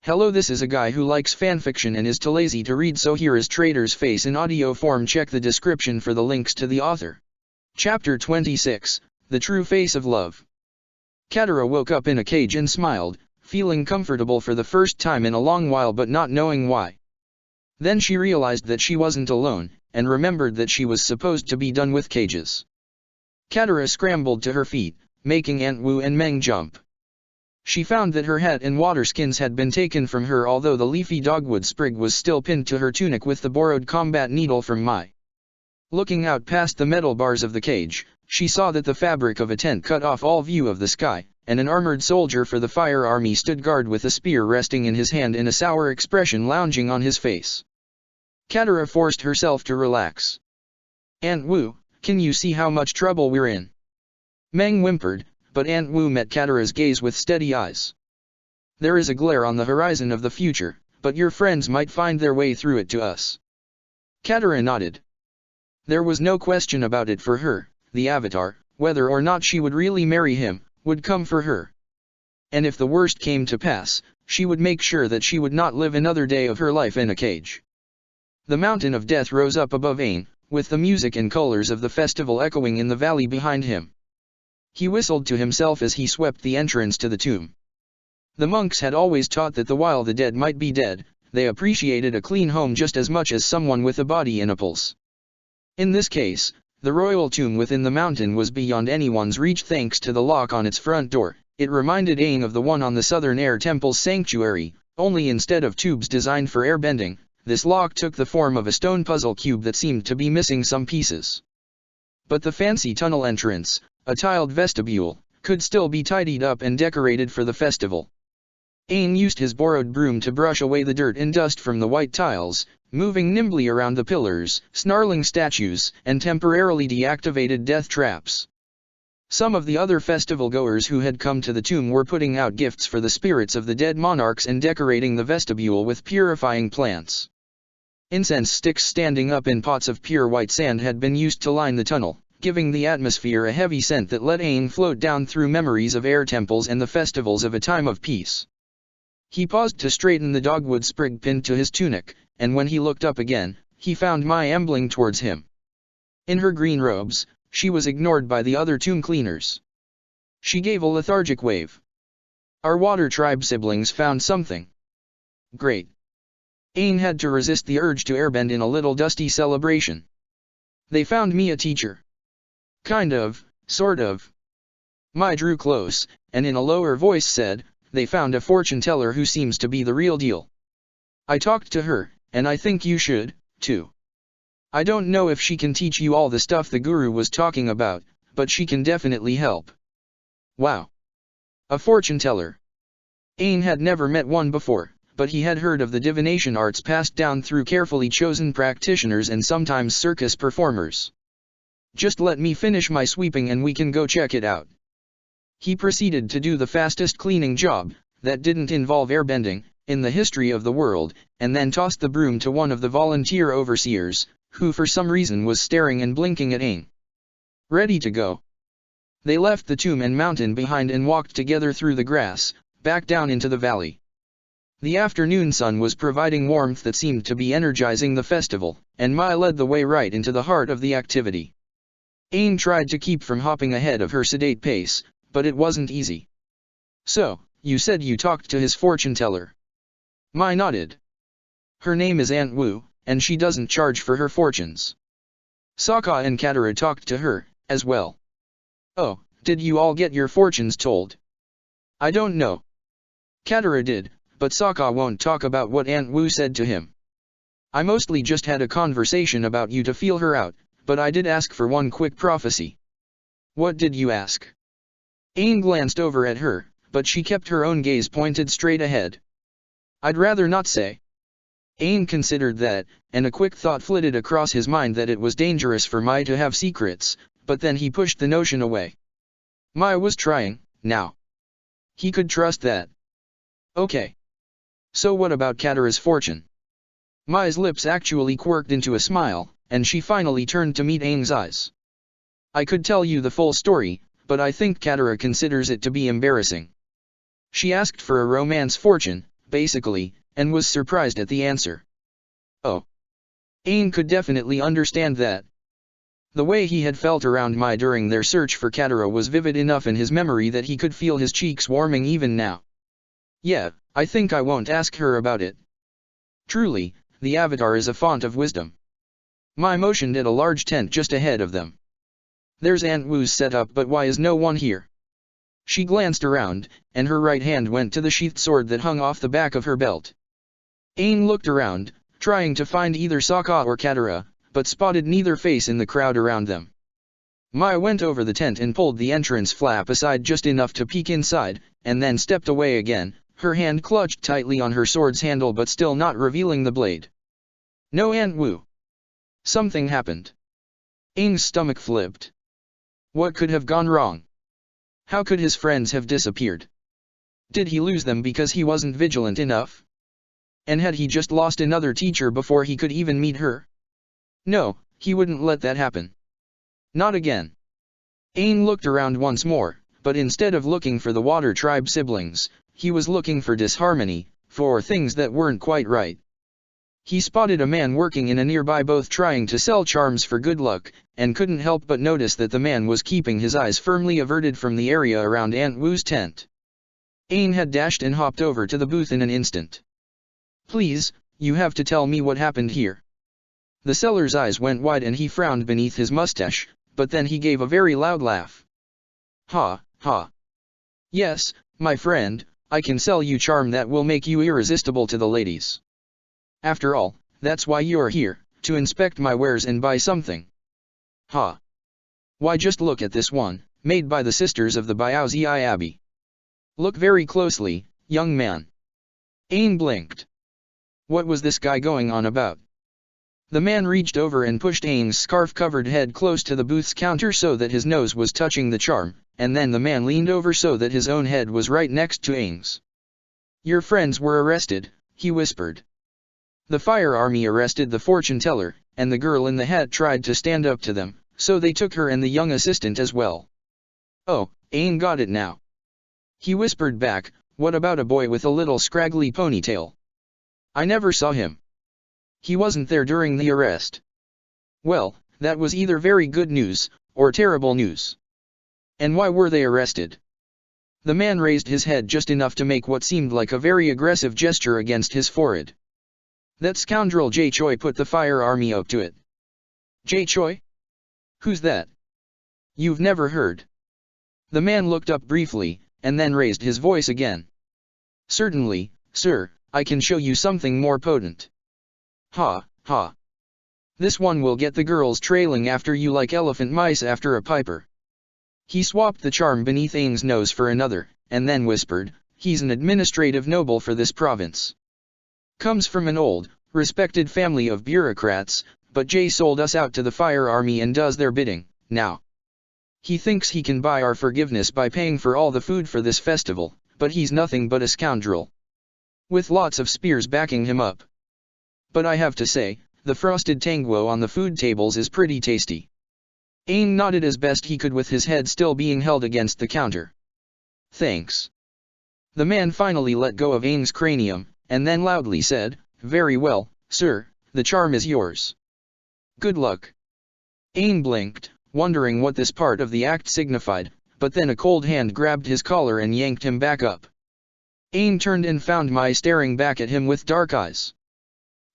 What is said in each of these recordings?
Hello, this is a guy who likes fanfiction and is too lazy to read, so here is Traitor's face in audio form. Check the description for the links to the author. Chapter 26, The True Face of Love. Katara woke up in a cage and smiled, feeling comfortable for the first time in a long while but not knowing why. Then she realized that she wasn't alone, and remembered that she was supposed to be done with cages. Katara scrambled to her feet, making Aunt Wu and Meng jump. She found that her hat and water skins had been taken from her, although the leafy dogwood sprig was still pinned to her tunic with the borrowed combat needle from Mai. Looking out past the metal bars of the cage, she saw that the fabric of a tent cut off all view of the sky, and an armored soldier for the fire army stood guard with a spear resting in his hand and a sour expression lounging on his face. Katara forced herself to relax. "Aunt Wu, can you see how much trouble we're in?" Meng whimpered, but Aunt Wu met Katara's gaze with steady eyes. "There is a glare on the horizon of the future, but your friends might find their way through it to us." Katara nodded. There was no question about it for her. The Avatar, whether or not she would really marry him, would come for her. And if the worst came to pass, she would make sure that she would not live another day of her life in a cage. The mountain of death rose up above Aang, with the music and colors of the festival echoing in the valley behind him. He whistled to himself as he swept the entrance to the tomb. The monks had always taught that while the dead might be dead, they appreciated a clean home just as much as someone with a body and a pulse. In this case, the royal tomb within the mountain was beyond anyone's reach thanks to the lock on its front door. It reminded Aang of the one on the Southern Air Temple's sanctuary, only instead of tubes designed for airbending, this lock took the form of a stone puzzle cube that seemed to be missing some pieces. But the fancy tunnel entrance, a tiled vestibule, could still be tidied up and decorated for the festival. Aang used his borrowed broom to brush away the dirt and dust from the white tiles, moving nimbly around the pillars, snarling statues, and temporarily deactivated death traps. Some of the other festival-goers who had come to the tomb were putting out gifts for the spirits of the dead monarchs and decorating the vestibule with purifying plants. Incense sticks standing up in pots of pure white sand had been used to line the tunnel, giving the atmosphere a heavy scent that let Aang float down through memories of air temples and the festivals of a time of peace. He paused to straighten the dogwood sprig pinned to his tunic, and when he looked up again, he found Mai ambling towards him. In her green robes, she was ignored by the other tomb cleaners. She gave a lethargic wave. "Our water tribe siblings found something. Great." Aang had to resist the urge to airbend in a little dusty celebration. "They found me a teacher." "Kind of, sort of." Mai drew close, and in a lower voice said, "They found a fortune teller who seems to be the real deal. I talked to her, and I think you should, too. I don't know if she can teach you all the stuff the guru was talking about, but she can definitely help." Wow. A fortune teller. Aang had never met one before, but he had heard of the divination arts passed down through carefully chosen practitioners and sometimes circus performers. "Just let me finish my sweeping and we can go check it out." He proceeded to do the fastest cleaning job, that didn't involve airbending, in the history of the world, and then tossed the broom to one of the volunteer overseers, who for some reason was staring and blinking at Aang. "Ready to go." They left the tomb and mountain behind and walked together through the grass, back down into the valley. The afternoon sun was providing warmth that seemed to be energizing the festival, and Mai led the way right into the heart of the activity. Aang tried to keep from hopping ahead of her sedate pace, but it wasn't easy. "So, you said you talked to his fortune teller?" Mai nodded. "Her name is Aunt Wu, and she doesn't charge for her fortunes. Sokka and Katara talked to her, as well." "Oh, did you all get your fortunes told?" "I don't know. Katara did, but Sokka won't talk about what Aunt Wu said to him. I mostly just had a conversation about you to feel her out, but I did ask for one quick prophecy." "What did you ask?" Aang glanced over at her, but she kept her own gaze pointed straight ahead. "I'd rather not say." Aang considered that, and a quick thought flitted across his mind that it was dangerous for Mai to have secrets, but then he pushed the notion away. Mai was trying, now. He could trust that. "Okay. So what about Katara's fortune?" Mai's lips actually quirked into a smile, and she finally turned to meet Aang's eyes. "I could tell you the full story, but I think Katara considers it to be embarrassing. She asked for a romance fortune, basically, and was surprised at the answer. Oh. Aang could definitely understand that. The way he had felt around Mai during their search for Katara was vivid enough in his memory that he could feel his cheeks warming even now. Yeah, I think I won't ask her about it. Truly, the Avatar is a font of wisdom. Mai motioned at a large tent just ahead of them. There's Aunt Wu's setup, but why is no one here? She glanced around, and her right hand went to the sheathed sword that hung off the back of her belt. Aang looked around, trying to find either Sokka or Katara, but spotted neither face in the crowd around them. Mai went over the tent and pulled the entrance flap aside just enough to peek inside, and then stepped away again, her hand clutched tightly on her sword's handle but still not revealing the blade. No Aunt Wu. Something happened. Aang's stomach flipped. What could have gone wrong? How could his friends have disappeared? Did he lose them because he wasn't vigilant enough? And had he just lost another teacher before he could even meet her? No, he wouldn't let that happen. Not again. Aang looked around once more, but instead of looking for the Water Tribe siblings, he was looking for disharmony, for things that weren't quite right. He spotted a man working in a nearby booth trying to sell charms for good luck, and couldn't help but notice that the man was keeping his eyes firmly averted from the area around Aunt Wu's tent. Aang had dashed and hopped over to the booth in an instant. Please, you have to tell me what happened here. The seller's eyes went wide and he frowned beneath his mustache, but then he gave a very loud laugh. Ha, ha. Yes, my friend, I can sell you charm that will make you irresistible to the ladies. After all, that's why you're here, to inspect my wares and buy something. Ha. Why, just look at this one, made by the sisters of the Baozi Abbey. Look very closely, young man. Aang blinked. What was this guy going on about? The man reached over and pushed Aang's scarf-covered head close to the booth's counter so that his nose was touching the charm, and then the man leaned over so that his own head was right next to Aang's. Your friends were arrested, he whispered. The fire army arrested the fortune teller, and the girl in the hat tried to stand up to them, so they took her and the young assistant as well. Oh, Aang got it now. He whispered back, what about a boy with a little scraggly ponytail? I never saw him. He wasn't there during the arrest. Well, that was either very good news, or terrible news. And why were they arrested? The man raised his head just enough to make what seemed like a very aggressive gesture against his forehead. That scoundrel Jay Choi put the fire army up to it. Jay Choi? Who's that? You've never heard. The man looked up briefly, and then raised his voice again. Certainly, sir, I can show you something more potent. Ha, ha. This one will get the girls trailing after you like elephant mice after a piper. He swapped the charm beneath Aang's nose for another, and then whispered, he's an administrative noble for this province. Comes from an old, respected family of bureaucrats, but Jay sold us out to the fire army and does their bidding, now. He thinks he can buy our forgiveness by paying for all the food for this festival, but he's nothing but a scoundrel. With lots of spears backing him up. But I have to say, the frosted tanguo on the food tables is pretty tasty. Aang nodded as best he could with his head still being held against the counter. Thanks. The man finally let go of Aang's cranium, and then loudly said, very well, sir, the charm is yours. Good luck. Aang blinked, wondering what this part of the act signified, but then a cold hand grabbed his collar and yanked him back up. Aang turned and found Mai staring back at him with dark eyes.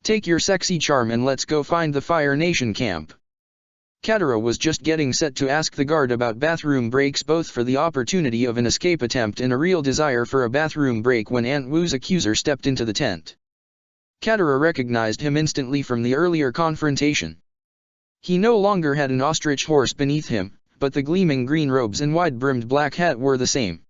Take your sexy charm and let's go find the Fire Nation camp. Katara was just getting set to ask the guard about bathroom breaks, both for the opportunity of an escape attempt and a real desire for a bathroom break, when Aunt Wu's accuser stepped into the tent. Katara recognized him instantly from the earlier confrontation. He no longer had an ostrich horse beneath him, but the gleaming green robes and wide-brimmed black hat were the same.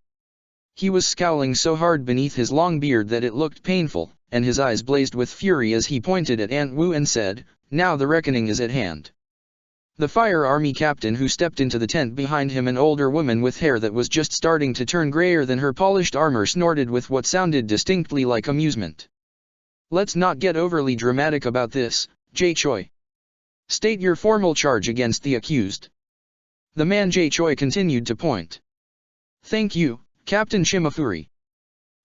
He was scowling so hard beneath his long beard that it looked painful, and his eyes blazed with fury as he pointed at Aunt Wu and said, now the reckoning is at hand. The fire army captain who stepped into the tent behind him, an older woman with hair that was just starting to turn grayer than her polished armor, snorted with what sounded distinctly like amusement. Let's not get overly dramatic about this, Jay Choi. State your formal charge against the accused. The man Jay Choi continued to point. Thank you, Captain Shimafuri.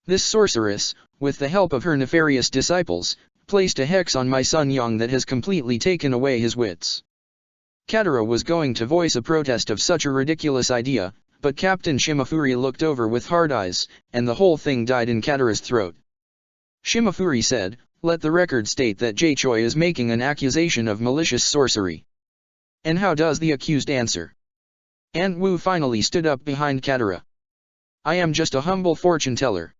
This sorceress, with the help of her nefarious disciples, placed a hex on my son Young that has completely taken away his wits. Katara was going to voice a protest of such a ridiculous idea, but Captain Shimafuri looked over with hard eyes, and the whole thing died in Katara's throat. Shimafuri said, "Let the record state that Choi is making an accusation of malicious sorcery." "And how does the accused answer?" Aunt Wu finally stood up behind Katara. "I am just a humble fortune teller.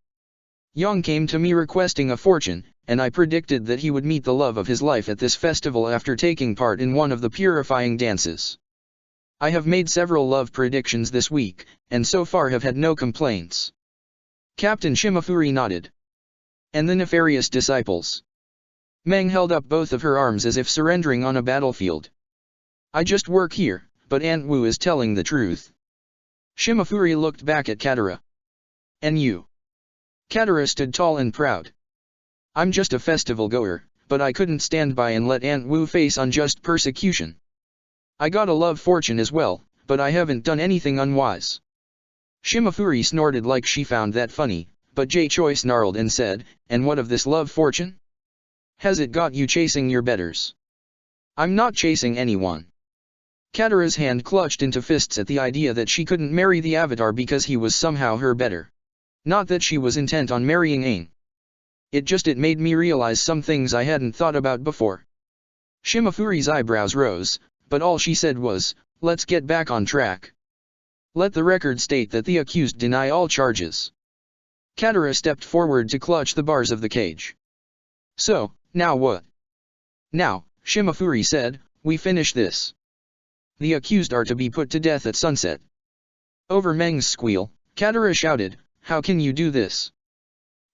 Young came to me requesting a fortune, and I predicted that he would meet the love of his life at this festival after taking part in one of the purifying dances. I have made several love predictions this week, and so far have had no complaints." Captain Shimafuri nodded. "And the nefarious disciples?" Meng held up both of her arms as if surrendering on a battlefield. "I just work here, but Aunt Wu is telling the truth." Shimafuri looked back at Katara. "And you?" Katara stood tall and proud. "I'm just a festival goer, but I couldn't stand by and let Aunt Wu face unjust persecution. I got a love fortune as well, but I haven't done anything unwise." Shimafuri snorted like she found that funny, but Choi snarled and said, "And what of this love fortune? Has it got you chasing your betters?" "I'm not chasing anyone." Katara's hand clutched into fists at the idea that she couldn't marry the Avatar because he was somehow her better. Not that she was intent on marrying Aang. It made me realize some things I hadn't thought about before. Shimafuri's eyebrows rose, but all she said was, "Let's get back on track. Let the record state that the accused deny all charges." Katara stepped forward to clutch the bars of the cage. "So, now what?" "Now," Shimafuri said, "we finish this. The accused are to be put to death at sunset." Over Meng's squeal, Katara shouted, "How can you do this?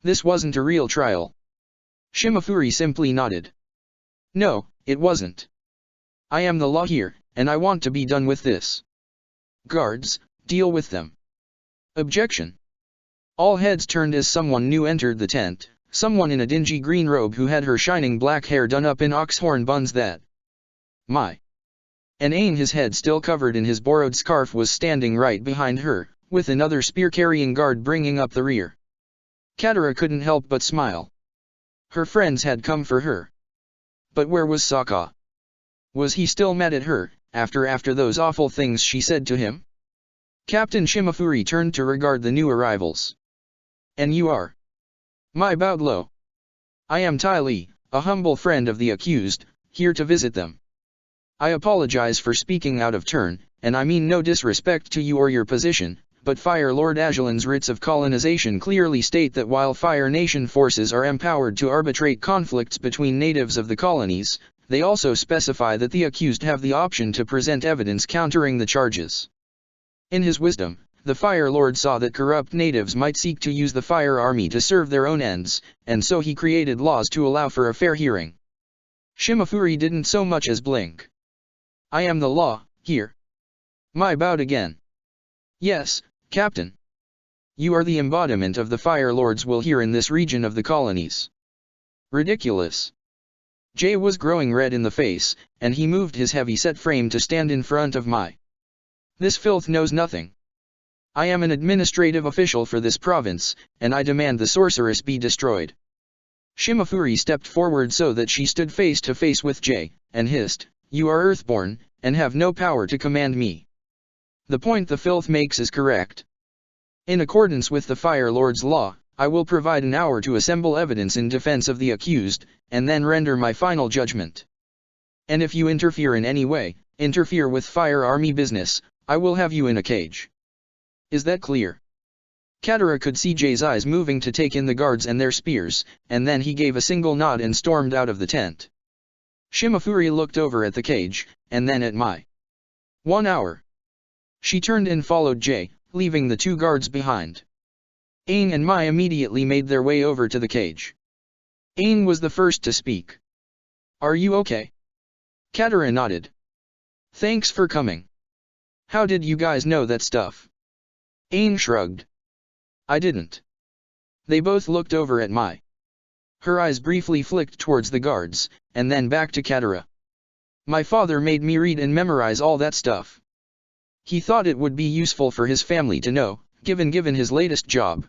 This wasn't a real trial." Shimafuri simply nodded. "No, it wasn't. I am the law here, and I want to be done with this. Guards, deal with them." Objection. All heads turned as someone new entered the tent, someone in a dingy green robe who had her shining black hair done up in oxhorn buns that. My. And Aang, his head still covered in his borrowed scarf, was standing right behind her, with another spear-carrying guard bringing up the rear. Katara couldn't help but smile. Her friends had come for her. But where was Sokka? Was he still mad at her, after those awful things she said to him? Captain Shimafuri turned to regard the new arrivals. "And you are?" Mai bowed low. "I am Tai Li, a humble friend of the accused, here to visit them. I apologize for speaking out of turn, and I mean no disrespect to you or your position, but Fire Lord Ajalan's writs of colonization clearly state that while Fire Nation forces are empowered to arbitrate conflicts between natives of the colonies, they also specify that the accused have the option to present evidence countering the charges. In his wisdom, the Fire Lord saw that corrupt natives might seek to use the Fire Army to serve their own ends, and so he created laws to allow for a fair hearing." Shimafuri didn't so much as blink. "I am the law, here." Mai bowed again. "Yes, Captain. You are the embodiment of the Fire Lord's will here in this region of the colonies." "Ridiculous." Jay was growing red in the face, and he moved his heavy-set frame to stand in front of Mai. "This filth knows nothing. I am an administrative official for this province, and I demand the sorceress be destroyed." Shimafuri stepped forward so that she stood face to face with Jay, and hissed, "You are earthborn, and have no power to command me. The point the filth makes is correct. In accordance with the Fire Lord's law, I will provide an hour to assemble evidence in defense of the accused, and then render my final judgment. And if you interfere in any way, interfere with Fire Army business, I will have you in a cage. Is that clear?" Katara could see Jay's eyes moving to take in the guards and their spears, and then he gave a single nod and stormed out of the tent. Shimafuri looked over at the cage, and then at Mai. 1 hour. She turned and followed Jay, leaving the 2 guards behind. Aang and Mai immediately made their way over to the cage. Aang was the first to speak. "Are you okay?" Katara nodded. "Thanks for coming. How did you guys know that stuff?" Aang shrugged. "I didn't." They both looked over at Mai. Her eyes briefly flicked towards the guards, and then back to Katara. "My father made me read and memorize all that stuff. He thought it would be useful for his family to know, given his latest job."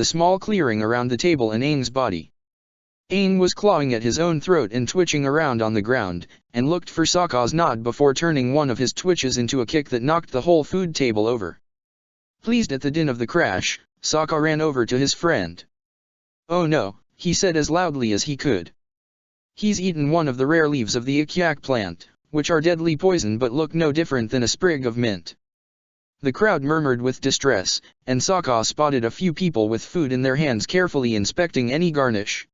the small clearing around the table and Aang's body. Aang was clawing at his own throat and twitching around on the ground, and looked for Sokka's nod before turning one of his twitches into a kick that knocked the whole food table over. Pleased at the din of the crash, Sokka ran over to his friend. "Oh no," he said as loudly as he could. "He's eaten one of the rare leaves of the ikyak plant, which are deadly poison but look no different than a sprig of mint." The crowd murmured with distress, and Sokka spotted a few people with food in their hands carefully inspecting any garnish.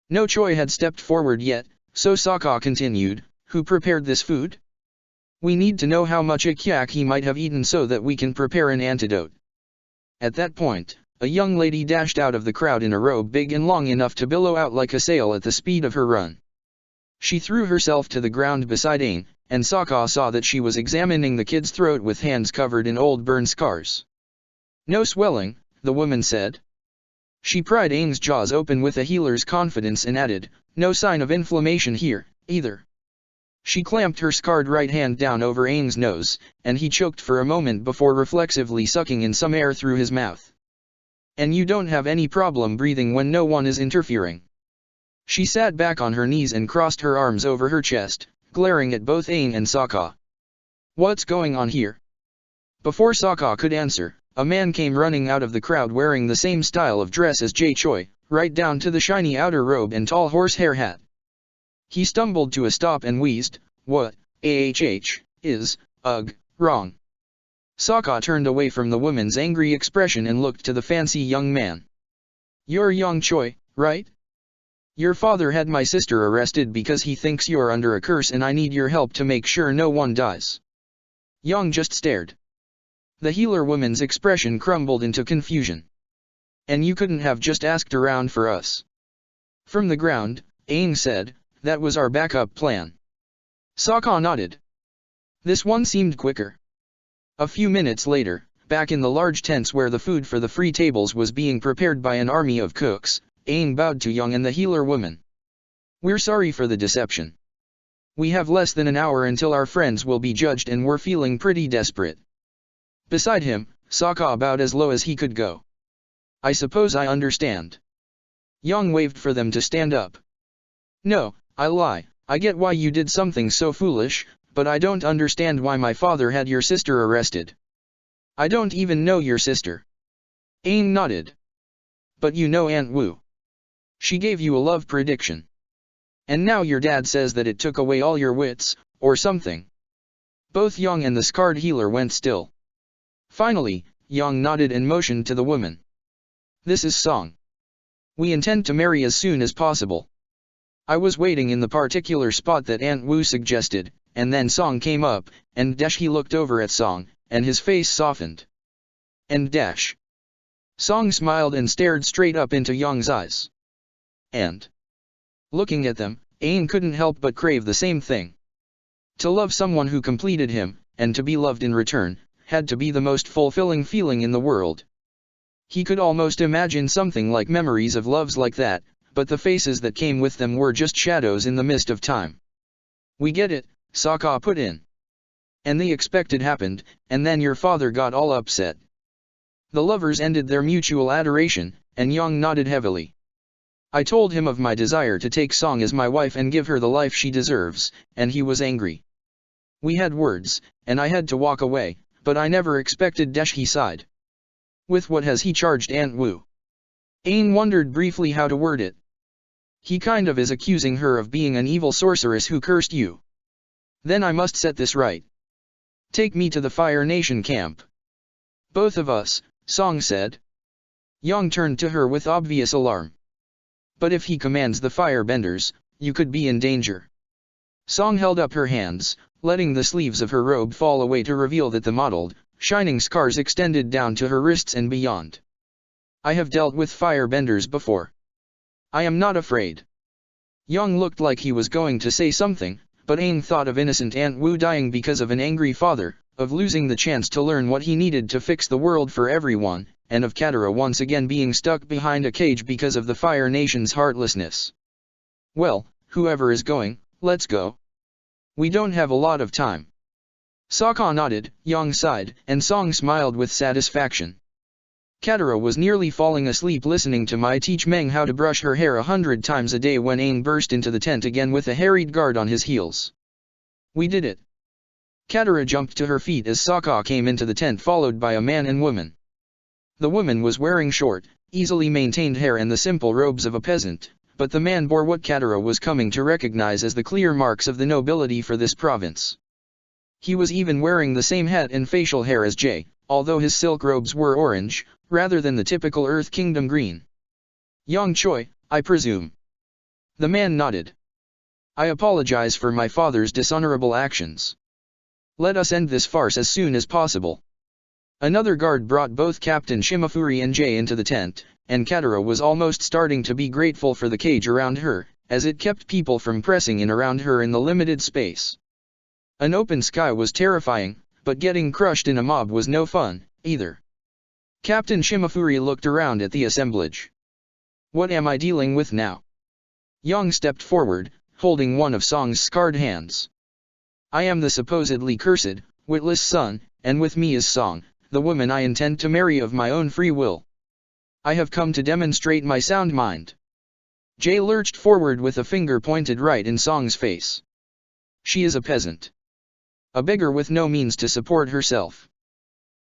No Choi had stepped forward yet, so Sokka continued, "Who prepared this food? We need to know how much ikyak he might have eaten so that we can prepare an antidote." At that point, a young lady dashed out of the crowd in a robe big and long enough to billow out like a sail at the speed of her run. She threw herself to the ground beside Aang, and Sokka saw that she was examining the kid's throat with hands covered in old burn scars. "No swelling," the woman said. She pried Aang's jaws open with a healer's confidence and added, "No sign of inflammation here, either." She clamped her scarred right hand down over Aang's nose, and he choked for a moment before reflexively sucking in some air through his mouth. "And you don't have any problem breathing when no one is interfering." She sat back on her knees and crossed her arms over her chest, glaring at both Aang and Sokka. "What's going on here?" Before Sokka could answer, a man came running out of the crowd wearing the same style of dress as Jae Choi, right down to the shiny outer robe and tall horsehair hat. He stumbled to a stop and wheezed, "What, is, wrong." Sokka turned away from the woman's angry expression and looked to the fancy young man. "You're young Choi, right? Your father had my sister arrested because he thinks you're under a curse and I need your help to make sure no one dies." Young just stared. The healer woman's expression crumbled into confusion. "And you couldn't have just asked around for us?" From the ground, Aang said, "That was our backup plan." Sokka nodded. This one seemed quicker. A few minutes later, back in the large tents where the food for the free tables was being prepared by an army of cooks, Aang bowed to Young and the healer woman. "We're sorry for the deception. We have less than an hour until our friends will be judged and we're feeling pretty desperate." Beside him, Sokka bowed as low as he could go. "I suppose I understand." Young waved for them to stand up. "No, I lie, I get why you did something so foolish, but I don't understand why my father had your sister arrested. I don't even know your sister." Aang nodded. "But you know Aunt Wu. She gave you a love prediction. And now your dad says that it took away all your wits, or something." Both Young and the scarred healer went still. Finally, Young nodded and motioned to the woman. "This is Song. We intend to marry as soon as possible. I was waiting in the particular spot that Aunt Wu suggested, and then Song came up, and he looked over at Song, and his face softened. And Song smiled and stared straight up into Young's eyes. And looking at them, Aang couldn't help but crave the same thing. To love someone who completed him, and to be loved in return, had to be the most fulfilling feeling in the world. He could almost imagine something like memories of loves like that, but the faces that came with them were just shadows in the mist of time. "We get it," Sokka put in. "And the expected happened, and then your father got all upset." The lovers ended their mutual adoration, and Young nodded heavily. "I told him of my desire to take Song as my wife and give her the life she deserves, and he was angry. We had words, and I had to walk away, but I never expected he sighed." "With what has he charged Aunt Wu?" Aang wondered briefly how to word it. "He kind of is accusing her of being an evil sorceress who cursed you." "Then I must set this right. Take me to the Fire Nation camp." "Both of us," Song said. Young turned to her with obvious alarm. "But if he commands the firebenders, you could be in danger." Song held up her hands, letting the sleeves of her robe fall away to reveal that the mottled, shining scars extended down to her wrists and beyond. "I have dealt with firebenders before. I am not afraid." Young looked like he was going to say something, but Aang thought of innocent Aunt Wu dying because of an angry father, of losing the chance to learn what he needed to fix the world for everyone, and of Katara once again being stuck behind a cage because of the Fire Nation's heartlessness. "Well, whoever is going, let's go. We don't have a lot of time." Sokka nodded, Young sighed, and Song smiled with satisfaction. Katara was nearly falling asleep listening to my teach Meng how to brush her hair 100 times a day when Aang burst into the tent again with a harried guard on his heels. We did it. Katara jumped to her feet as Sokka came into the tent followed by a man and woman. The woman was wearing short, easily maintained hair and the simple robes of a peasant, but the man bore what Katara was coming to recognize as the clear marks of the nobility for this province. He was even wearing the same hat and facial hair as Jay, although his silk robes were orange, rather than the typical Earth Kingdom green. Yang Choi, I presume. The man nodded. I apologize for my father's dishonorable actions. Let us end this farce as soon as possible. Another guard brought both Captain Shimafuri and Jay into the tent, and Katara was almost starting to be grateful for the cage around her, as it kept people from pressing in around her in the limited space. An open sky was terrifying, but getting crushed in a mob was no fun, either. Captain Shimafuri looked around at the assemblage. What am I dealing with now? Yang stepped forward, holding one of Song's scarred hands. I am the supposedly cursed, witless son, and with me is Song, the woman I intend to marry of my own free will. I have come to demonstrate my sound mind. Jay lurched forward with a finger pointed right in Song's face. She is a peasant. A beggar with no means to support herself.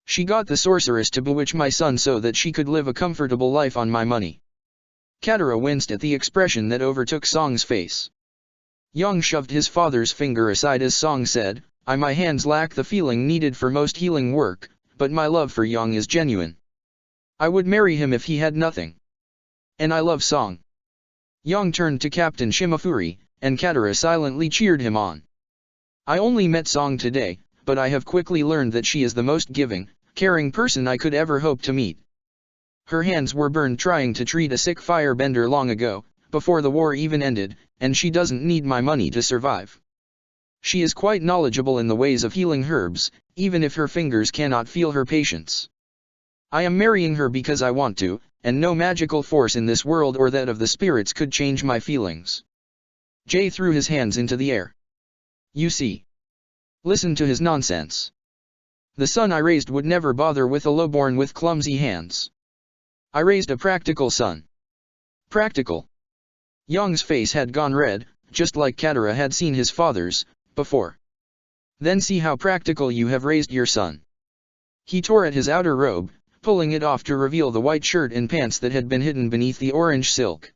She got the sorceress to bewitch my son so that she could live a comfortable life on my money. Katara winced at the expression that overtook Song's face. Yang shoved his father's finger aside as Song said, my hands lack the feeling needed for most healing work, but my love for Yang is genuine. I would marry him if he had nothing. And I love Song. Yang turned to Captain Shimafuri, and Katara silently cheered him on. I only met Song today, but I have quickly learned that she is the most giving, caring person I could ever hope to meet. Her hands were burned trying to treat a sick firebender long ago, before the war even ended, and she doesn't need my money to survive. She is quite knowledgeable in the ways of healing herbs, even if her fingers cannot feel her patience. I am marrying her because I want to, and no magical force in this world or that of the spirits could change my feelings. Jay threw his hands into the air. You see. Listen to his nonsense. The son I raised would never bother with a lowborn with clumsy hands. I raised a practical son. Practical. Yang's face had gone red, just like Katara had seen his father's, before. Then see how practical you have raised your son. He tore at his outer robe, pulling it off to reveal the white shirt and pants that had been hidden beneath the orange silk.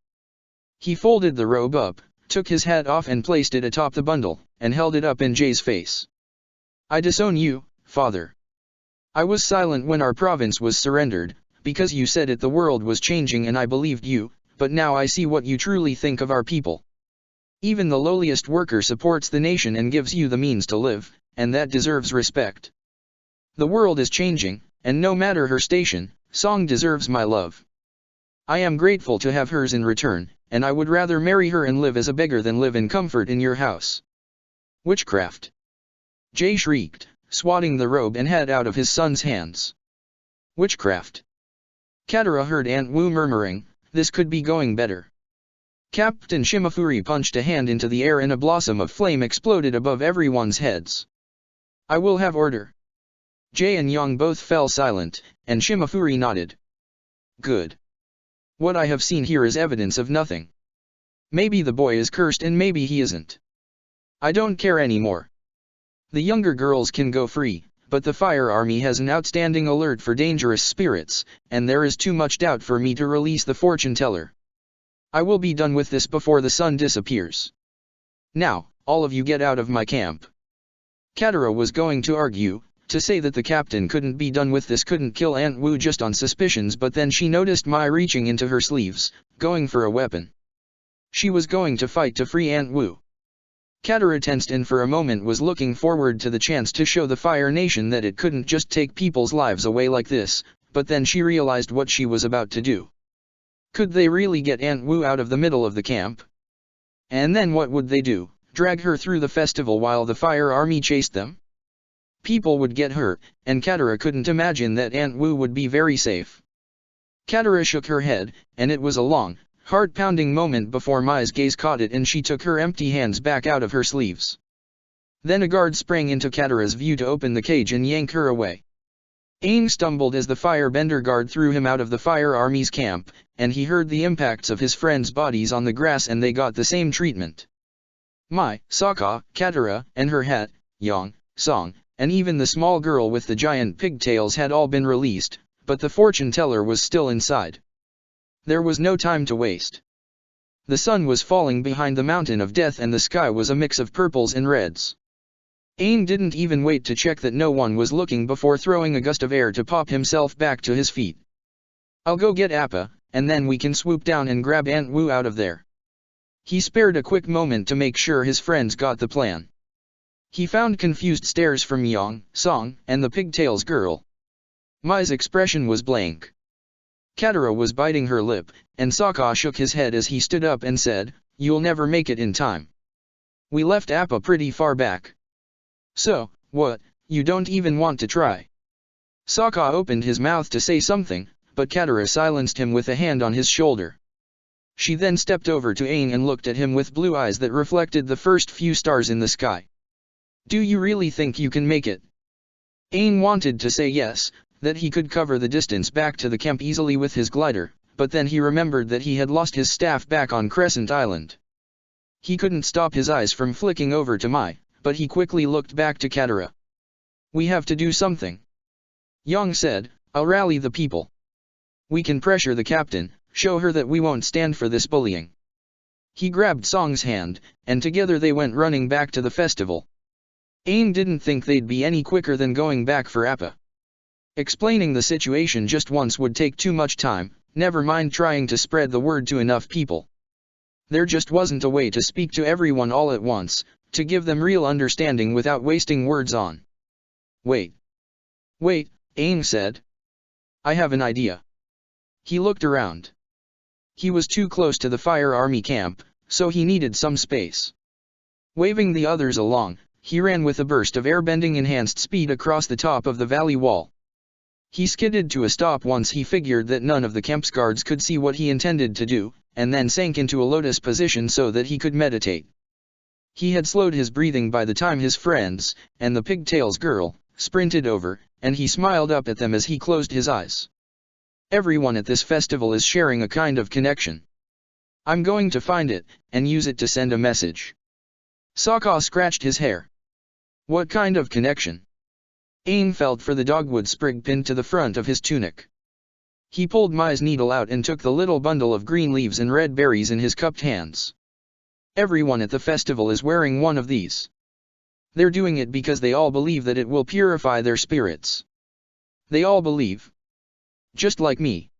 He folded the robe up, took his hat off and placed it atop the bundle, and held it up in Jay's face. I disown you, father. I was silent when our province was surrendered, because you said it the world was changing and I believed you, but now I see what you truly think of our people. Even the lowliest worker supports the nation and gives you the means to live, and that deserves respect. The world is changing, and no matter her station, Song deserves my love. I am grateful to have hers in return, and I would rather marry her and live as a beggar than live in comfort in your house. Witchcraft! Jay shrieked, swatting the robe and hat out of his son's hands. Witchcraft! Katara heard Aunt Wu murmuring, this could be going better. Captain Shimafuri punched a hand into the air and a blossom of flame exploded above everyone's heads. I will have order. Jay and Yang both fell silent, and Shimafuri nodded. Good. What I have seen here is evidence of nothing. Maybe the boy is cursed and maybe he isn't. I don't care anymore. The younger girls can go free, but the fire army has an outstanding alert for dangerous spirits, and there is too much doubt for me to release the fortune teller. I will be done with this before the sun disappears. Now, all of you get out of my camp. Katara was going to argue, to say that the captain couldn't be done with this couldn't kill Aunt Wu just on suspicions, but then she noticed Mai reaching into her sleeves, going for a weapon. She was going to fight to free Aunt Wu. Katara tensed and for a moment was looking forward to the chance to show the Fire Nation that it couldn't just take people's lives away like this, but then she realized what she was about to do. Could they really get Aunt Wu out of the middle of the camp? And then what would they do, drag her through the festival while the fire army chased them? People would get hurt, and Katara couldn't imagine that Aunt Wu would be very safe. Katara shook her head, and it was a long, heart-pounding moment before Mai's gaze caught it and she took her empty hands back out of her sleeves. Then a guard sprang into Katara's view to open the cage and yank her away. Aang stumbled as the firebender guard threw him out of the fire army's camp, and he heard the impacts of his friends' bodies on the grass and they got the same treatment. Mai, Sokka, Katara, and her hat, Yang, Song, and even the small girl with the giant pigtails had all been released, but the fortune teller was still inside. There was no time to waste. The sun was falling behind the mountain of death and the sky was a mix of purples and reds. Aang didn't even wait to check that no one was looking before throwing a gust of air to pop himself back to his feet. I'll go get Appa, and then we can swoop down and grab Aunt Wu out of there. He spared a quick moment to make sure his friends got the plan. He found confused stares from Yang, Song, and the pigtails girl. Mai's expression was blank. Katara was biting her lip, and Sokka shook his head as he stood up and said, "You'll never make it in time. We left Appa pretty far back. So, what, you don't even want to try?" Sokka opened his mouth to say something, but Katara silenced him with a hand on his shoulder. She then stepped over to Aang and looked at him with blue eyes that reflected the first few stars in the sky. "Do you really think you can make it?" Aang wanted to say yes, that he could cover the distance back to the camp easily with his glider, but then he remembered that he had lost his staff back on Crescent Island. He couldn't stop his eyes from flicking over to Mai, but he quickly looked back to Katara. "We have to do something," Yang said. "I'll rally the people. We can pressure the captain, show her that we won't stand for this bullying." He grabbed Song's hand, and together they went running back to the festival. Aang didn't think they'd be any quicker than going back for Appa. Explaining the situation just once would take too much time, never mind trying to spread the word to enough people. There just wasn't a way to speak to everyone all at once, to give them real understanding without wasting words on. Wait, Aang said. "I have an idea." He looked around. He was too close to the fire army camp, so he needed some space. Waving the others along, he ran with a burst of airbending enhanced speed across the top of the valley wall. He skidded to a stop once he figured that none of the camp's guards could see what he intended to do, and then sank into a lotus position so that he could meditate. He had slowed his breathing by the time his friends, and the pigtails girl, sprinted over, and he smiled up at them as he closed his eyes. Everyone at this festival is sharing a kind of connection. I'm going to find it, and use it to send a message. Sokka scratched his hair. What kind of connection? Aang felt for the dogwood sprig pinned to the front of his tunic. He pulled Mai's needle out and took the little bundle of green leaves and red berries in his cupped hands. Everyone at the festival is wearing one of these. They're doing it because they all believe that it will purify their spirits. They all believe. Just like me.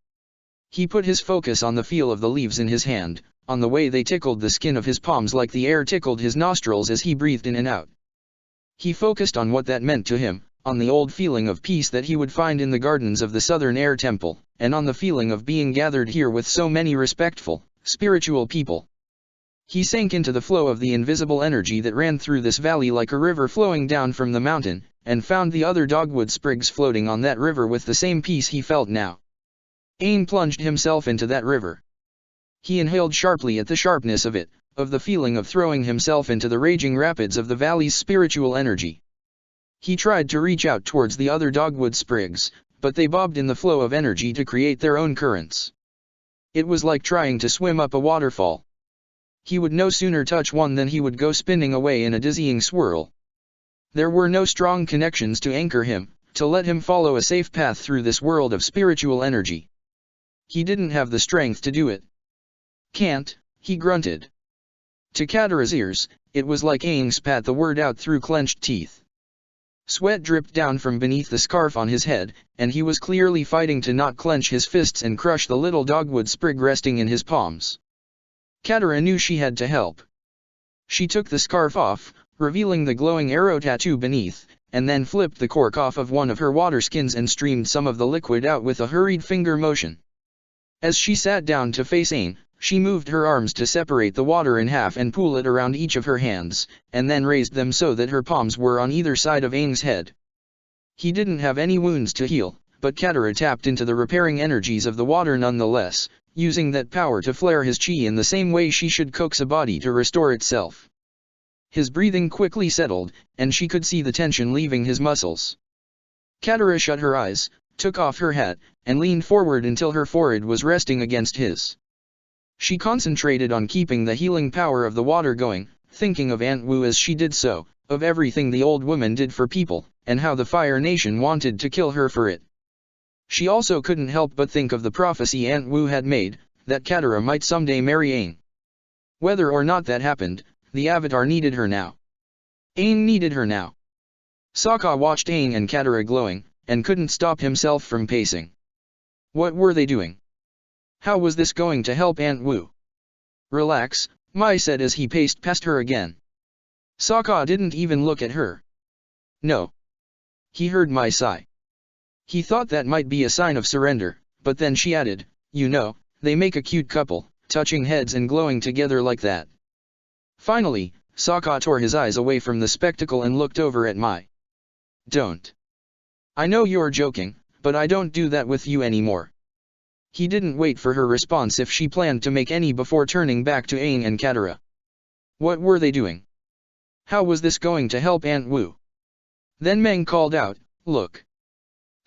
He put his focus on the feel of the leaves in his hand, on the way they tickled the skin of his palms like the air tickled his nostrils as he breathed in and out. He focused on what that meant to him, on the old feeling of peace that he would find in the gardens of the Southern Air Temple, and on the feeling of being gathered here with so many respectful, spiritual people. He sank into the flow of the invisible energy that ran through this valley like a river flowing down from the mountain, and found the other dogwood sprigs floating on that river with the same peace he felt now. Aang plunged himself into that river. He inhaled sharply at the sharpness of it, of the feeling of throwing himself into the raging rapids of the valley's spiritual energy. He tried to reach out towards the other dogwood sprigs, but they bobbed in the flow of energy to create their own currents. It was like trying to swim up a waterfall. He would no sooner touch one than he would go spinning away in a dizzying swirl. There were no strong connections to anchor him, to let him follow a safe path through this world of spiritual energy. He didn't have the strength to do it. "Can't," he grunted. To Katara's ears, it was like Aang spat the word out through clenched teeth. Sweat dripped down from beneath the scarf on his head, and he was clearly fighting to not clench his fists and crush the little dogwood sprig resting in his palms. Katara knew she had to help. She took the scarf off, revealing the glowing arrow tattoo beneath, and then flipped the cork off of one of her water skins and streamed some of the liquid out with a hurried finger motion. As she sat down to face Aang, she moved her arms to separate the water in half and pool it around each of her hands, and then raised them so that her palms were on either side of Aang's head. He didn't have any wounds to heal, but Katara tapped into the repairing energies of the water nonetheless, using that power to flare his chi in the same way she should coax a body to restore itself. His breathing quickly settled, and she could see the tension leaving his muscles. Katara shut her eyes, took off her hat, and leaned forward until her forehead was resting against his. She concentrated on keeping the healing power of the water going, thinking of Aunt Wu as she did so, of everything the old woman did for people, and how the Fire Nation wanted to kill her for it. She also couldn't help but think of the prophecy Aunt Wu had made, that Katara might someday marry Aang. Whether or not that happened, the Avatar needed her now. Aang needed her now. Sokka watched Aang and Katara glowing, and couldn't stop himself from pacing. What were they doing? How was this going to help Aunt Wu? Relax, Mai said as he paced past her again. Sokka didn't even look at her. No. He heard Mai sigh. He thought that might be a sign of surrender, but then she added, you know, they make a cute couple, touching heads and glowing together like that. Finally, Sokka tore his eyes away from the spectacle and looked over at Mai. Don't. I know you're joking, but I don't do that with you anymore. He didn't wait for her response if she planned to make any before turning back to Aang and Katara. What were they doing? How was this going to help Aunt Wu? Then Meng called out, look.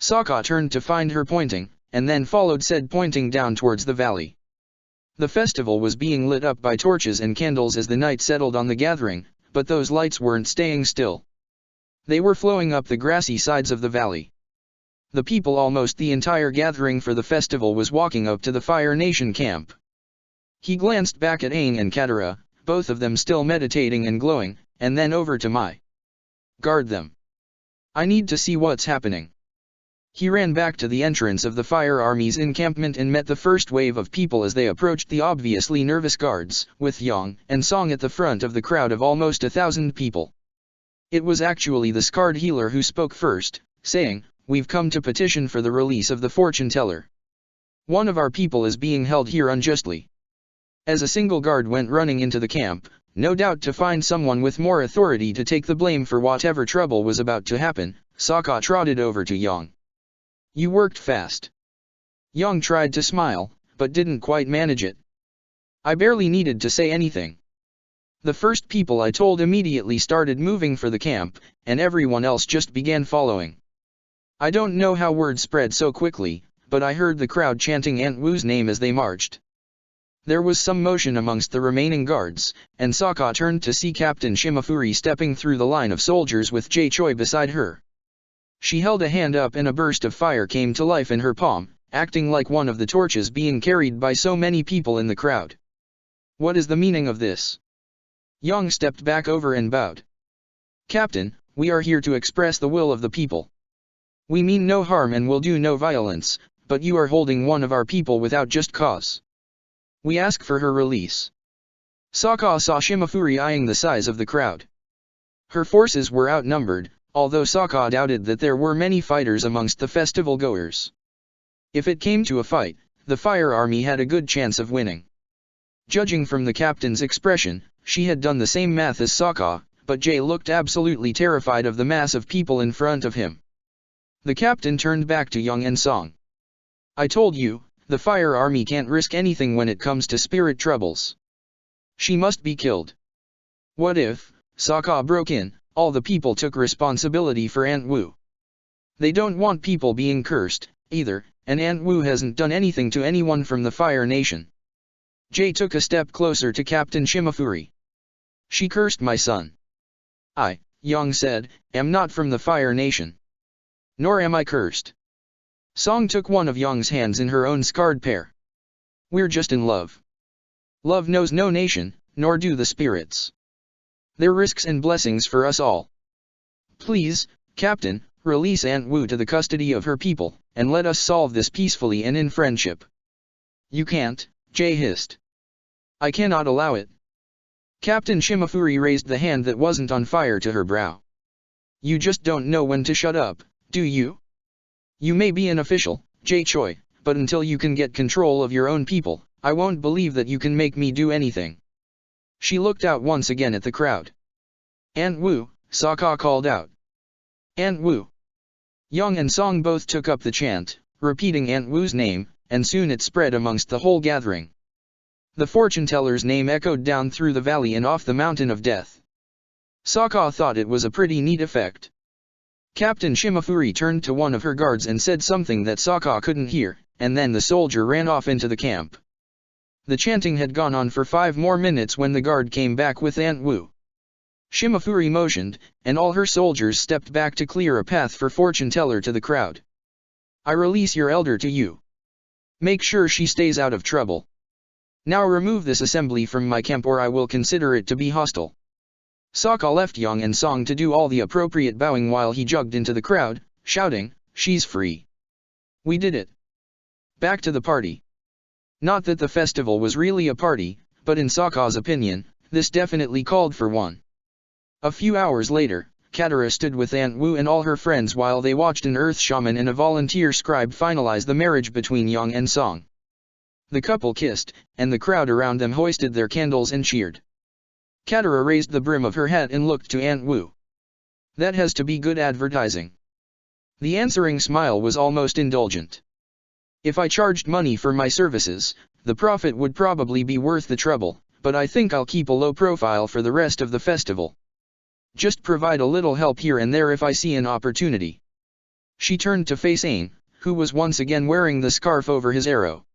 Sokka turned to find her pointing, and then followed said pointing down towards the valley. The festival was being lit up by torches and candles as the night settled on the gathering, but those lights weren't staying still. They were flowing up the grassy sides of the valley. The people, almost the entire gathering for the festival, was walking up to the Fire Nation camp. He glanced back at Aang and Katara, both of them still meditating and glowing, and then over to Mai. Guard them. I need to see what's happening. He ran back to the entrance of the Fire Army's encampment and met the first wave of people as they approached the obviously nervous guards, with Yang and Song at the front of the crowd of almost 1,000 people. It was actually the scarred healer who spoke first, saying, we've come to petition for the release of the fortune teller. One of our people is being held here unjustly. As a single guard went running into the camp, no doubt to find someone with more authority to take the blame for whatever trouble was about to happen, Sokka trotted over to Yang. You worked fast. Yang tried to smile, but didn't quite manage it. I barely needed to say anything. The first people I told immediately started moving for the camp, and everyone else just began following. I don't know how word spread so quickly, but I heard the crowd chanting Aunt Wu's name as they marched. There was some motion amongst the remaining guards, and Sokka turned to see Captain Shimafuri stepping through the line of soldiers with Jae Choi beside her. She held a hand up and a burst of fire came to life in her palm, acting like one of the torches being carried by so many people in the crowd. What is the meaning of this? Yang stepped back over and bowed. Captain, we are here to express the will of the people. We mean no harm and will do no violence, but you are holding one of our people without just cause. We ask for her release. Sokka saw Shimafuri eyeing the size of the crowd. Her forces were outnumbered, although Sokka doubted that there were many fighters amongst the festival goers. If it came to a fight, the Fire Army had a good chance of winning. Judging from the captain's expression, she had done the same math as Sokka, but Jae looked absolutely terrified of the mass of people in front of him. The captain turned back to Yang and Song. I told you, the Fire Army can't risk anything when it comes to spirit troubles. She must be killed. What if, Sokka broke in, all the people took responsibility for Aunt Wu? They don't want people being cursed, either, and Aunt Wu hasn't done anything to anyone from the Fire Nation. Jae took a step closer to Captain Shimafuri. She cursed my son. I, Yang said, am not from the Fire Nation. Nor am I cursed. Song took one of Yang's hands in her own scarred pair. We're just in love. Love knows no nation, nor do the spirits. They're risks and blessings for us all. Please, Captain, release Aunt Wu to the custody of her people, and let us solve this peacefully and in friendship. You can't, Jae hissed. I cannot allow it. Captain Shimafuri raised the hand that wasn't on fire to her brow. You just don't know when to shut up, do you? You may be an official, Jae Choi, but until you can get control of your own people, I won't believe that you can make me do anything. She looked out once again at the crowd. Aunt Wu, Sokka called out. Aunt Wu. Yang and Song both took up the chant, repeating Aunt Wu's name, and soon it spread amongst the whole gathering. The fortune-teller's name echoed down through the valley and off the mountain of death. Sokka thought it was a pretty neat effect. Captain Shimafuri turned to one of her guards and said something that Sokka couldn't hear, and then the soldier ran off into the camp. The chanting had gone on for 5 more minutes when the guard came back with Aunt Wu. Shimafuri motioned, and all her soldiers stepped back to clear a path for Fortune Teller to the crowd. I release your elder to you. Make sure she stays out of trouble. Now remove this assembly from my camp or I will consider it to be hostile. Sokka left Yang and Song to do all the appropriate bowing while he jogged into the crowd, shouting, "She's free. We did it. Back to the party." Not that the festival was really a party, but in Sokka's opinion, this definitely called for one. A few hours later, Katara stood with Aunt Wu and all her friends while they watched an earth shaman and a volunteer scribe finalize the marriage between Yang and Song. The couple kissed, and the crowd around them hoisted their candles and cheered. Katara raised the brim of her hat and looked to Aunt Wu. That has to be good advertising. The answering smile was almost indulgent. If I charged money for my services, the profit would probably be worth the trouble, but I think I'll keep a low profile for the rest of the festival. Just provide a little help here and there if I see an opportunity. She turned to face Aang, who was once again wearing the scarf over his arrow.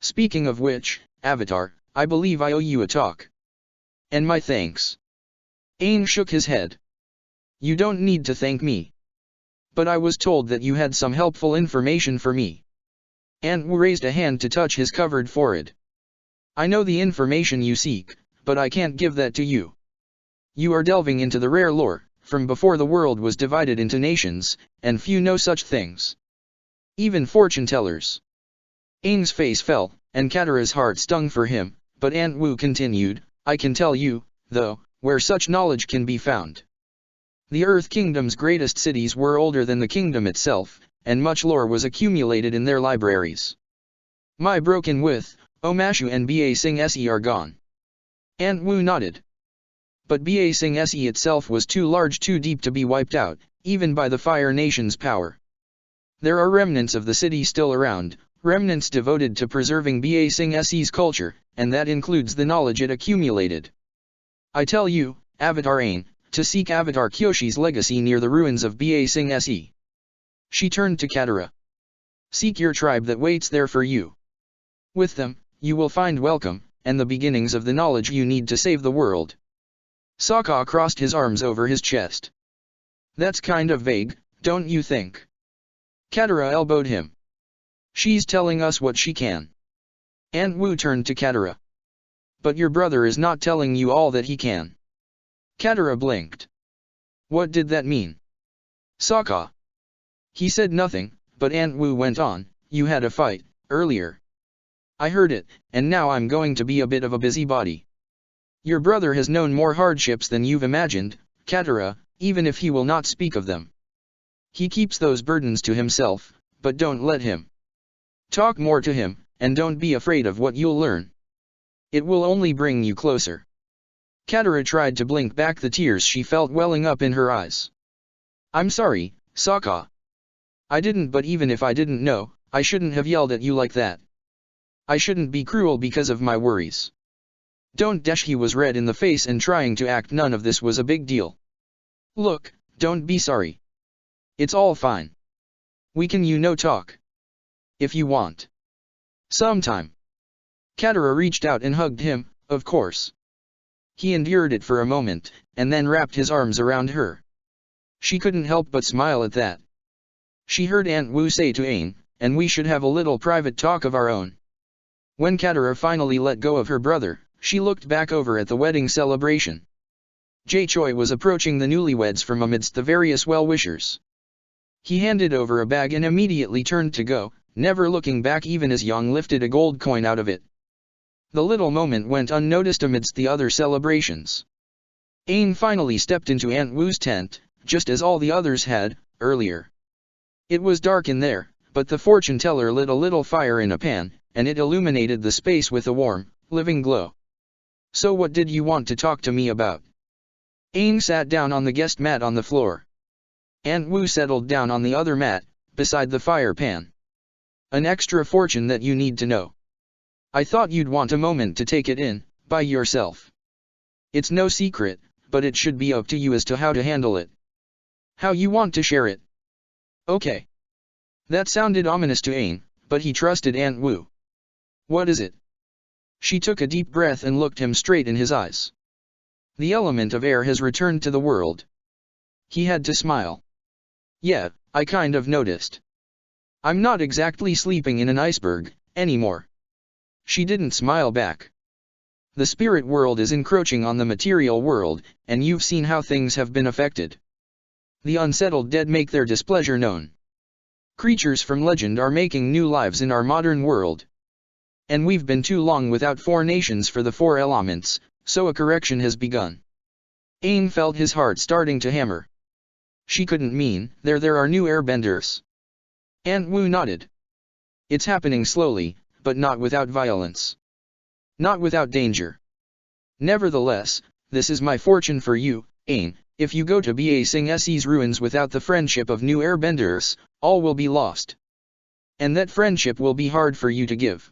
Speaking of which, Avatar, I believe I owe you a talk. And my thanks. Aang shook his head. You don't need to thank me. But I was told that you had some helpful information for me. Aunt Wu raised a hand to touch his covered forehead. I know the information you seek, but I can't give that to you. You are delving into the rare lore, from before the world was divided into nations, and few know such things. Even fortune tellers. Aang's face fell, and Katara's heart stung for him, but Aunt Wu continued, I can tell you, though, where such knowledge can be found. The Earth Kingdom's greatest cities were older than the kingdom itself, and much lore was accumulated in their libraries. My broken with, Omashu and Ba Sing Se are gone. Aunt Wu nodded. But Ba Sing Se itself was too large, too deep to be wiped out, even by the Fire Nation's power. There are remnants of the city still around, remnants devoted to preserving Ba Sing Se's culture, and that includes the knowledge it accumulated. I tell you, Avatar Aang, to seek Avatar Kyoshi's legacy near the ruins of Ba Sing Se. She turned to Katara. Seek your tribe that waits there for you. With them, you will find welcome, and the beginnings of the knowledge you need to save the world. Sokka crossed his arms over his chest. That's kind of vague, don't you think? Katara elbowed him. She's telling us what she can. Aunt Wu turned to Katara. But your brother is not telling you all that he can. Katara blinked. What did that mean? Sokka. He said nothing, but Aunt Wu went on, you had a fight, earlier. I heard it, and now I'm going to be a bit of a busybody. Your brother has known more hardships than you've imagined, Katara, even if he will not speak of them. He keeps those burdens to himself, but don't let him. Talk more to him, and don't be afraid of what you'll learn. It will only bring you closer. Katara tried to blink back the tears she felt welling up in her eyes. I'm sorry, Sokka. I didn't, but even if I didn't know, I shouldn't have yelled at you like that. I shouldn't be cruel because of my worries. Don't dash. He was red in the face and trying to act none of this was a big deal. Look, don't be sorry. It's all fine. We can talk. If you want. Sometime. Katara reached out and hugged him, of course. He endured it for a moment, and then wrapped his arms around her. She couldn't help but smile at that. She heard Aunt Wu say to Aang, and we should have a little private talk of our own. When Katara finally let go of her brother, she looked back over at the wedding celebration. Jae Choi was approaching the newlyweds from amidst the various well-wishers. He handed over a bag and immediately turned to go, never looking back even as Yang lifted a gold coin out of it. The little moment went unnoticed amidst the other celebrations. Aang finally stepped into Aunt Wu's tent, just as all the others had, earlier. It was dark in there, but the fortune teller lit a little fire in a pan, and it illuminated the space with a warm, living glow. So what did you want to talk to me about? Aang sat down on the guest mat on the floor. Aunt Wu settled down on the other mat, beside the fire pan. An extra fortune that you need to know. I thought you'd want a moment to take it in, by yourself. It's no secret, but it should be up to you as to how to handle it. How you want to share it? Okay. That sounded ominous to Aang, but he trusted Aunt Wu. What is it? She took a deep breath and looked him straight in his eyes. The element of air has returned to the world. He had to smile. Yeah, I kind of noticed. I'm not exactly sleeping in an iceberg, anymore. She didn't smile back. The spirit world is encroaching on the material world, and you've seen how things have been affected. The unsettled dead make their displeasure known. Creatures from legend are making new lives in our modern world. And we've been too long without 4 nations for the 4 elements, so a correction has begun. Aang felt his heart starting to hammer. She couldn't mean, there are new airbenders. Aunt Wu nodded. It's happening slowly, but not without violence. Not without danger. Nevertheless, this is my fortune for you, Aang. If you go to Ba Sing Se's ruins without the friendship of new airbenders, all will be lost. And that friendship will be hard for you to give.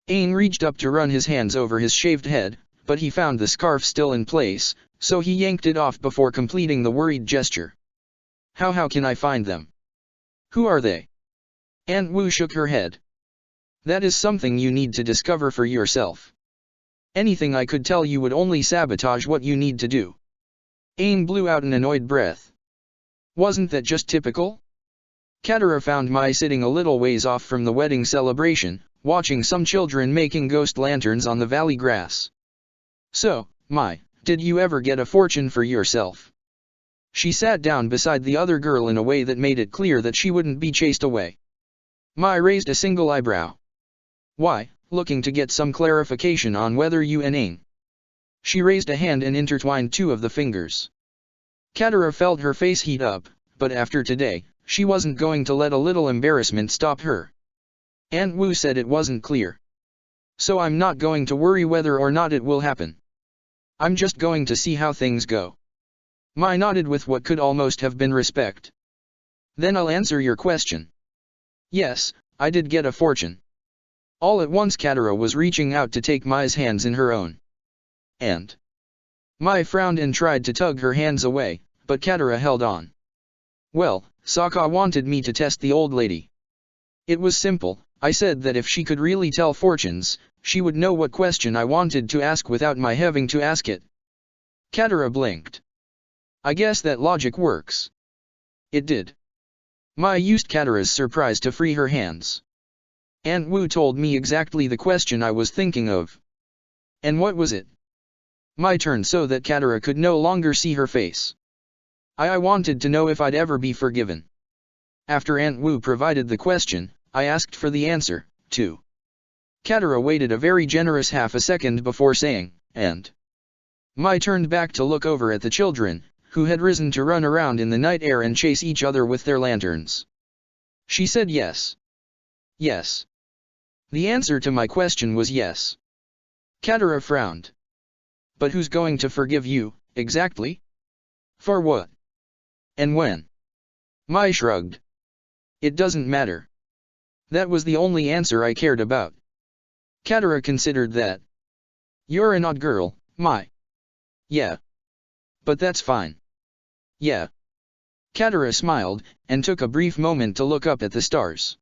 Aang reached up to run his hands over his shaved head, but he found the scarf still in place, so he yanked it off before completing the worried gesture. How can I find them? Who are they? Aunt Wu shook her head. That is something you need to discover for yourself. Anything I could tell you would only sabotage what you need to do. Aang blew out an annoyed breath. Wasn't that just typical? Katara found Mai sitting a little ways off from the wedding celebration, watching some children making ghost lanterns on the valley grass. So, Mai, did you ever get a fortune for yourself? She sat down beside the other girl in a way that made it clear that she wouldn't be chased away. Mai raised a single eyebrow. Why, looking to get some clarification on whether you and Aang. She raised a hand and intertwined 2 of the fingers. Katara felt her face heat up, but after today, she wasn't going to let a little embarrassment stop her. Aunt Wu said it wasn't clear. So I'm not going to worry whether or not it will happen. I'm just going to see how things go. Mai nodded with what could almost have been respect. Then I'll answer your question. Yes, I did get a fortune. All at once Katara was reaching out to take Mai's hands in her own. And Mai frowned and tried to tug her hands away, but Katara held on. Well, Sokka wanted me to test the old lady. It was simple. I said that if she could really tell fortunes, she would know what question I wanted to ask without my having to ask it. Katara blinked. I guess that logic works. It did. Mai used Katara's surprise to free her hands. Aunt Wu told me exactly the question I was thinking of. And what was it? Mai turned so that Katara could no longer see her face. I wanted to know if I'd ever be forgiven. After Aunt Wu provided the question, I asked for the answer, too. Katara waited a very generous half a second before saying, and. Mai turned back to look over at the children, who had risen to run around in the night air and chase each other with their lanterns. She said yes. Yes. The answer to my question was yes. Katara frowned. But who's going to forgive you, exactly? For what? And when? Mai shrugged. It doesn't matter. That was the only answer I cared about. Katara considered that. You're an odd girl, Mai. Yeah. But that's fine. Yeah. Katara smiled, and took a brief moment to look up at the stars.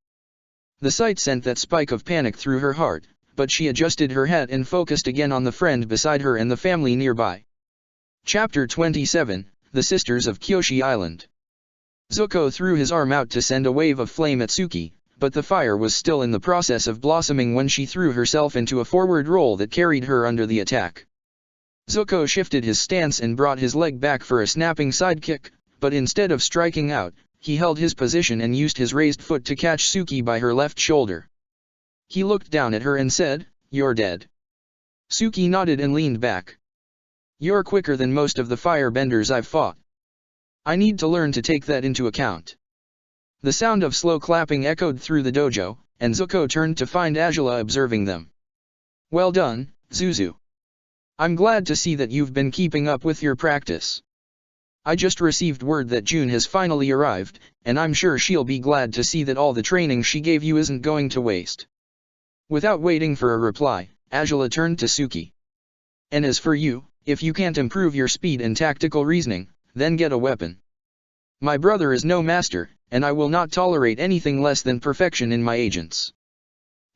The sight sent that spike of panic through her heart, but she adjusted her hat and focused again on the friend beside her and the family nearby. Chapter 27, The Sisters of Kyoshi Island. Zuko threw his arm out to send a wave of flame at Suki, but the fire was still in the process of blossoming when she threw herself into a forward roll that carried her under the attack. Zuko shifted his stance and brought his leg back for a snapping sidekick, but instead of striking out, he held his position and used his raised foot to catch Suki by her left shoulder. He looked down at her and said, "You're dead." Suki nodded and leaned back. "You're quicker than most of the firebenders I've fought. I need to learn to take that into account." The sound of slow clapping echoed through the dojo, and Zuko turned to find Azula observing them. "Well done, Zuzu. I'm glad to see that you've been keeping up with your practice. I just received word that June has finally arrived, and I'm sure she'll be glad to see that all the training she gave you isn't going to waste." Without waiting for a reply, Azula turned to Suki. "And as for you, if you can't improve your speed and tactical reasoning, then get a weapon." My brother is no master, and I will not tolerate anything less than perfection in my agents.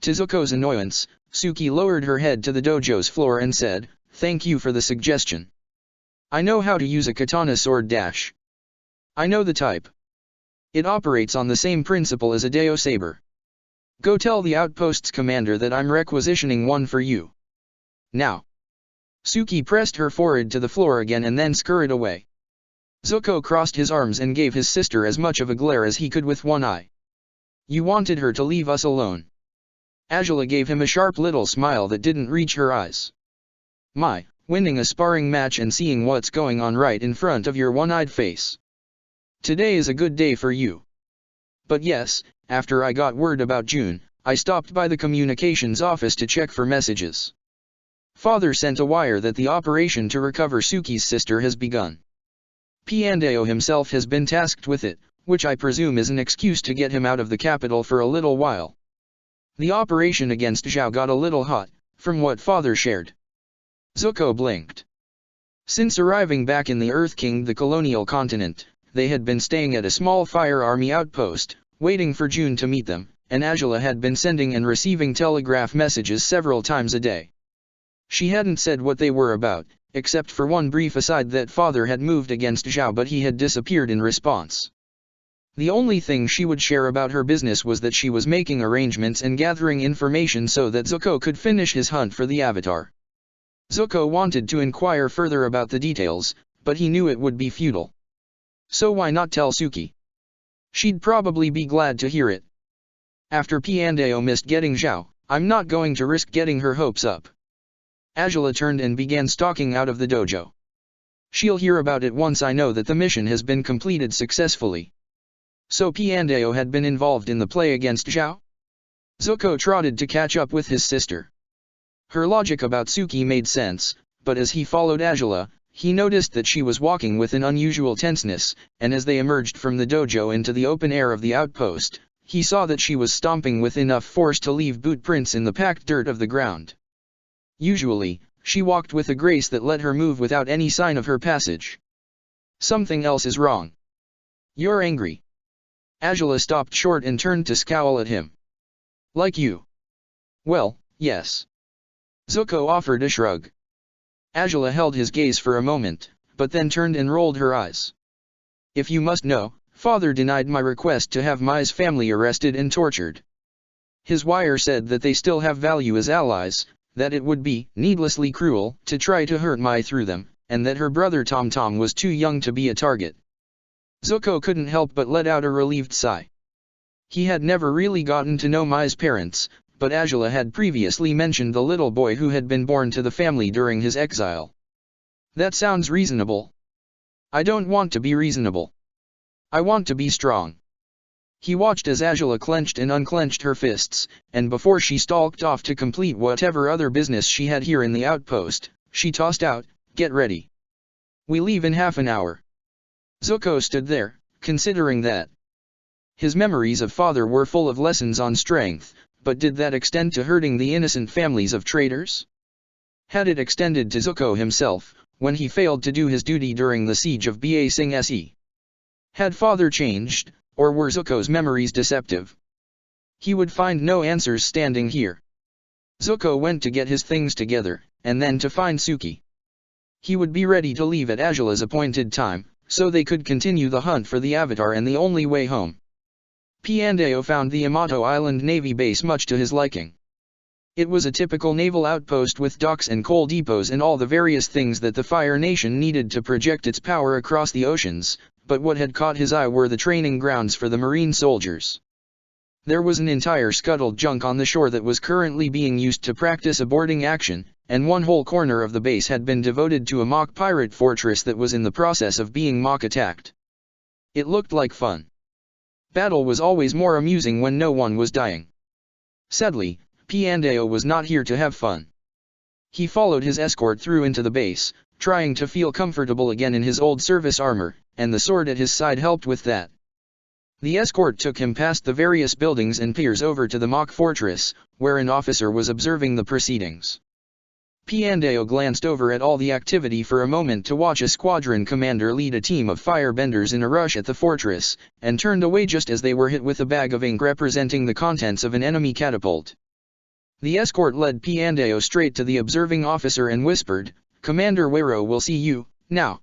To Zuko's annoyance, Suki lowered her head to the dojo's floor and said, "Thank you for the suggestion. I know how to use a katana sword dash. I know the type. It operates on the same principle as a Deo saber. Go tell the outpost's commander that I'm requisitioning one for you. Now." Suki pressed her forehead to the floor again and then scurried away. Zuko crossed his arms and gave his sister as much of a glare as he could with one eye. "You wanted her to leave us alone." Angela gave him a sharp little smile that didn't reach her eyes. "My, winning a sparring match and seeing what's going on right in front of your one-eyed face. Today is a good day for you. But yes, after I got word about June, I stopped by the communications office to check for messages. Father sent a wire that the operation to recover Suki's sister has begun. Piandao himself has been tasked with it, which I presume is an excuse to get him out of the capital for a little while. The operation against Zhao got a little hot, from what Father shared." Zuko blinked. Since arriving back in the Earth King, the colonial continent, they had been staying at a small fire army outpost, waiting for June to meet them, and Angela had been sending and receiving telegraph messages several times a day. She hadn't said what they were about, except for one brief aside that Father had moved against Zhao but he had disappeared in response. The only thing she would share about her business was that she was making arrangements and gathering information so that Zuko could finish his hunt for the Avatar. Zuko wanted to inquire further about the details, but he knew it would be futile. So why not tell Suki? She'd probably be glad to hear it. After Piandao missed getting Zhao, I'm not going to risk getting her hopes up. Angela turned and began stalking out of the dojo. She'll hear about it once I know that the mission has been completed successfully. So Piandao had been involved in the play against Zhao? Zuko trotted to catch up with his sister. Her logic about Suki made sense, but as he followed Angela, he noticed that she was walking with an unusual tenseness, and as they emerged from the dojo into the open air of the outpost, he saw that she was stomping with enough force to leave boot prints in the packed dirt of the ground. Usually, she walked with a grace that let her move without any sign of her passage. Something else is wrong. You're angry. Angela stopped short and turned to scowl at him. Like you. Well, yes. Zuko offered a shrug. Angela held his gaze for a moment, but then turned and rolled her eyes. If you must know, Father denied my request to have Mai's family arrested and tortured. His wire said that they still have value as allies, that it would be needlessly cruel to try to hurt Mai through them, and that her brother Tom Tom was too young to be a target. Zuko couldn't help but let out a relieved sigh. He had never really gotten to know Mai's parents, but Angela had previously mentioned the little boy who had been born to the family during his exile. That sounds reasonable. I don't want to be reasonable. I want to be strong. He watched as Angela clenched and unclenched her fists, and before she stalked off to complete whatever other business she had here in the outpost, she tossed out, "Get ready. We leave in half an hour." Zuko stood there, considering that. His memories of Father were full of lessons on strength, but did that extend to hurting the innocent families of traitors? Had it extended to Zuko himself, when he failed to do his duty during the siege of Ba Sing Se? Had Father changed, or were Zuko's memories deceptive? He would find no answers standing here. Zuko went to get his things together, and then to find Suki. He would be ready to leave at Angela's appointed time, so they could continue the hunt for the Avatar and the only way home. Piandao found the Yamato Island Navy base much to his liking. It was a typical naval outpost with docks and coal depots and all the various things that the Fire Nation needed to project its power across the oceans, but what had caught his eye were the training grounds for the marine soldiers. There was an entire scuttled junk on the shore that was currently being used to practice a boarding action, and one whole corner of the base had been devoted to a mock pirate fortress that was in the process of being mock attacked. It looked like fun. Battle was always more amusing when no one was dying. Sadly, Piandao was not here to have fun. He followed his escort through into the base, trying to feel comfortable again in his old service armor, and the sword at his side helped with that. The escort took him past the various buildings and piers over to the mock fortress, where an officer was observing the proceedings. Piandao glanced over at all the activity for a moment to watch a squadron commander lead a team of firebenders in a rush at the fortress, and turned away just as they were hit with a bag of ink representing the contents of an enemy catapult. The escort led Piandao straight to the observing officer and whispered, "Commander Wero will see you, now."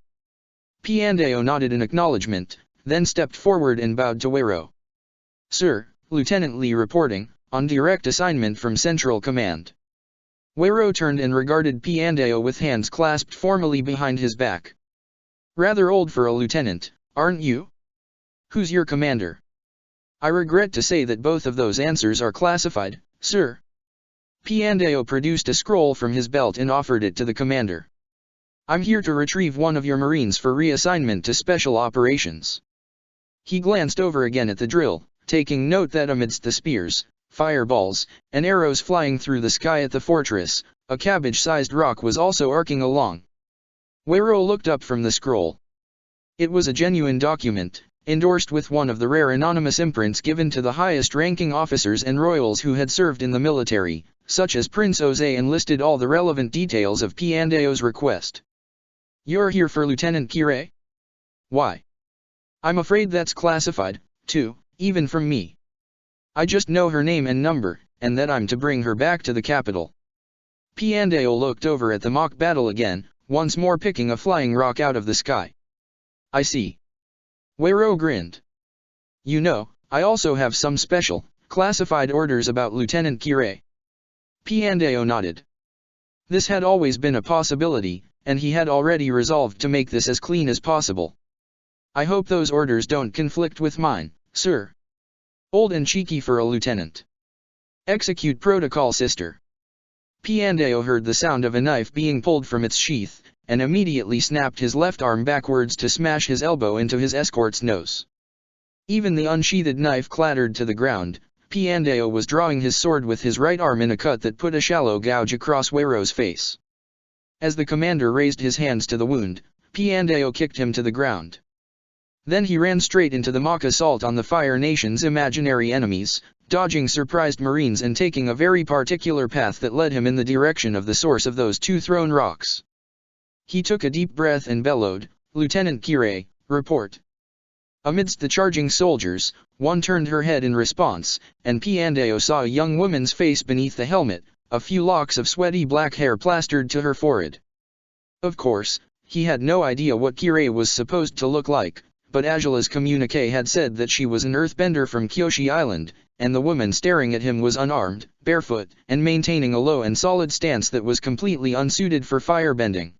Piandao nodded in acknowledgement, then stepped forward and bowed to Wero. "Sir, Lieutenant Lee reporting, on direct assignment from Central Command." Wero turned and regarded Piandao with hands clasped formally behind his back. "Rather old for a lieutenant, aren't you? Who's your commander?" "I regret to say that both of those answers are classified, sir." Piandao produced a scroll from his belt and offered it to the commander. "I'm here to retrieve one of your Marines for reassignment to Special Operations." He glanced over again at the drill, taking note that amidst the spears, fireballs, and arrows flying through the sky at the fortress, a cabbage-sized rock was also arcing along. Wero looked up from the scroll. It was a genuine document, endorsed with one of the rare anonymous imprints given to the highest-ranking officers and royals who had served in the military, such as Prince Jose, and listed all the relevant details of Piandao's request. "You're here for Lieutenant Kire?" "Why? I'm afraid that's classified, too, even from me. I just know her name and number, and that I'm to bring her back to the capital." Piandao looked over at the mock battle again, once more picking a flying rock out of the sky. "I see." Wero grinned. "You know, I also have some special, classified orders about Lieutenant Kire." Piandao nodded. This had always been a possibility, and he had already resolved to make this as clean as possible. "I hope those orders don't conflict with mine, sir." "Old and cheeky for a lieutenant." "Execute protocol, sister." Piandao heard the sound of a knife being pulled from its sheath, and immediately snapped his left arm backwards to smash his elbow into his escort's nose. Even the unsheathed knife clattered to the ground. Piandao was drawing his sword with his right arm in a cut that put a shallow gouge across Wero's face. As the commander raised his hands to the wound, Piandao kicked him to the ground. Then he ran straight into the mock assault on the Fire Nation's imaginary enemies, dodging surprised Marines and taking a very particular path that led him in the direction of the source of those two thrown rocks. He took a deep breath and bellowed, "Lieutenant Kire, report." Amidst the charging soldiers, one turned her head in response, and Piandao saw a young woman's face beneath the helmet, a few locks of sweaty black hair plastered to her forehead. Of course, he had no idea what Kire was supposed to look like, but Angela's communique had said that she was an earthbender from Kyoshi Island, and the woman staring at him was unarmed, barefoot, and maintaining a low and solid stance that was completely unsuited for firebending.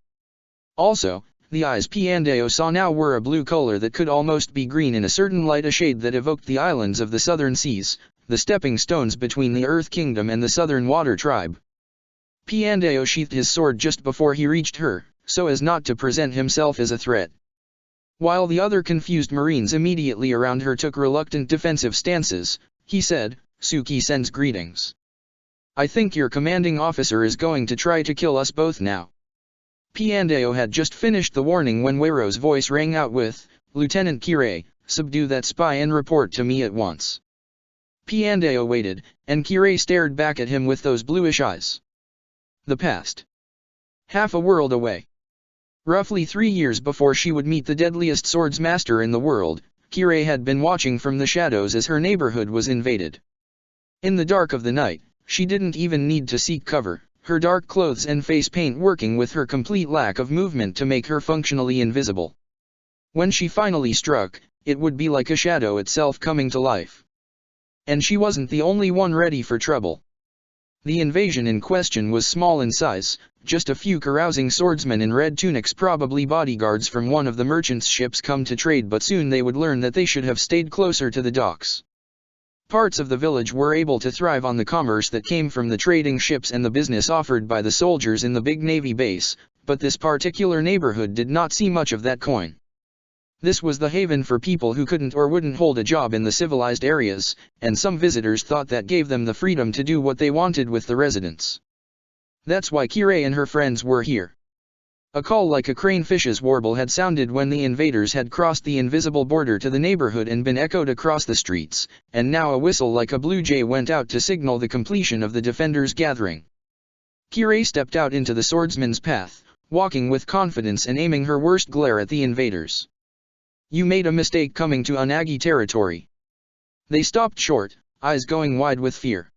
Also, the eyes Piandao saw now were a blue color that could almost be green in a certain light, a shade that evoked the islands of the southern seas, the stepping stones between the Earth Kingdom and the Southern Water Tribe. Piandao sheathed his sword just before he reached her, so as not to present himself as a threat. While the other confused Marines immediately around her took reluctant defensive stances, he said, "Suki sends greetings. I think your commanding officer is going to try to kill us both now." Piandao had just finished the warning when Wero's voice rang out with, "Lieutenant Kire, subdue that spy and report to me at once." Piandao waited, and Kire stared back at him with those bluish eyes. The past. Half a world away. Roughly 3 years before she would meet the deadliest swordsmaster in the world, Kire had been watching from the shadows as her neighborhood was invaded. In the dark of the night, she didn't even need to seek cover, her dark clothes and face paint working with her complete lack of movement to make her functionally invisible. When she finally struck, it would be like a shadow itself coming to life. And she wasn't the only one ready for trouble. The invasion in question was small in size, just a few carousing swordsmen in red tunics, probably bodyguards from one of the merchants' ships come to trade, but soon they would learn that they should have stayed closer to the docks. Parts of the village were able to thrive on the commerce that came from the trading ships and the business offered by the soldiers in the big navy base, but this particular neighborhood did not see much of that coin. This was the haven for people who couldn't or wouldn't hold a job in the civilized areas, and some visitors thought that gave them the freedom to do what they wanted with the residents. That's why Kire and her friends were here. A call like a cranefish's warble had sounded when the invaders had crossed the invisible border to the neighborhood and been echoed across the streets, and now a whistle like a blue jay went out to signal the completion of the defenders' gathering. Kirei stepped out into the swordsman's path, walking with confidence and aiming her worst glare at the invaders. You made a mistake coming to Unagi territory. They stopped short, eyes going wide with fear.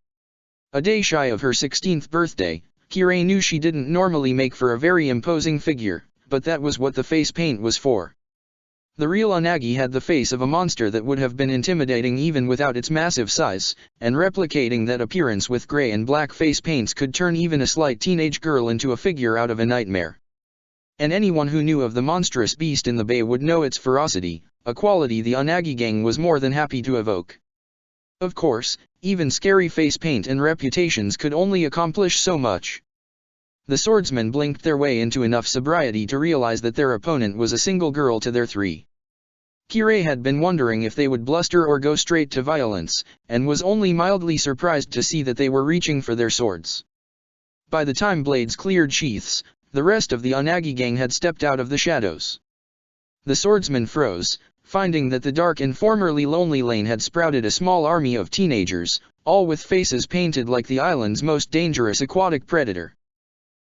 A day shy of her 16th birthday, Kirei knew she didn't normally make for a very imposing figure, but that was what the face paint was for. The real Unagi had the face of a monster that would have been intimidating even without its massive size, and replicating that appearance with gray and black face paints could turn even a slight teenage girl into a figure out of a nightmare. And anyone who knew of the monstrous beast in the bay would know its ferocity, a quality the Unagi gang was more than happy to evoke. Of course, even scary face paint and reputations could only accomplish so much. The swordsmen blinked their way into enough sobriety to realize that their opponent was a single girl to their three. Kirei had been wondering if they would bluster or go straight to violence, and was only mildly surprised to see that they were reaching for their swords. By the time blades cleared sheaths, the rest of the Unagi gang had stepped out of the shadows. The swordsman froze, finding that the dark and formerly lonely lane had sprouted a small army of teenagers, all with faces painted like the island's most dangerous aquatic predator.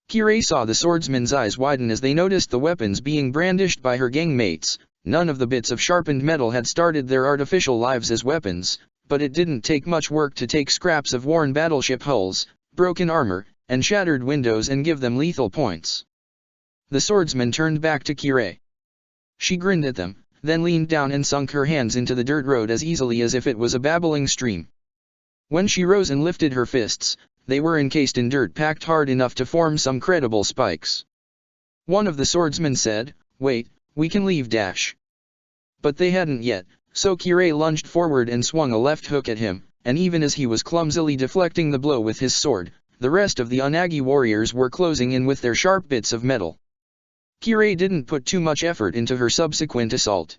Kirei saw the swordsman's eyes widen as they noticed the weapons being brandished by her gang mates. None of the bits of sharpened metal had started their artificial lives as weapons, but it didn't take much work to take scraps of worn battleship hulls, broken armor, and shattered windows and give them lethal points. The swordsman turned back to Kirei. She grinned at them, then leaned down and sunk her hands into the dirt road as easily as if it was a babbling stream. When she rose and lifted her fists, they were encased in dirt packed hard enough to form some credible spikes. One of the swordsmen said, "Wait, we can leave dash." But they hadn't yet, so Kirei lunged forward and swung a left hook at him, and even as he was clumsily deflecting the blow with his sword, the rest of the Unagi warriors were closing in with their sharp bits of metal. Kirei didn't put too much effort into her subsequent assault.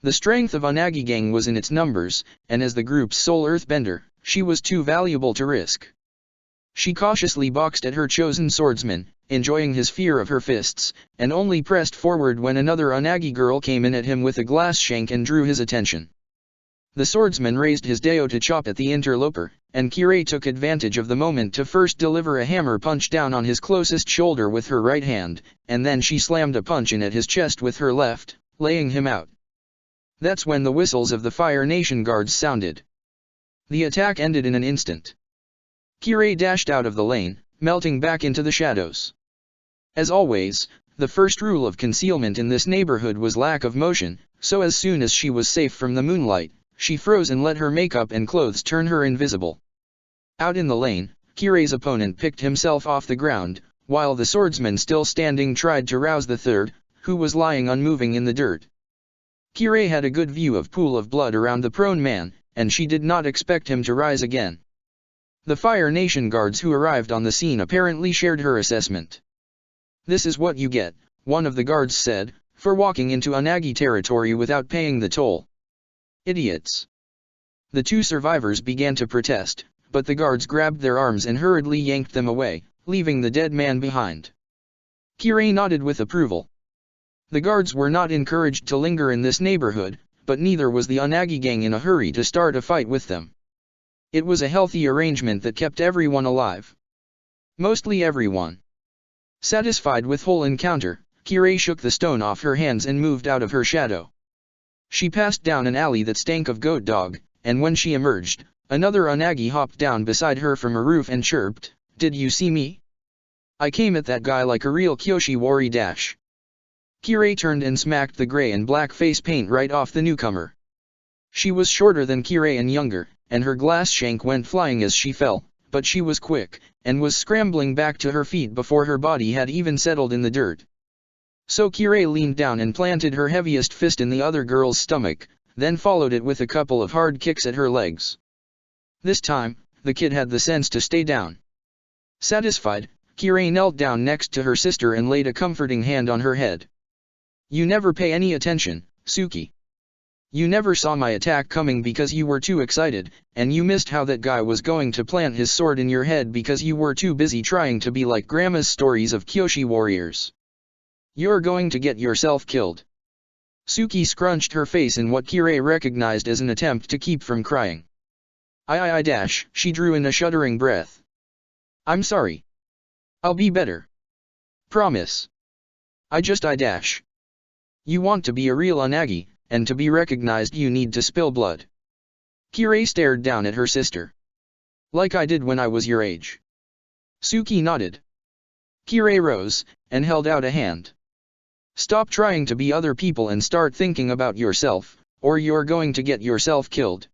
The strength of Unagi gang was in its numbers, and as the group's sole earthbender, she was too valuable to risk. She cautiously boxed at her chosen swordsman, enjoying his fear of her fists, and only pressed forward when another Unagi girl came in at him with a glass shank and drew his attention. The swordsman raised his dao to chop at the interloper, and Kirei took advantage of the moment to first deliver a hammer punch down on his closest shoulder with her right hand, and then she slammed a punch in at his chest with her left, laying him out. That's when the whistles of the Fire Nation guards sounded. The attack ended in an instant. Kirei dashed out of the lane, melting back into the shadows. As always, the first rule of concealment in this neighborhood was lack of motion, so as soon as she was safe from the moonlight, she froze and let her makeup and clothes turn her invisible. Out in the lane, Kirei's opponent picked himself off the ground, while the swordsman still standing tried to rouse the third, who was lying unmoving in the dirt. Kirei had a good view of pool of blood around the prone man, and she did not expect him to rise again. The Fire Nation guards who arrived on the scene apparently shared her assessment. "This is what you get," one of the guards said, "for walking into Unagi territory without paying the toll. Idiots." The two survivors began to protest, but the guards grabbed their arms and hurriedly yanked them away, leaving the dead man behind. Kirei nodded with approval. The guards were not encouraged to linger in this neighborhood, but neither was the Unagi gang in a hurry to start a fight with them. It was a healthy arrangement that kept everyone alive. Mostly everyone. Satisfied with whole encounter, Kirei shook the stone off her hands and moved out of her shadow. She passed down an alley that stank of goat dog, and when she emerged, another Unagi hopped down beside her from a roof and chirped, "Did you see me? I came at that guy like a real Kyoshi Wari dash." Kirei turned and smacked the gray and black face paint right off the newcomer. She was shorter than Kirei and younger, and her glass shank went flying as she fell, but she was quick, and was scrambling back to her feet before her body had even settled in the dirt. So Kirei leaned down and planted her heaviest fist in the other girl's stomach, then followed it with a couple of hard kicks at her legs. This time, the kid had the sense to stay down. Satisfied, Kirei knelt down next to her sister and laid a comforting hand on her head. "You never pay any attention, Suki. You never saw my attack coming because you were too excited, and you missed how that guy was going to plant his sword in your head because you were too busy trying to be like Grandma's stories of Kyoshi warriors. You're going to get yourself killed." Suki scrunched her face in what Kirei recognized as an attempt to keep from crying. She drew in a shuddering breath. "I'm sorry. I'll be better. Promise. I dash. You want to be a real Unagi, and to be recognized you need to spill blood. Kirei stared down at her sister. Like I did when I was your age. Suki nodded. Kirei rose, and held out a hand. Stop trying to be other people and start thinking about yourself, or you're going to get yourself killed.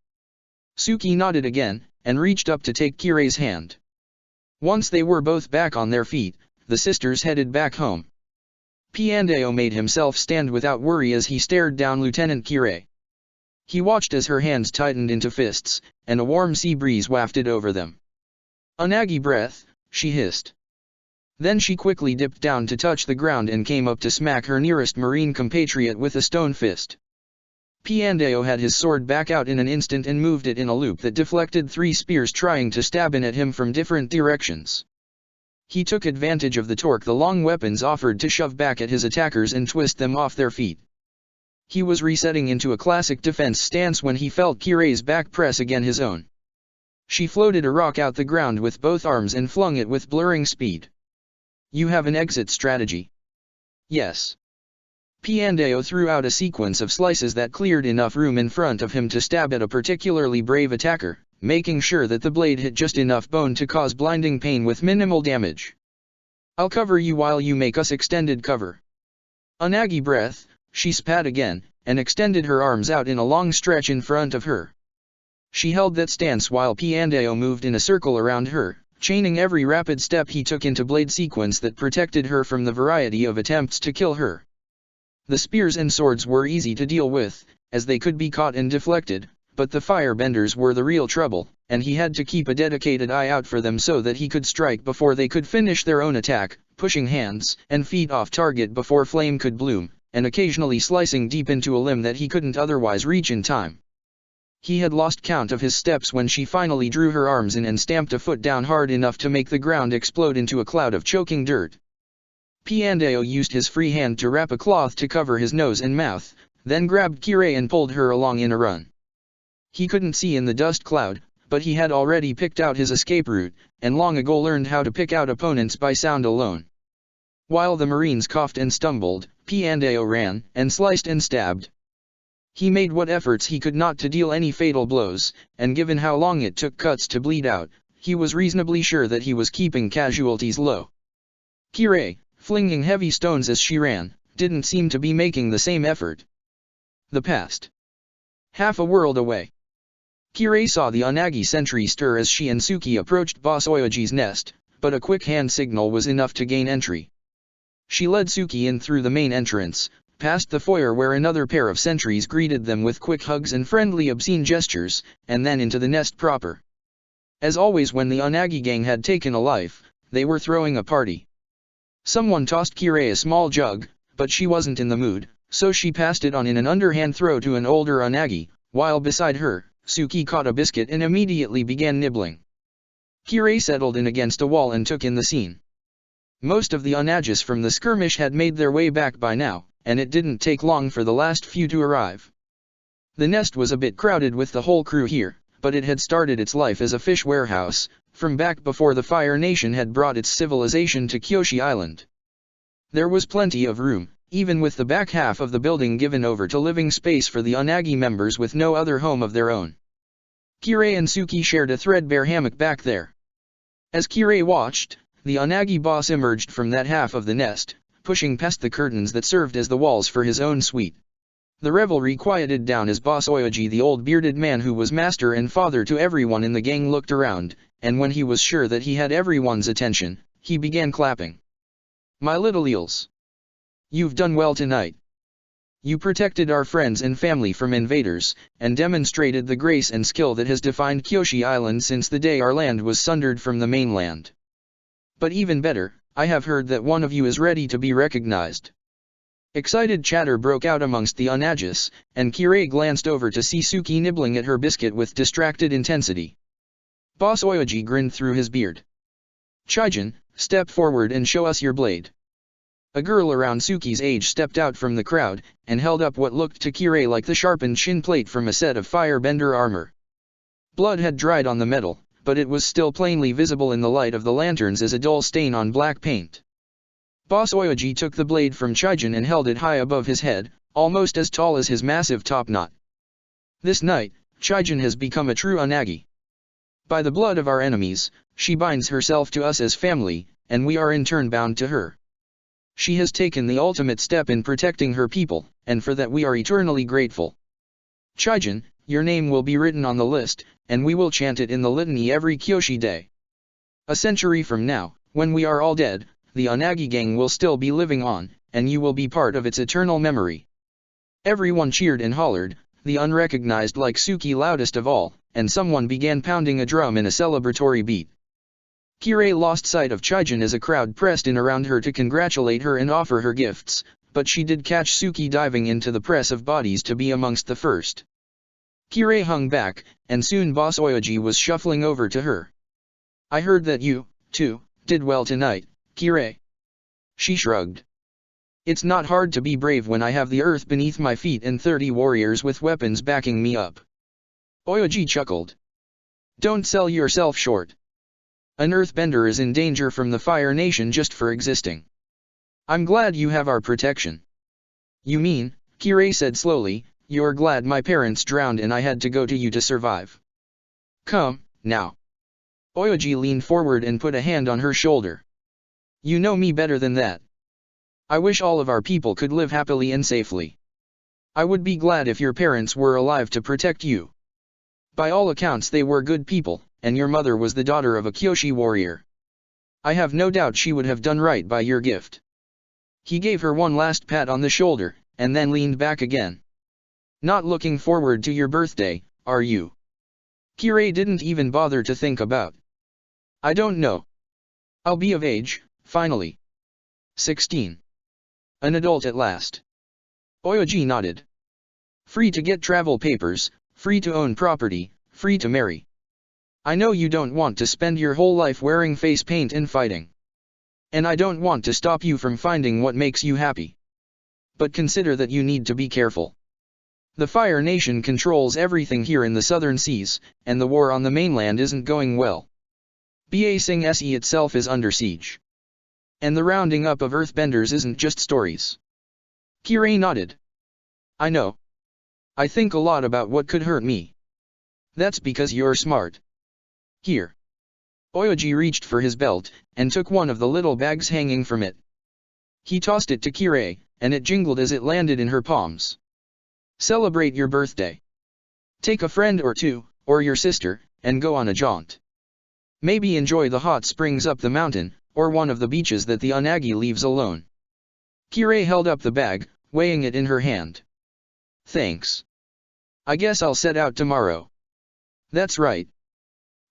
Suki nodded again, and reached up to take Kirei's hand. Once they were both back on their feet, the sisters headed back home. Piandao made himself stand without worry as he stared down Lieutenant Kirei. He watched as her hands tightened into fists, and a warm sea breeze wafted over them. Unagi breath, she hissed. Then she quickly dipped down to touch the ground and came up to smack her nearest marine compatriot with a stone fist. Piandao had his sword back out in an instant and moved it in a loop that deflected 3 spears trying to stab in at him from different directions. He took advantage of the torque the long weapons offered to shove back at his attackers and twist them off their feet. He was resetting into a classic defense stance when he felt Kirei's back press against his own. She floated a rock out the ground with both arms and flung it with blurring speed. You have an exit strategy. Yes. Piandao threw out a sequence of slices that cleared enough room in front of him to stab at a particularly brave attacker, making sure that the blade hit just enough bone to cause blinding pain with minimal damage. I'll cover you while you make us extended cover. Unagi breath, she spat again, and extended her arms out in a long stretch in front of her. She held that stance while Piandao moved in a circle around her, chaining every rapid step he took into blade sequence that protected her from the variety of attempts to kill her. The spears and swords were easy to deal with, as they could be caught and deflected, but the firebenders were the real trouble, and he had to keep a dedicated eye out for them so that he could strike before they could finish their own attack, pushing hands and feet off target before flame could bloom, and occasionally slicing deep into a limb that he couldn't otherwise reach in time. He had lost count of his steps when she finally drew her arms in and stamped a foot down hard enough to make the ground explode into a cloud of choking dirt. Piandao used his free hand to wrap a cloth to cover his nose and mouth, then grabbed Kirei and pulled her along in a run. He couldn't see in the dust cloud, but he had already picked out his escape route, and long ago learned how to pick out opponents by sound alone. While the Marines coughed and stumbled, Piandao ran, and sliced and stabbed. He made what efforts he could not to deal any fatal blows, and given how long it took cuts to bleed out, he was reasonably sure that he was keeping casualties low. Kirei, flinging heavy stones as she ran, didn't seem to be making the same effort. The past. Half a world away. Kirei saw the Unagi sentry stir as she and Suki approached Boss Oyoji's nest, but a quick hand signal was enough to gain entry. She led Suki in through the main entrance, past the foyer where another pair of sentries greeted them with quick hugs and friendly obscene gestures, and then into the nest proper. As always when the Unagi gang had taken a life, they were throwing a party. Someone tossed Kirei a small jug, but she wasn't in the mood, so she passed it on in an underhand throw to an older Unagi, while beside her, Suki caught a biscuit and immediately began nibbling. Kirei settled in against a wall and took in the scene. Most of the Unagis from the skirmish had made their way back by now, and it didn't take long for the last few to arrive. The nest was a bit crowded with the whole crew here, but it had started its life as a fish warehouse, from back before the Fire Nation had brought its civilization to Kyoshi Island. There was plenty of room, even with the back half of the building given over to living space for the Unagi members with no other home of their own. Kirei and Suki shared a threadbare hammock back there. As Kirei watched, the Unagi boss emerged from that half of the nest, pushing past the curtains that served as the walls for his own suite. The revelry quieted down as Boss Oyoji, the old bearded man who was master and father to everyone in the gang, looked around, and when he was sure that he had everyone's attention, he began clapping. My little eels. You've done well tonight. You protected our friends and family from invaders, and demonstrated the grace and skill that has defined Kyoshi Island since the day our land was sundered from the mainland. But even better, I have heard that one of you is ready to be recognized. Excited chatter broke out amongst the Unagis, and Kirei glanced over to see Suki nibbling at her biscuit with distracted intensity. Boss Oyoji grinned through his beard. Chaijin, step forward and show us your blade. A girl around Suki's age stepped out from the crowd, and held up what looked to Kirei like the sharpened shin plate from a set of firebender armor. Blood had dried on the metal, but it was still plainly visible in the light of the lanterns as a dull stain on black paint. Boss Oyoji took the blade from Chijin and held it high above his head, almost as tall as his massive top knot. This night, Chijin has become a true Unagi. By the blood of our enemies, she binds herself to us as family, and we are in turn bound to her. She has taken the ultimate step in protecting her people, and for that we are eternally grateful. Chijin, your name will be written on the list, and we will chant it in the litany every Kyoshi day. A century from now, when we are all dead, the Unagi gang will still be living on, and you will be part of its eternal memory. Everyone cheered and hollered, the unrecognized like Suki loudest of all, and someone began pounding a drum in a celebratory beat. Kirei lost sight of Chijin as a crowd pressed in around her to congratulate her and offer her gifts, but she did catch Suki diving into the press of bodies to be amongst the first. Kirei hung back, and soon Boss Oyoji was shuffling over to her. I heard that you, too, did well tonight, Kirei. She shrugged. It's not hard to be brave when I have the earth beneath my feet and 30 warriors with weapons backing me up. Oyoji chuckled. Don't sell yourself short. An earthbender is in danger from the Fire Nation just for existing. I'm glad you have our protection. You mean, Kirei said slowly, you're glad my parents drowned and I had to go to you to survive. Come, now. Oyoji leaned forward and put a hand on her shoulder. You know me better than that. I wish all of our people could live happily and safely. I would be glad if your parents were alive to protect you. By all accounts they were good people, and your mother was the daughter of a Kyoshi warrior. I have no doubt she would have done right by your gift. He gave her one last pat on the shoulder, and then leaned back again. Not looking forward to your birthday, are you? Kirei didn't even bother to think about. I don't know. I'll be of age, finally. 16. An adult at last. Oyoji nodded. Free to get travel papers, free to own property, free to marry. I know you don't want to spend your whole life wearing face paint and fighting. And I don't want to stop you from finding what makes you happy. But consider that you need to be careful. The Fire Nation controls everything here in the southern seas, and the war on the mainland isn't going well. Ba Sing Se itself is under siege. And the rounding up of earthbenders isn't just stories. Kirei nodded. I know. I think a lot about what could hurt me. That's because you're smart. Here. Oyoji reached for his belt, and took one of the little bags hanging from it. He tossed it to Kirei, and it jingled as it landed in her palms. Celebrate your birthday. Take a friend or two, or your sister, and go on a jaunt. Maybe enjoy the hot springs up the mountain, or one of the beaches that the Unagi leaves alone. Kirei held up the bag, weighing it in her hand. Thanks. I guess I'll set out tomorrow. That's right.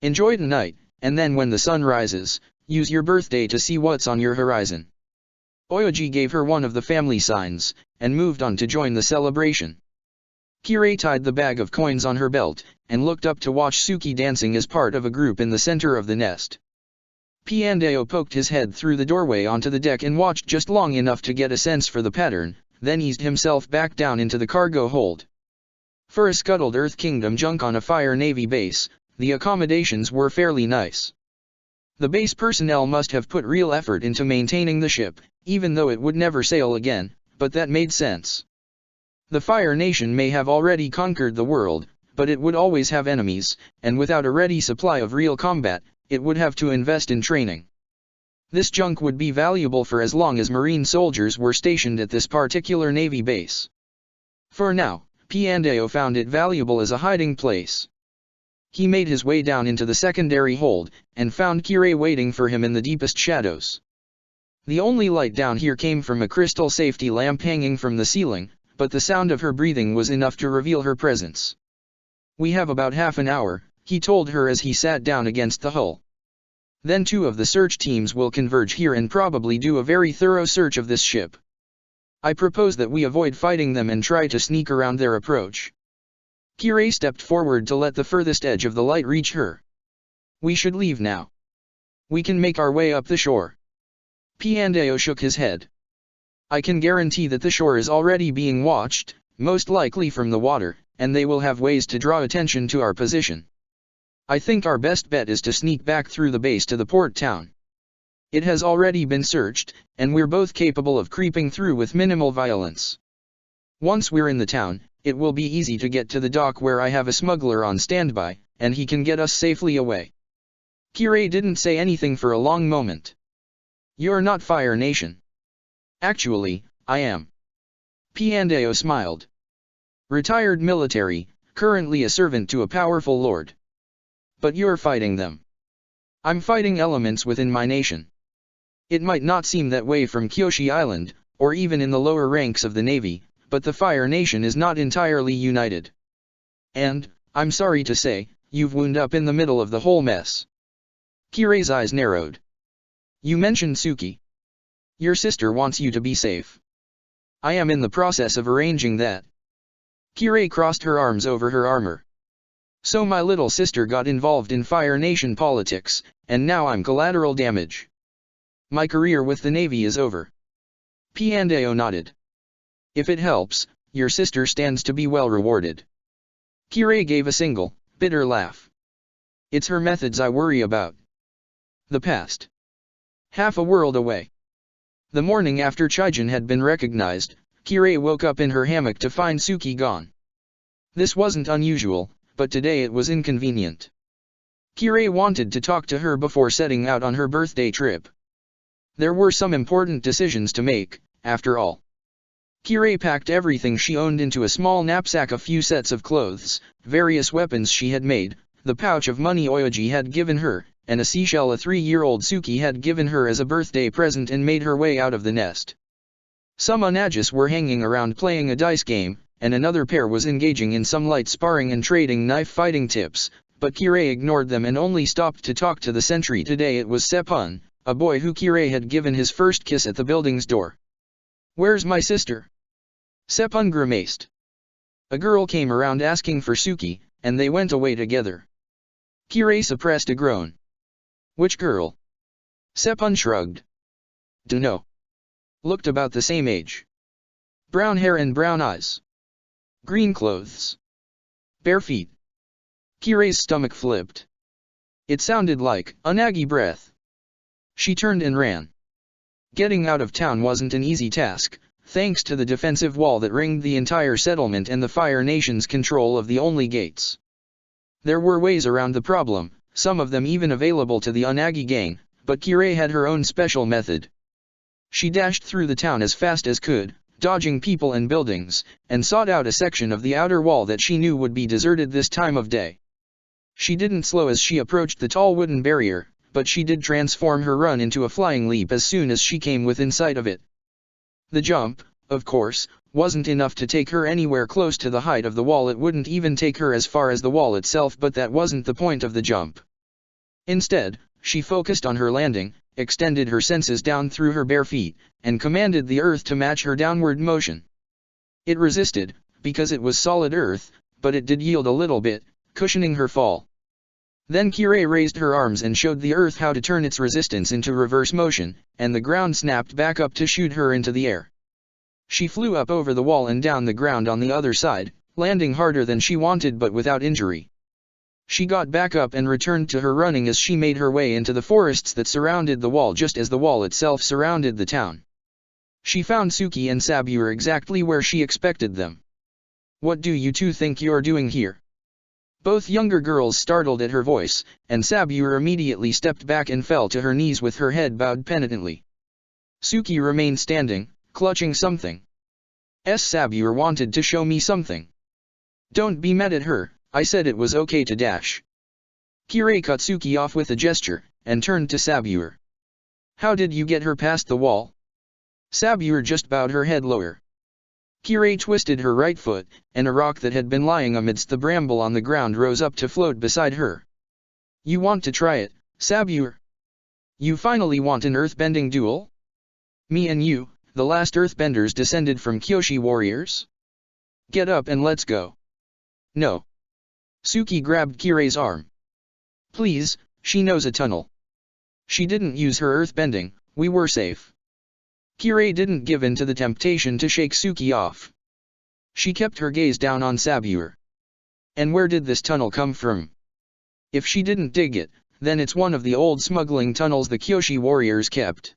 Enjoy tonight, and then when the sun rises, use your birthday to see what's on your horizon. Oyoji gave her one of the family signs, and moved on to join the celebration. Kirei tied the bag of coins on her belt, and looked up to watch Suki dancing as part of a group in the center of the nest. Piandao poked his head through the doorway onto the deck and watched just long enough to get a sense for the pattern, then eased himself back down into the cargo hold. For a scuttled Earth Kingdom junk on a Fire Navy base, the accommodations were fairly nice. The base personnel must have put real effort into maintaining the ship, even though it would never sail again, but that made sense. The Fire Nation may have already conquered the world, but it would always have enemies, and without a ready supply of real combat, it would have to invest in training. This junk would be valuable for as long as Marine soldiers were stationed at this particular Navy base. For now, Piandao found it valuable as a hiding place. He made his way down into the secondary hold, and found Kirei waiting for him in the deepest shadows. The only light down here came from a crystal safety lamp hanging from the ceiling, but the sound of her breathing was enough to reveal her presence. We have about half an hour, he told her as he sat down against the hull. Then 2 of the search teams will converge here and probably do a very thorough search of this ship. I propose that we avoid fighting them and try to sneak around their approach. Kirei stepped forward to let the furthest edge of the light reach her. We should leave now. We can make our way up the shore. Piandao shook his head. I can guarantee that the shore is already being watched, most likely from the water, and they will have ways to draw attention to our position. I think our best bet is to sneak back through the base to the port town. It has already been searched, and we're both capable of creeping through with minimal violence. Once we're in the town, it will be easy to get to the dock where I have a smuggler on standby, and he can get us safely away. Kirei didn't say anything for a long moment. You're not Fire Nation. Actually, I am. Piandao smiled. Retired military, currently a servant to a powerful lord. But you're fighting them. I'm fighting elements within my nation. It might not seem that way from Kyoshi Island, or even in the lower ranks of the Navy, but the Fire Nation is not entirely united. And, I'm sorry to say, you've wound up in the middle of the whole mess. Kirei's eyes narrowed. You mentioned Suki. Your sister wants you to be safe. I am in the process of arranging that. Kirei crossed her arms over her armor. So my little sister got involved in Fire Nation politics, and now I'm collateral damage. My career with the Navy is over. Piandao nodded. If it helps, your sister stands to be well rewarded. Kirei gave a single, bitter laugh. It's her methods I worry about. The past. Half a world away. The morning after Chijin had been recognized, Kirei woke up in her hammock to find Suki gone. This wasn't unusual, but today it was inconvenient. Kirei wanted to talk to her before setting out on her birthday trip. There were some important decisions to make, after all. Kirei packed everything she owned into a small knapsack: a few sets of clothes, various weapons she had made, the pouch of money Oyoji had given her, and a seashell a 3-year-old Suki had given her as a birthday present, and made her way out of the nest. Some Onagis were hanging around playing a dice game, and another pair was engaging in some light sparring and trading knife fighting tips, but Kirei ignored them and only stopped to talk to the sentry. Today it was Sepun, a boy who Kirei had given his first kiss at the building's door. Where's my sister? Sepun grimaced. A girl came around asking for Suki, and they went away together. Kirei suppressed a groan. Which girl? Sepun shrugged. Dunno. Looked about the same age. Brown hair and brown eyes. Green clothes. Bare feet. Kirei's stomach flipped. It sounded like Unagi breath. She turned and ran. Getting out of town wasn't an easy task, thanks to the defensive wall that ringed the entire settlement and the Fire Nation's control of the only gates. There were ways around the problem, some of them even available to the Unagi gang, but Kirei had her own special method. She dashed through the town as fast as could, dodging people and buildings, and sought out a section of the outer wall that she knew would be deserted this time of day. She didn't slow as she approached the tall wooden barrier, but she did transform her run into a flying leap as soon as she came within sight of it. The jump, of course, wasn't enough to take her anywhere close to the height of the wall. It wouldn't even take her as far as the wall itself, but that wasn't the point of the jump. Instead, she focused on her landing, extended her senses down through her bare feet, and commanded the earth to match her downward motion. It resisted, because it was solid earth, but it did yield a little bit, cushioning her fall. Then Kirei raised her arms and showed the earth how to turn its resistance into reverse motion, and the ground snapped back up to shoot her into the air. She flew up over the wall and down the ground on the other side, landing harder than she wanted but without injury. She got back up and returned to her running as she made her way into the forests that surrounded the wall just as the wall itself surrounded the town. She found Suki and Sabure exactly where she expected them. What do you two think you're doing here? Both younger girls startled at her voice, and Sabure immediately stepped back and fell to her knees with her head bowed penitently. Suki remained standing, clutching something. Sabure wanted to show me something. Don't be mad at her, I said it was okay to dash. Kirei cut Suki off with a gesture, and turned to Sabure. How did you get her past the wall? Sabure just bowed her head lower. Kirei twisted her right foot, and a rock that had been lying amidst the bramble on the ground rose up to float beside her. You want to try it, Sabure? You finally want an earthbending duel? Me and you, the last earthbenders descended from Kyoshi warriors? Get up and let's go. No. Suki grabbed Kirei's arm. Please, she knows a tunnel. She didn't use her earthbending, we were safe. Kirei didn't give in to the temptation to shake Suki off. She kept her gaze down on Sabure. And where did this tunnel come from? If she didn't dig it, then it's one of the old smuggling tunnels the Kyoshi warriors kept.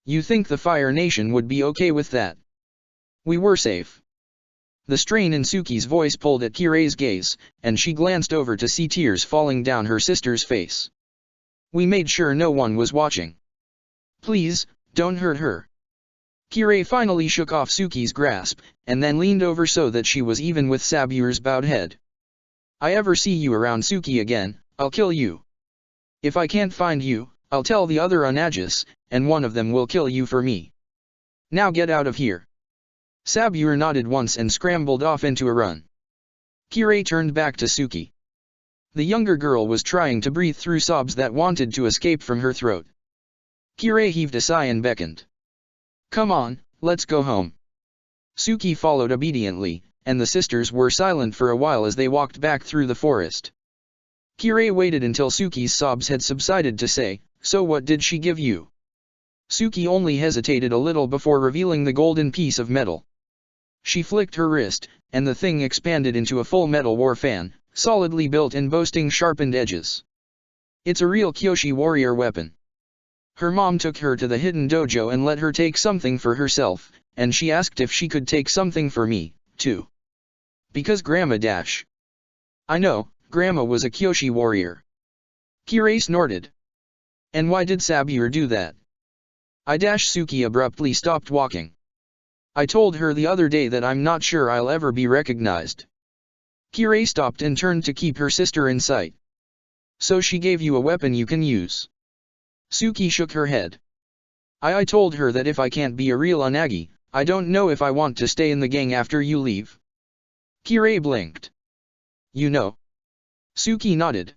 You think the Fire Nation would be okay with that? We were safe. The strain in Suki's voice pulled at Kirei's gaze, and she glanced over to see tears falling down her sister's face. We made sure no one was watching. Please, don't hurt her. Kirei finally shook off Suki's grasp, and then leaned over so that she was even with Sabure's bowed head. I ever see you around Suki again, I'll kill you. If I can't find you, I'll tell the other Onages, and one of them will kill you for me. Now get out of here. Sabure nodded once and scrambled off into a run. Kirei turned back to Suki. The younger girl was trying to breathe through sobs that wanted to escape from her throat. Kirei heaved a sigh and beckoned. Come on, let's go home. Suki followed obediently, and the sisters were silent for a while as they walked back through the forest. Kirei waited until Suki's sobs had subsided to say, so what did she give you? Suki only hesitated a little before revealing the golden piece of metal. She flicked her wrist, and the thing expanded into a full metal war fan, solidly built and boasting sharpened edges. It's a real Kyoshi warrior weapon. Her mom took her to the hidden dojo and let her take something for herself, and she asked if she could take something for me, too. Because Grandma dash. I know, Grandma was a Kyoshi warrior. Kirei snorted. And why did Sabure do that? Suki abruptly stopped walking. I told her the other day that I'm not sure I'll ever be recognized. Kirei stopped and turned to keep her sister in sight. So she gave you a weapon you can use. Suki shook her head. I told her that if I can't be a real Unagi, I don't know if I want to stay in the gang after you leave. Kirei blinked. You know. Suki nodded.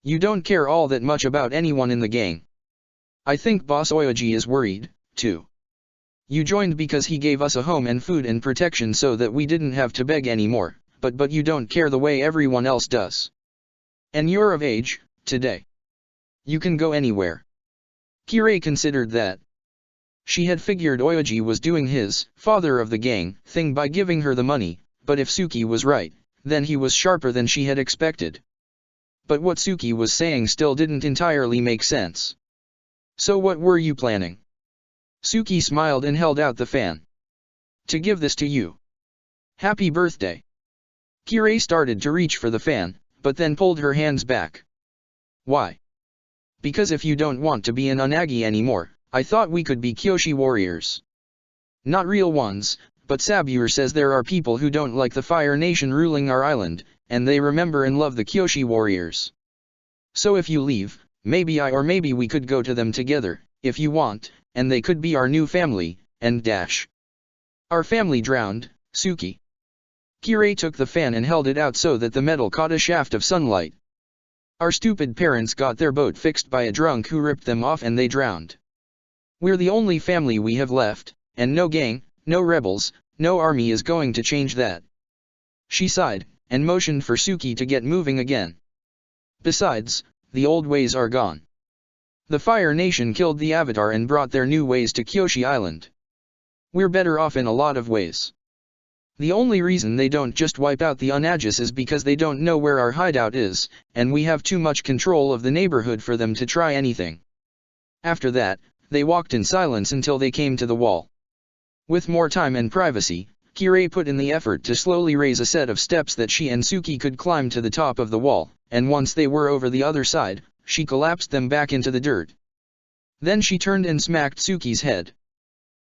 You don't care all that much about anyone in the gang. I think Boss Oyoji is worried, too. You joined because he gave us a home and food and protection so that we didn't have to beg anymore, but you don't care the way everyone else does. And you're of age, today. You can go anywhere. Kirei considered that. She had figured Oyoji was doing his, father of the gang, thing by giving her the money, but if Suki was right, then he was sharper than she had expected. But what Suki was saying still didn't entirely make sense. So what were you planning? Suki smiled and held out the fan. To give this to you. Happy birthday. Kirei started to reach for the fan, but then pulled her hands back. Why? Because if you don't want to be an Unagi anymore, I thought we could be Kyoshi warriors. Not real ones, but Sabure says there are people who don't like the Fire Nation ruling our island, and they remember and love the Kyoshi warriors. So if you leave, maybe I or maybe we could go to them together, if you want, and they could be our new family, and dash. Our family drowned, Suki. Kirei took the fan and held it out so that the metal caught a shaft of sunlight. Our stupid parents got their boat fixed by a drunk who ripped them off and they drowned. We're the only family we have left, and no gang, no rebels, no army is going to change that. She sighed, and motioned for Suki to get moving again. Besides, the old ways are gone. The Fire Nation killed the Avatar and brought their new ways to Kyoshi Island. We're better off in a lot of ways. The only reason they don't just wipe out the Onages is because they don't know where our hideout is, and we have too much control of the neighborhood for them to try anything. After that, they walked in silence until they came to the wall. With more time and privacy, Kirei put in the effort to slowly raise a set of steps that she and Suki could climb to the top of the wall, and once they were over the other side, she collapsed them back into the dirt. Then she turned and smacked Suki's head.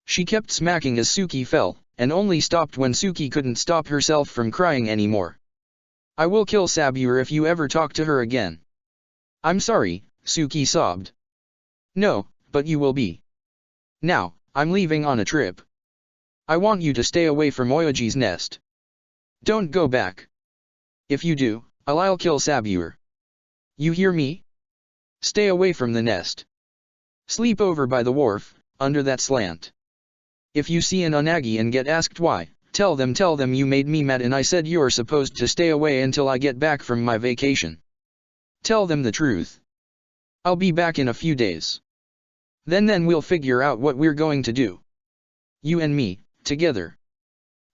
She kept smacking as Suki fell, and only stopped when Suki couldn't stop herself from crying anymore. I will kill Sabure if you ever talk to her again. I'm sorry, Suki sobbed. No, but you will be. Now, I'm leaving on a trip. I want you to stay away from Oyoji's nest. Don't go back. If you do, I'll kill Sabure. You hear me? Stay away from the nest. Sleep over by the wharf, under that slant. If you see an Unagi and get asked why, tell them you made me mad and I said you're supposed to stay away until I get back from my vacation. Tell them the truth. I'll be back in a few days. Then we'll figure out what we're going to do. You and me, together.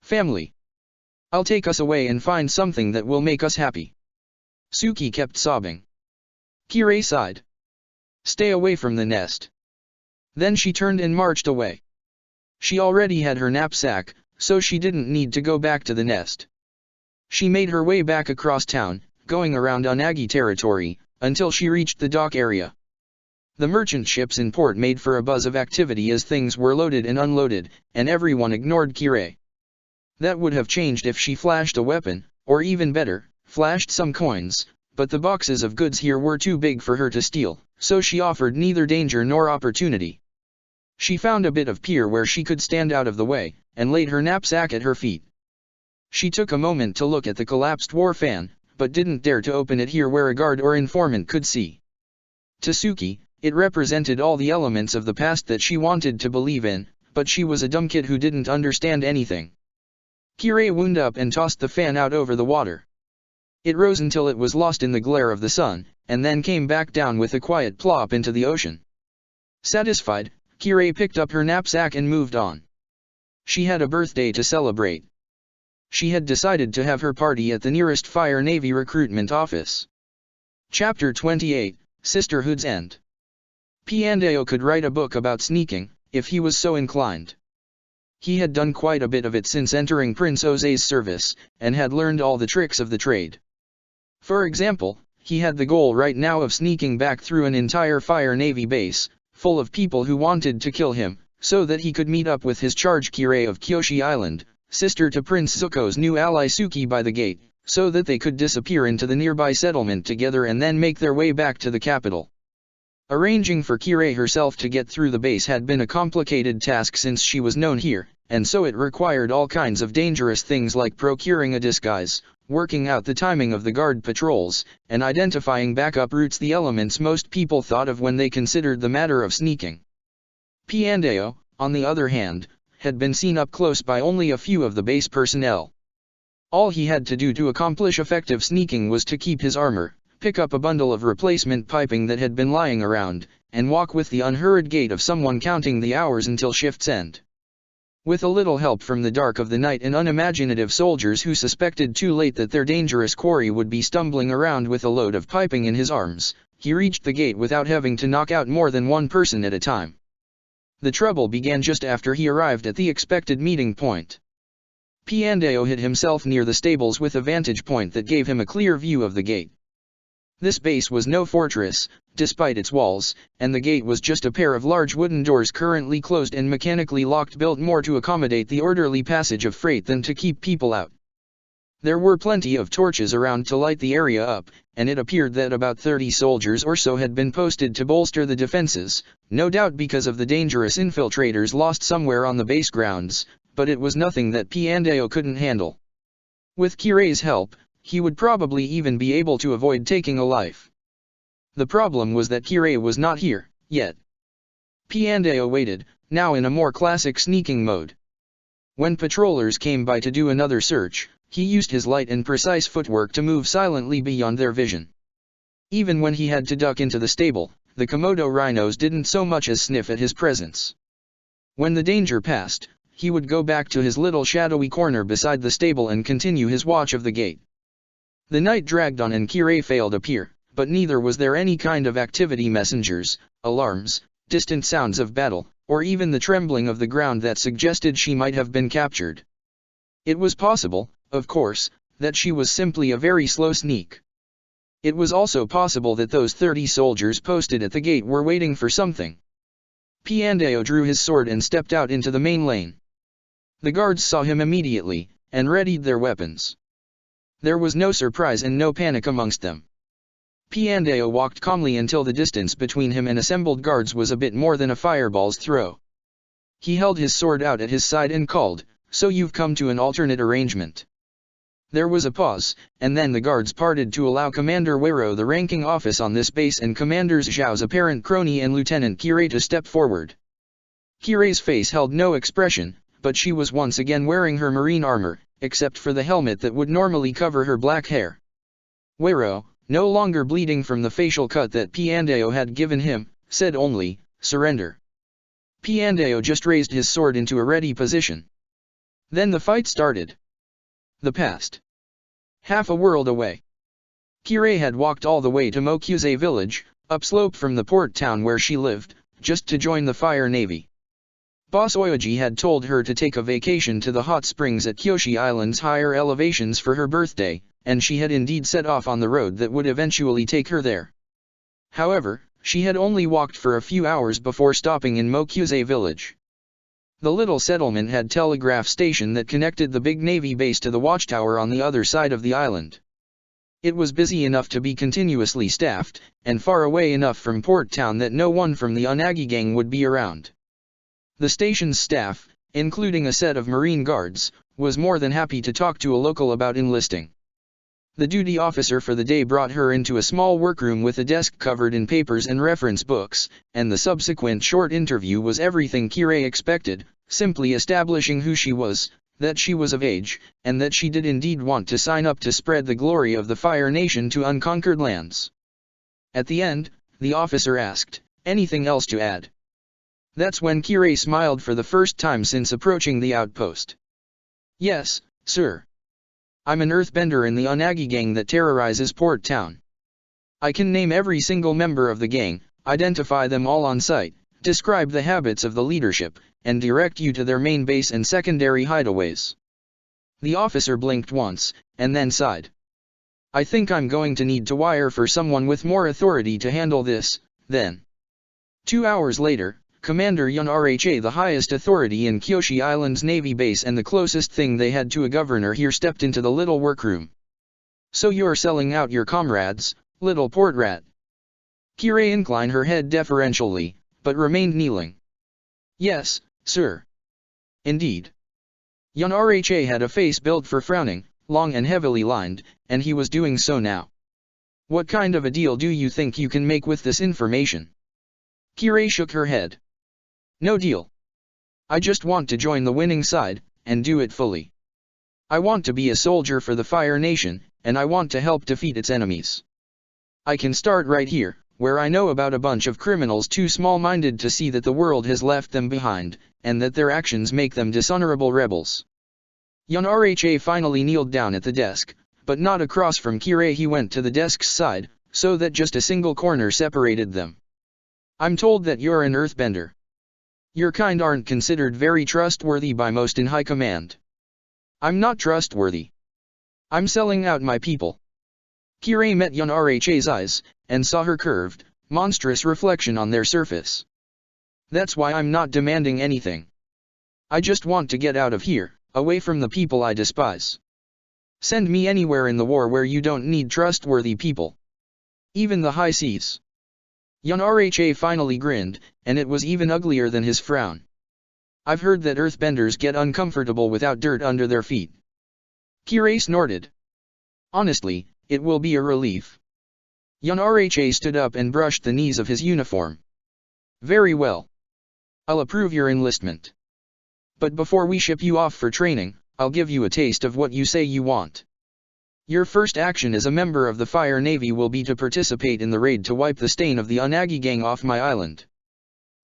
Family. I'll take us away and find something that will make us happy. Suki kept sobbing. Kirei sighed. Stay away from the nest. Then she turned and marched away. She already had her knapsack, so she didn't need to go back to the nest. She made her way back across town, going around Unagi territory, until she reached the dock area. The merchant ships in port made for a buzz of activity as things were loaded and unloaded, and everyone ignored Kirei. That would have changed if she flashed a weapon, or even better, flashed some coins, but the boxes of goods here were too big for her to steal, so she offered neither danger nor opportunity. She found a bit of pier where she could stand out of the way, and laid her knapsack at her feet. She took a moment to look at the collapsed war fan, but didn't dare to open it here where a guard or informant could see. To Suki, it represented all the elements of the past that she wanted to believe in, but she was a dumb kid who didn't understand anything. Kirei wound up and tossed the fan out over the water. It rose until it was lost in the glare of the sun, and then came back down with a quiet plop into the ocean. Satisfied, Kirei picked up her knapsack and moved on. She had a birthday to celebrate. She had decided to have her party at the nearest Fire Navy recruitment office. Chapter 28, Sisterhood's End. Piandao could write a book about sneaking, if he was so inclined. He had done quite a bit of it since entering Prince Ose's service, and had learned all the tricks of the trade. For example, he had the goal right now of sneaking back through an entire Fire Navy base, full of people who wanted to kill him, so that he could meet up with his charge Kirei of Kyoshi Island, sister to Prince Zuko's new ally Suki by the gate, so that they could disappear into the nearby settlement together and then make their way back to the capital. Arranging for Kirei herself to get through the base had been a complicated task since she was known here, and so it required all kinds of dangerous things like procuring a disguise, working out the timing of the guard patrols, and identifying backup routes, the elements most people thought of when they considered the matter of sneaking. Piandao, on the other hand, had been seen up close by only a few of the base personnel. All he had to do to accomplish effective sneaking was to keep his armor, pick up a bundle of replacement piping that had been lying around, and walk with the unhurried gait of someone counting the hours until shift's end. With a little help from the dark of the night and unimaginative soldiers who suspected too late that their dangerous quarry would be stumbling around with a load of piping in his arms, he reached the gate without having to knock out more than one person at a time. The trouble began just after he arrived at the expected meeting point. Piandao hid himself near the stables with a vantage point that gave him a clear view of the gate. This base was no fortress, despite its walls, and the gate was just a pair of large wooden doors currently closed and mechanically locked, built more to accommodate the orderly passage of freight than to keep people out. There were plenty of torches around to light the area up, and it appeared that about 30 soldiers or so had been posted to bolster the defenses, no doubt because of the dangerous infiltrators lost somewhere on the base grounds, but it was nothing that Piandao couldn't handle. With Kirei's help, he would probably even be able to avoid taking a life. The problem was that Kirei was not here, yet. Piandao waited, now in a more classic sneaking mode. When patrollers came by to do another search, he used his light and precise footwork to move silently beyond their vision. Even when he had to duck into the stable, the Komodo rhinos didn't so much as sniff at his presence. When the danger passed, he would go back to his little shadowy corner beside the stable and continue his watch of the gate. The night dragged on and Kirei failed to appear, but neither was there any kind of activity messengers, alarms, distant sounds of battle, or even the trembling of the ground that suggested she might have been captured. It was possible, of course, that she was simply a very slow sneak. It was also possible that those 30 soldiers posted at the gate were waiting for something. Piandao drew his sword and stepped out into the main lane. The guards saw him immediately, and readied their weapons. There was no surprise and no panic amongst them. Piandao walked calmly until the distance between him and assembled guards was a bit more than a fireball's throw. He held his sword out at his side and called, "So you've come to an alternate arrangement." There was a pause, and then the guards parted to allow Commander Wero the ranking office on this base and Commanders Zhao's apparent crony and Lieutenant Kirei to step forward. Kirei's face held no expression, but she was once again wearing her marine armor, except for the helmet that would normally cover her black hair. Wero, no longer bleeding from the facial cut that Piandao had given him, said only, "Surrender." Piandao just raised his sword into a ready position. Then the fight started. The past. Half a world away. Kirei had walked all the way to Mokyuze village, upslope from the port town where she lived, just to join the Fire Navy. Boss Oyoji had told her to take a vacation to the hot springs at Kyoshi Island's higher elevations for her birthday, and she had indeed set off on the road that would eventually take her there. However, she had only walked for a few hours before stopping in Mokyuze village. The little settlement had a telegraph station that connected the big navy base to the watchtower on the other side of the island. It was busy enough to be continuously staffed, and far away enough from port town that no one from the Unagi gang would be around. The station's staff, including a set of marine guards, was more than happy to talk to a local about enlisting. The duty officer for the day brought her into a small workroom with a desk covered in papers and reference books, and the subsequent short interview was everything Kirei expected, simply establishing who she was, that she was of age, and that she did indeed want to sign up to spread the glory of the Fire Nation to unconquered lands. At the end, the officer asked, "Anything else to add?" That's when Kirei smiled for the first time since approaching the outpost. "Yes, sir. I'm an earthbender in the Unagi gang that terrorizes Port Town. I can name every single member of the gang, identify them all on sight, describe the habits of the leadership, and direct you to their main base and secondary hideaways." The officer blinked once, and then sighed. "I think I'm going to need to wire for someone with more authority to handle this, then." 2 hours later, Commander Yun Rha, the highest authority in Kyoshi Island's Navy base and the closest thing they had to a governor here, stepped into the little workroom. "So you're selling out your comrades, little port rat?" Kirei inclined her head deferentially, but remained kneeling. "Yes, sir. Indeed." Yun Rha had a face built for frowning, long and heavily lined, and he was doing so now. "What kind of a deal do you think you can make with this information?" Kirei shook her head. "No deal. I just want to join the winning side, and do it fully. I want to be a soldier for the Fire Nation, and I want to help defeat its enemies. I can start right here, where I know about a bunch of criminals too small-minded to see that the world has left them behind, and that their actions make them dishonorable rebels." Yun Rha finally kneeled down at the desk, but not across from Kirei. He went to the desk's side, so that just a single corner separated them. "I'm told that you're an earthbender. Your kind aren't considered very trustworthy by most in high command." "I'm not trustworthy. I'm selling out my people." Kirei met Yun Rha's eyes, and saw her curved, monstrous reflection on their surface. "That's why I'm not demanding anything. I just want to get out of here, away from the people I despise. Send me anywhere in the war where you don't need trustworthy people. Even the high seas." Yun Rha finally grinned, and it was even uglier than his frown. "I've heard that earthbenders get uncomfortable without dirt under their feet." Kirei snorted. "Honestly, it will be a relief." Yun Rha stood up and brushed the knees of his uniform. "Very well. I'll approve your enlistment. But before we ship you off for training, I'll give you a taste of what you say you want. Your first action as a member of the Fire Navy will be to participate in the raid to wipe the stain of the Unagi gang off my island."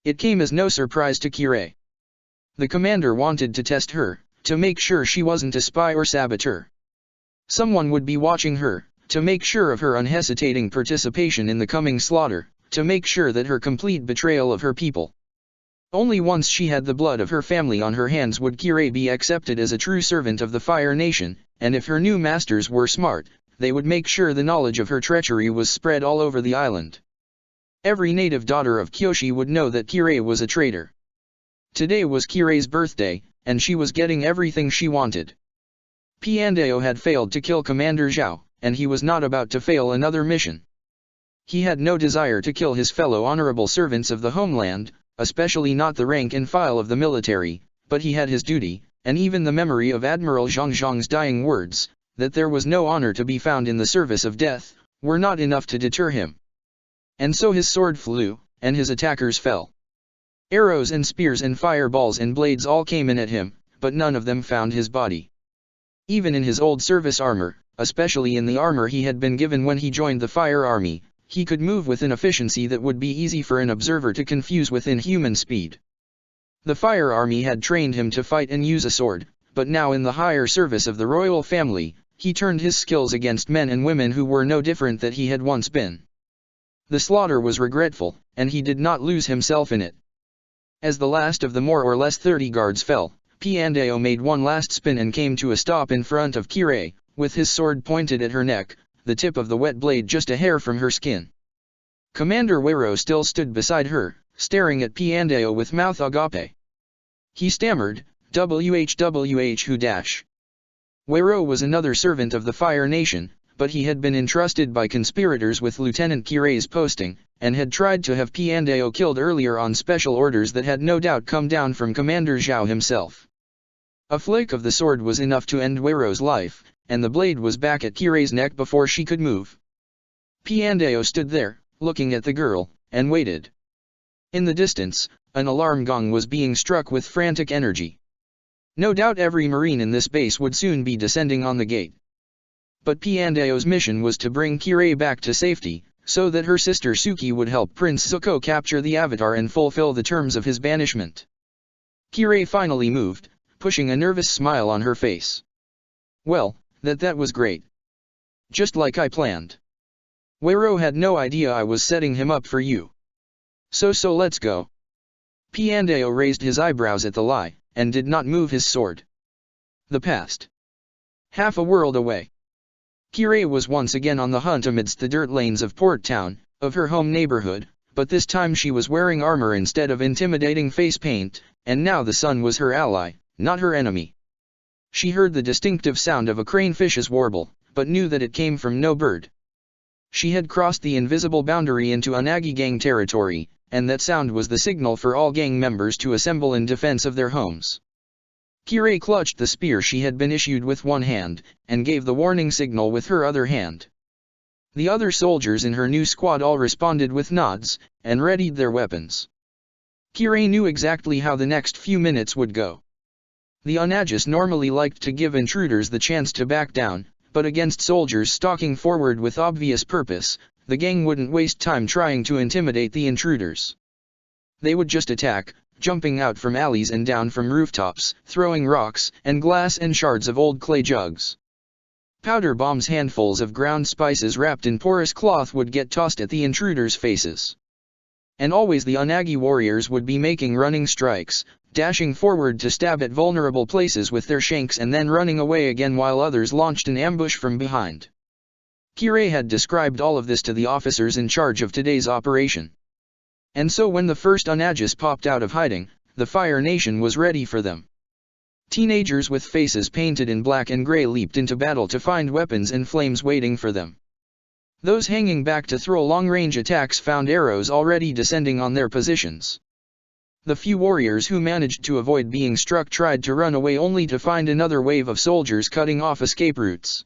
It came as no surprise to Kirei. The commander wanted to test her, to make sure she wasn't a spy or saboteur. Someone would be watching her, to make sure of her unhesitating participation in the coming slaughter, to make sure that her complete betrayal of her people. Only once she had the blood of her family on her hands would Kirei be accepted as a true servant of the Fire Nation, and if her new masters were smart, they would make sure the knowledge of her treachery was spread all over the island. Every native daughter of Kyoshi would know that Kirei was a traitor. Today was Kirei's birthday, and she was getting everything she wanted. Piandao had failed to kill Commander Zhao, and he was not about to fail another mission. He had no desire to kill his fellow honorable servants of the homeland, especially not the rank and file of the military, but he had his duty, and even the memory of Admiral Zhang Zhang's dying words, that there was no honor to be found in the service of death, were not enough to deter him. And so his sword flew, and his attackers fell. Arrows and spears and fireballs and blades all came in at him, but none of them found his body. Even in his old service armor, especially in the armor he had been given when he joined the Fire Army, he could move with an efficiency that would be easy for an observer to confuse with inhuman speed. The Fire Army had trained him to fight and use a sword, but now in the higher service of the royal family, he turned his skills against men and women who were no different than he had once been. The slaughter was regretful, and he did not lose himself in it. As the last of the more or less 30 guards fell, Piandao made one last spin and came to a stop in front of Kirei, with his sword pointed at her neck, the tip of the wet blade just a hair from her skin. Commander Wero still stood beside her, staring at Piandao with mouth agape. He stammered, "WHWH who dash?" Wero was another servant of the Fire Nation, but he had been entrusted by conspirators with Lieutenant Kirei's posting, and had tried to have Piandao killed earlier on special orders that had no doubt come down from Commander Zhao himself. A flick of the sword was enough to end Wero's life, and the blade was back at Kirei's neck before she could move. Piandao stood there, looking at the girl, and waited. In the distance, an alarm gong was being struck with frantic energy. No doubt every marine in this base would soon be descending on the gate. But Piandao's mission was to bring Kirei back to safety, so that her sister Suki would help Prince Zuko capture the Avatar and fulfill the terms of his banishment. Kirei finally moved, pushing a nervous smile on her face. "Well, that was great. Just like I planned. Wero had no idea I was setting him up for you. So let's go." Piandao raised his eyebrows at the lie, and did not move his sword. The past. Half a world away. Kirei was once again on the hunt amidst the dirt lanes of Port Town, of her home neighborhood, but this time she was wearing armor instead of intimidating face paint, and now the sun was her ally, not her enemy. She heard the distinctive sound of a cranefish's warble, but knew that it came from no bird. She had crossed the invisible boundary into Unagi gang territory, and that sound was the signal for all gang members to assemble in defense of their homes. Kirei clutched the spear she had been issued with one hand, and gave the warning signal with her other hand. The other soldiers in her new squad all responded with nods, and readied their weapons. Kirei knew exactly how the next few minutes would go. The Unagis normally liked to give intruders the chance to back down, but against soldiers stalking forward with obvious purpose, the gang wouldn't waste time trying to intimidate the intruders. They would just attack, jumping out from alleys and down from rooftops, throwing rocks and glass and shards of old clay jugs. Powder bombs, handfuls of ground spices wrapped in porous cloth would get tossed at the intruders' faces. And always the Unagi warriors would be making running strikes, dashing forward to stab at vulnerable places with their shanks and then running away again while others launched an ambush from behind. Kirei had described all of this to the officers in charge of today's operation. And so when the first Unagis popped out of hiding, the Fire Nation was ready for them. Teenagers with faces painted in black and gray leaped into battle to find weapons and flames waiting for them. Those hanging back to throw long-range attacks found arrows already descending on their positions. The few warriors who managed to avoid being struck tried to run away only to find another wave of soldiers cutting off escape routes.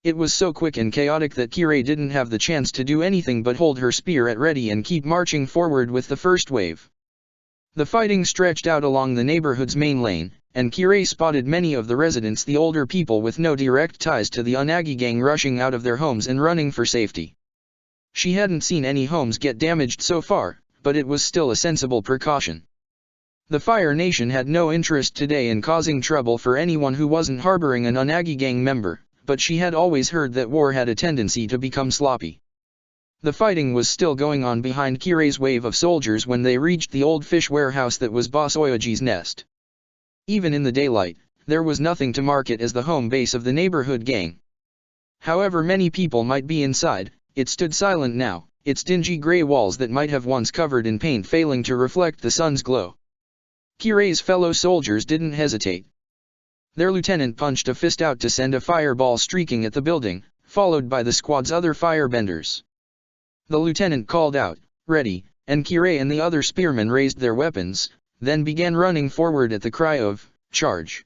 It was so quick and chaotic that Kirei didn't have the chance to do anything but hold her spear at ready and keep marching forward with the first wave. The fighting stretched out along the neighborhood's main lane, and Kirei spotted many of the residents, the older people with no direct ties to the Unagi gang, rushing out of their homes and running for safety. She hadn't seen any homes get damaged so far, but it was still a sensible precaution. The Fire Nation had no interest today in causing trouble for anyone who wasn't harboring an Unagi gang member, but she had always heard that war had a tendency to become sloppy. The fighting was still going on behind Kirei's wave of soldiers when they reached the old fish warehouse that was Boss Oyoji's nest. Even in the daylight, there was nothing to mark it as the home base of the neighborhood gang. However many people might be inside, it stood silent now, its dingy gray walls that might have once covered in paint failing to reflect the sun's glow. Kirei's fellow soldiers didn't hesitate. Their lieutenant punched a fist out to send a fireball streaking at the building, followed by the squad's other firebenders. The lieutenant called out, "Ready," and Kirei and the other spearmen raised their weapons, then began running forward at the cry of, "Charge!"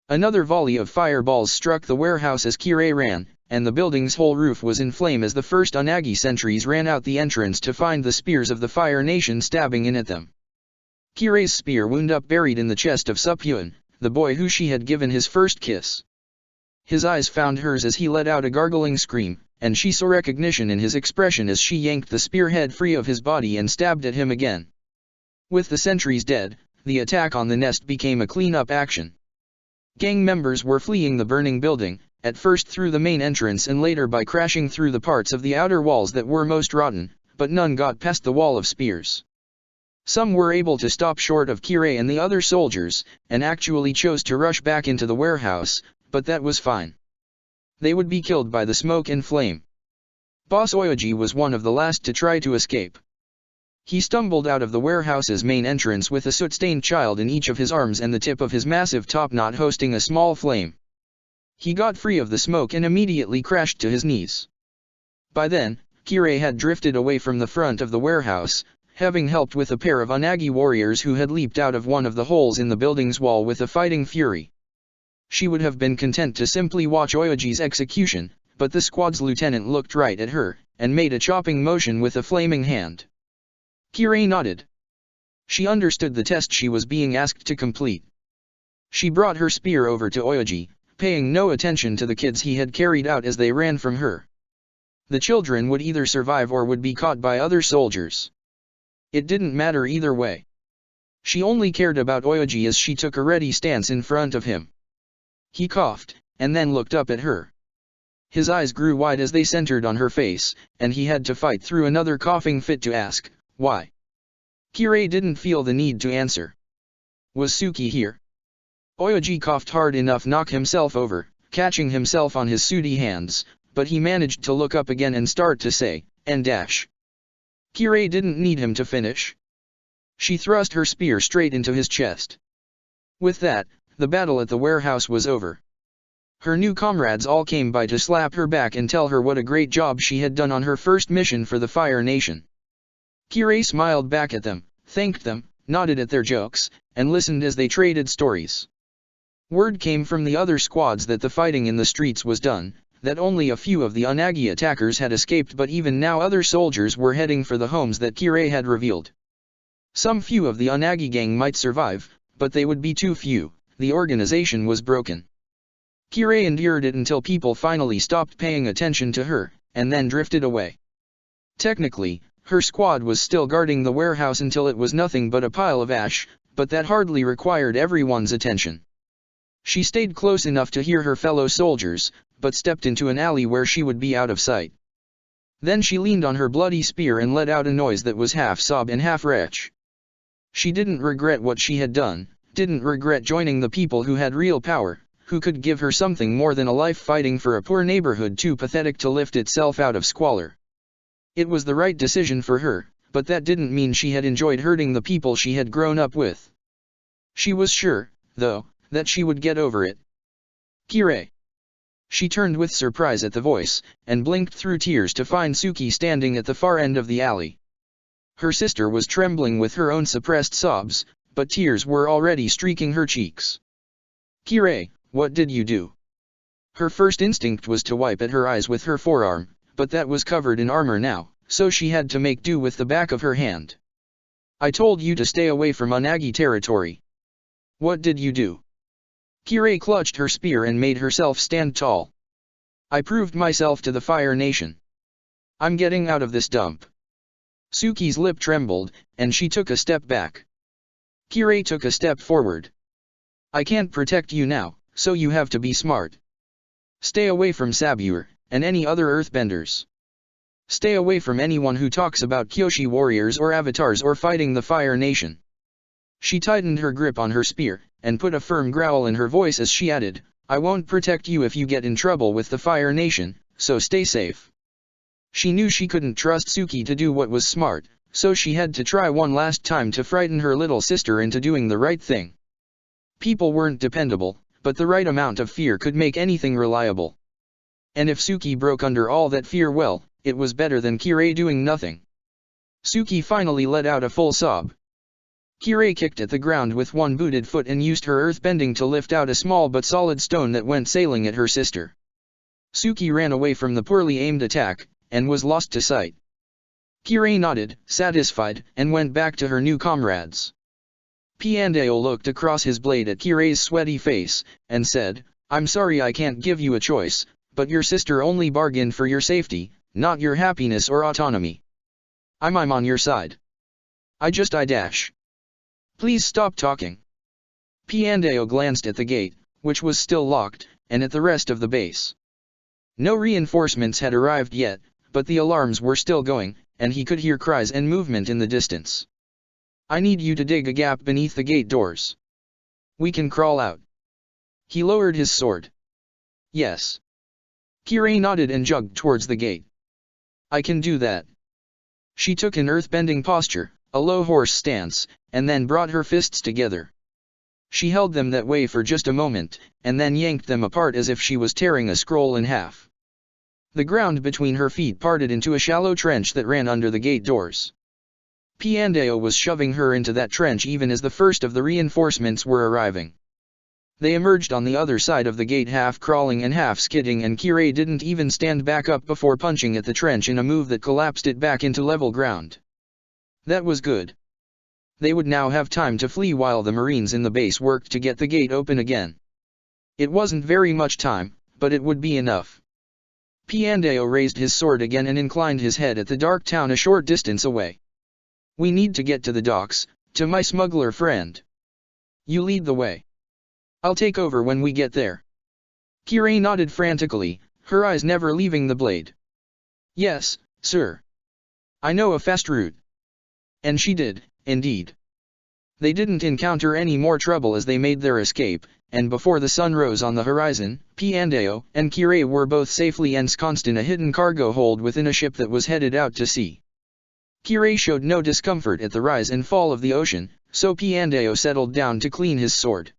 Another volley of fireballs struck the warehouse as Kirei ran, and the building's whole roof was in flame as the first Unagi sentries ran out the entrance to find the spears of the Fire Nation stabbing in at them. Kirei's spear wound up buried in the chest of Supyun, the boy who she had given his first kiss. His eyes found hers as he let out a gargling scream, and she saw recognition in his expression as she yanked the spearhead free of his body and stabbed at him again. With the sentries dead, the attack on the nest became a clean-up action. Gang members were fleeing the burning building, at first through the main entrance and later by crashing through the parts of the outer walls that were most rotten, but none got past the wall of spears. Some were able to stop short of Kirei and the other soldiers, and actually chose to rush back into the warehouse, but that was fine. They would be killed by the smoke and flame. Boss Oyoji was one of the last to try to escape. He stumbled out of the warehouse's main entrance with a soot-stained child in each of his arms and the tip of his massive top knot hosting a small flame. He got free of the smoke and immediately crashed to his knees. By then, Kirei had drifted away from the front of the warehouse, having helped with a pair of Unagi warriors who had leaped out of one of the holes in the building's wall with a fighting fury. She would have been content to simply watch Oyoji's execution, but the squad's lieutenant looked right at her, and made a chopping motion with a flaming hand. Kirei nodded. She understood the test she was being asked to complete. She brought her spear over to Oyoji, paying no attention to the kids he had carried out as they ran from her. The children would either survive or would be caught by other soldiers. It didn't matter either way. She only cared about Oyoji as she took a ready stance in front of him. He coughed, and then looked up at her. His eyes grew wide as they centered on her face, and he had to fight through another coughing fit to ask, why? Kirei didn't feel the need to answer. Was Suki here? Oyoji coughed hard enough to knock himself over, catching himself on his sooty hands, but he managed to look up again and start to say, and dash. Kirei didn't need him to finish. She thrust her spear straight into his chest. With that, the battle at the warehouse was over. Her new comrades all came by to slap her back and tell her what a great job she had done on her first mission for the Fire Nation. Kirei smiled back at them, thanked them, nodded at their jokes, and listened as they traded stories. Word came from the other squads that the fighting in the streets was done, that only a few of the Unagi attackers had escaped, but even now other soldiers were heading for the homes that Kirei had revealed. Some few of the Unagi gang might survive, but they would be too few. The organization was broken. Kirei endured it until people finally stopped paying attention to her, and then drifted away. Technically, her squad was still guarding the warehouse until it was nothing but a pile of ash, but that hardly required everyone's attention. She stayed close enough to hear her fellow soldiers, but stepped into an alley where she would be out of sight. Then she leaned on her bloody spear and let out a noise that was half sob and half retch. She didn't regret what she had done, didn't regret joining the people who had real power, who could give her something more than a life fighting for a poor neighborhood too pathetic to lift itself out of squalor. It was the right decision for her, but that didn't mean she had enjoyed hurting the people she had grown up with. She was sure, though, that she would get over it. Kirei. She turned with surprise at the voice, and blinked through tears to find Suki standing at the far end of the alley. Her sister was trembling with her own suppressed sobs, but tears were already streaking her cheeks. Kirei, what did you do? Her first instinct was to wipe at her eyes with her forearm, but that was covered in armor now, so she had to make do with the back of her hand. I told you to stay away from Unagi territory. What did you do? Kirei clutched her spear and made herself stand tall. I proved myself to the Fire Nation. I'm getting out of this dump. Suki's lip trembled, and she took a step back. Kirei took a step forward. I can't protect you now, so you have to be smart. Stay away from Sabure, and any other earthbenders. Stay away from anyone who talks about Kyoshi warriors or avatars or fighting the Fire Nation. She tightened her grip on her spear, and put a firm growl in her voice as she added, I won't protect you if you get in trouble with the Fire Nation, so stay safe. She knew she couldn't trust Suki to do what was smart, so she had to try one last time to frighten her little sister into doing the right thing. People weren't dependable, but the right amount of fear could make anything reliable. And if Suki broke under all that fear, well, it was better than Kirei doing nothing. Suki finally let out a full sob. Kirei kicked at the ground with one booted foot and used her earthbending to lift out a small but solid stone that went sailing at her sister. Suki ran away from the poorly aimed attack, and was lost to sight. Kirei nodded, satisfied, and went back to her new comrades. Piandao looked across his blade at Kirei's sweaty face, and said, I'm sorry I can't give you a choice, but your sister only bargained for your safety, not your happiness or autonomy. I'm on your side. I dash. Please stop talking. Piandao glanced at the gate, which was still locked, and at the rest of the base. No reinforcements had arrived yet, but the alarms were still going, and he could hear cries and movement in the distance. I need you to dig a gap beneath the gate doors. We can crawl out. He lowered his sword. Yes. Kirei nodded and jogged towards the gate. I can do that. She took an earthbending posture, a low horse stance, and then brought her fists together. She held them that way for just a moment, and then yanked them apart as if she was tearing a scroll in half. The ground between her feet parted into a shallow trench that ran under the gate doors. Piandao was shoving her into that trench even as the first of the reinforcements were arriving. They emerged on the other side of the gate half crawling and half skidding, and Kirei didn't even stand back up before punching at the trench in a move that collapsed it back into level ground. That was good. They would now have time to flee while the Marines in the base worked to get the gate open again. It wasn't very much time, but it would be enough. Piandao raised his sword again and inclined his head at the dark town a short distance away. We need to get to the docks, to my smuggler friend. You lead the way. I'll take over when we get there. Kirei nodded frantically, her eyes never leaving the blade. Yes, sir. I know a fast route. And she did, indeed. They didn't encounter any more trouble as they made their escape, and before the sun rose on the horizon, Piandao and Kirei were both safely ensconced in a hidden cargo hold within a ship that was headed out to sea. Kirei showed no discomfort at the rise and fall of the ocean, so Piandao settled down to clean his sword.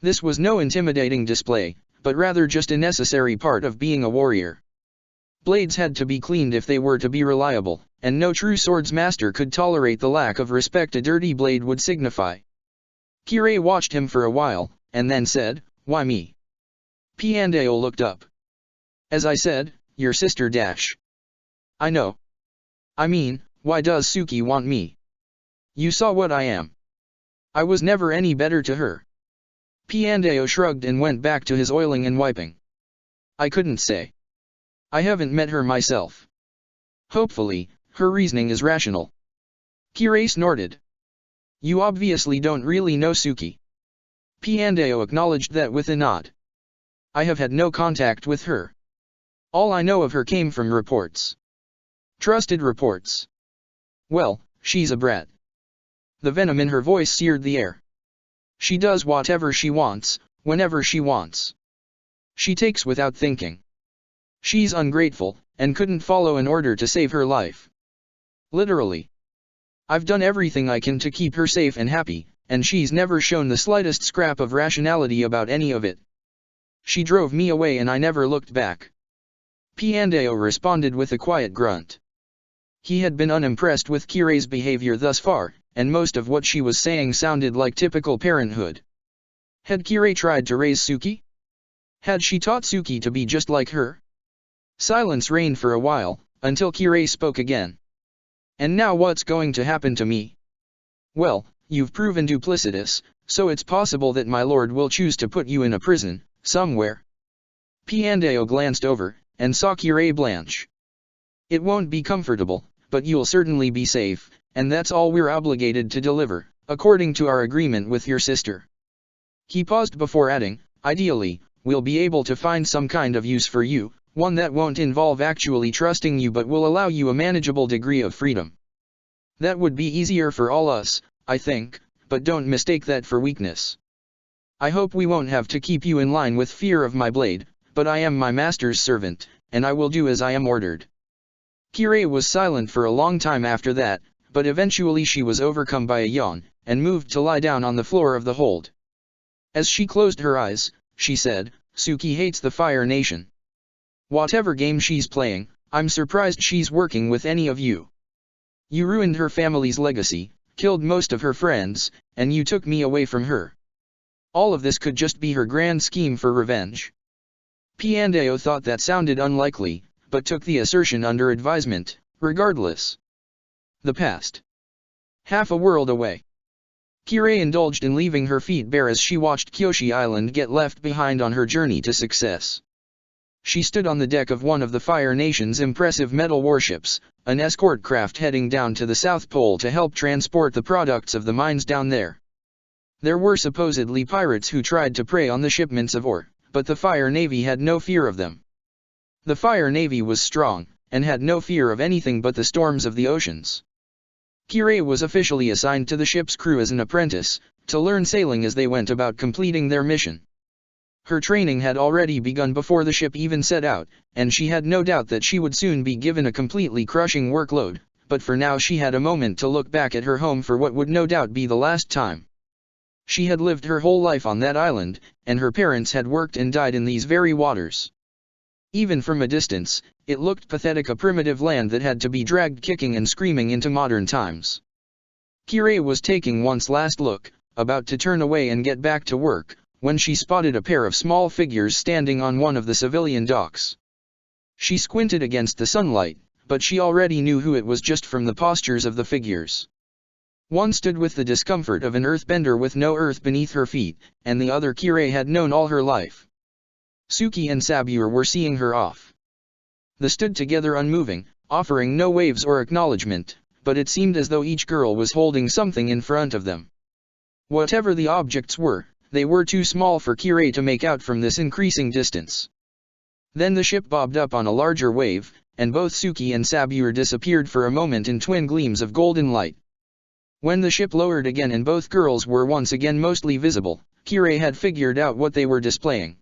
This was no intimidating display, but rather just a necessary part of being a warrior. Blades had to be cleaned if they were to be reliable, and no true swordsmaster could tolerate the lack of respect a dirty blade would signify. Kirei watched him for a while, and then said, "Why me?" Piandao looked up. "As I said, your sister dash." "I know. I mean, why does Suki want me? You saw what I am. I was never any better to her." Piandao shrugged and went back to his oiling and wiping. "I couldn't say. I haven't met her myself. Hopefully, her reasoning is rational." Kirei snorted. "You obviously don't really know Suki." Piandao acknowledged that with a nod. "I have had no contact with her. All I know of her came from reports. Trusted reports. Well, she's a brat." The venom in her voice seared the air. "She does whatever she wants, whenever she wants. She takes without thinking. She's ungrateful, and couldn't follow an order to save her life. Literally. I've done everything I can to keep her safe and happy, and she's never shown the slightest scrap of rationality about any of it. She drove me away and I never looked back." Piandao responded with a quiet grunt. He had been unimpressed with Kirei's behavior thus far, and most of what she was saying sounded like typical parenthood. Had Kirei tried to raise Suki? Had she taught Suki to be just like her? Silence reigned for a while, until Kirei spoke again. "And now what's going to happen to me?" "Well, you've proven duplicitous, so it's possible that my lord will choose to put you in a prison, somewhere." Piandao glanced over, and saw Kirei blanch. "It won't be comfortable, but you'll certainly be safe, and that's all we're obligated to deliver, according to our agreement with your sister." He paused before adding, "Ideally, we'll be able to find some kind of use for you, one that won't involve actually trusting you but will allow you a manageable degree of freedom. That would be easier for all us, I think, but don't mistake that for weakness. I hope we won't have to keep you in line with fear of my blade, but I am my master's servant, and I will do as I am ordered." Kirei was silent for a long time after that, but eventually she was overcome by a yawn, and moved to lie down on the floor of the hold. As she closed her eyes, she said, "Suki hates the Fire Nation. Whatever game she's playing, I'm surprised she's working with any of you. You ruined her family's legacy, killed most of her friends, and you took me away from her. All of this could just be her grand scheme for revenge." Piandao thought that sounded unlikely, but took the assertion under advisement, regardless. The past. Half a world away. Kirei indulged in leaving her feet bare as she watched Kyoshi Island get left behind on her journey to success. She stood on the deck of one of the Fire Nation's impressive metal warships, an escort craft heading down to the South Pole to help transport the products of the mines down there. There were supposedly pirates who tried to prey on the shipments of ore, but the Fire Navy had no fear of them. The Fire Navy was strong, and had no fear of anything but the storms of the oceans. Kirei was officially assigned to the ship's crew as an apprentice, to learn sailing as they went about completing their mission. Her training had already begun before the ship even set out, and she had no doubt that she would soon be given a completely crushing workload, but for now she had a moment to look back at her home for what would no doubt be the last time. She had lived her whole life on that island, and her parents had worked and died in these very waters. Even from a distance, it looked pathetic, a primitive land that had to be dragged kicking and screaming into modern times. Kirei was taking one last look, about to turn away and get back to work, when she spotted a pair of small figures standing on one of the civilian docks. She squinted against the sunlight, but she already knew who it was just from the postures of the figures. One stood with the discomfort of an earthbender with no earth beneath her feet, and the other Kirei had known all her life. Suki and Saburo were seeing her off. They stood together unmoving, offering no waves or acknowledgement, but it seemed as though each girl was holding something in front of them. Whatever the objects were, they were too small for Kirei to make out from this increasing distance. Then the ship bobbed up on a larger wave, and both Suki and Saburo disappeared for a moment in twin gleams of golden light. When the ship lowered again and both girls were once again mostly visible, Kirei had figured out what they were displaying.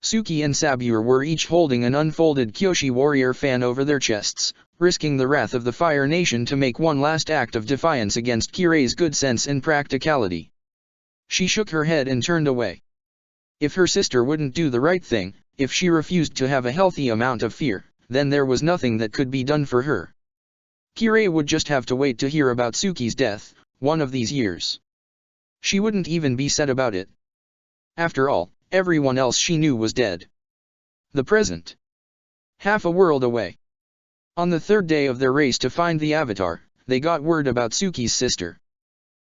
Suki and Saburo were each holding an unfolded Kyoshi warrior fan over their chests, risking the wrath of the Fire Nation to make one last act of defiance against Kirei's good sense and practicality. She shook her head and turned away. If her sister wouldn't do the right thing, if she refused to have a healthy amount of fear, then there was nothing that could be done for her. Kirei would just have to wait to hear about Suki's death, one of these years. She wouldn't even be sad about it. After all, everyone else she knew was dead. The present. Half a world away. On the third day of their race to find the Avatar, they got word about Suki's sister.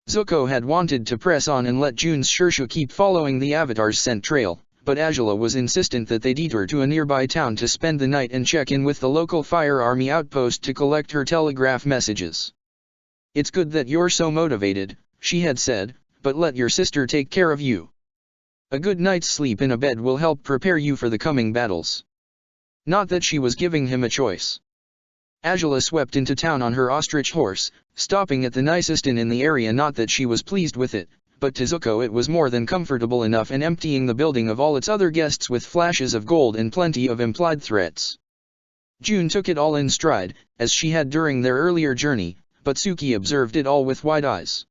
Zuko had wanted to press on and let Jun's Shirshu keep following the Avatar's scent trail, but Azula was insistent that they detour to a nearby town to spend the night and check in with the local Fire Army outpost to collect her telegraph messages. "It's good that you're so motivated," she had said, "but let your sister take care of you. A good night's sleep in a bed will help prepare you for the coming battles." Not that she was giving him a choice. Azula swept into town on her ostrich horse, stopping at the nicest inn in the area. Not that she was pleased with it, but to Zuko it was more than comfortable enough, and emptying the building of all its other guests with flashes of gold and plenty of implied threats. June took it all in stride, as she had during their earlier journey, but Suki observed it all with wide eyes.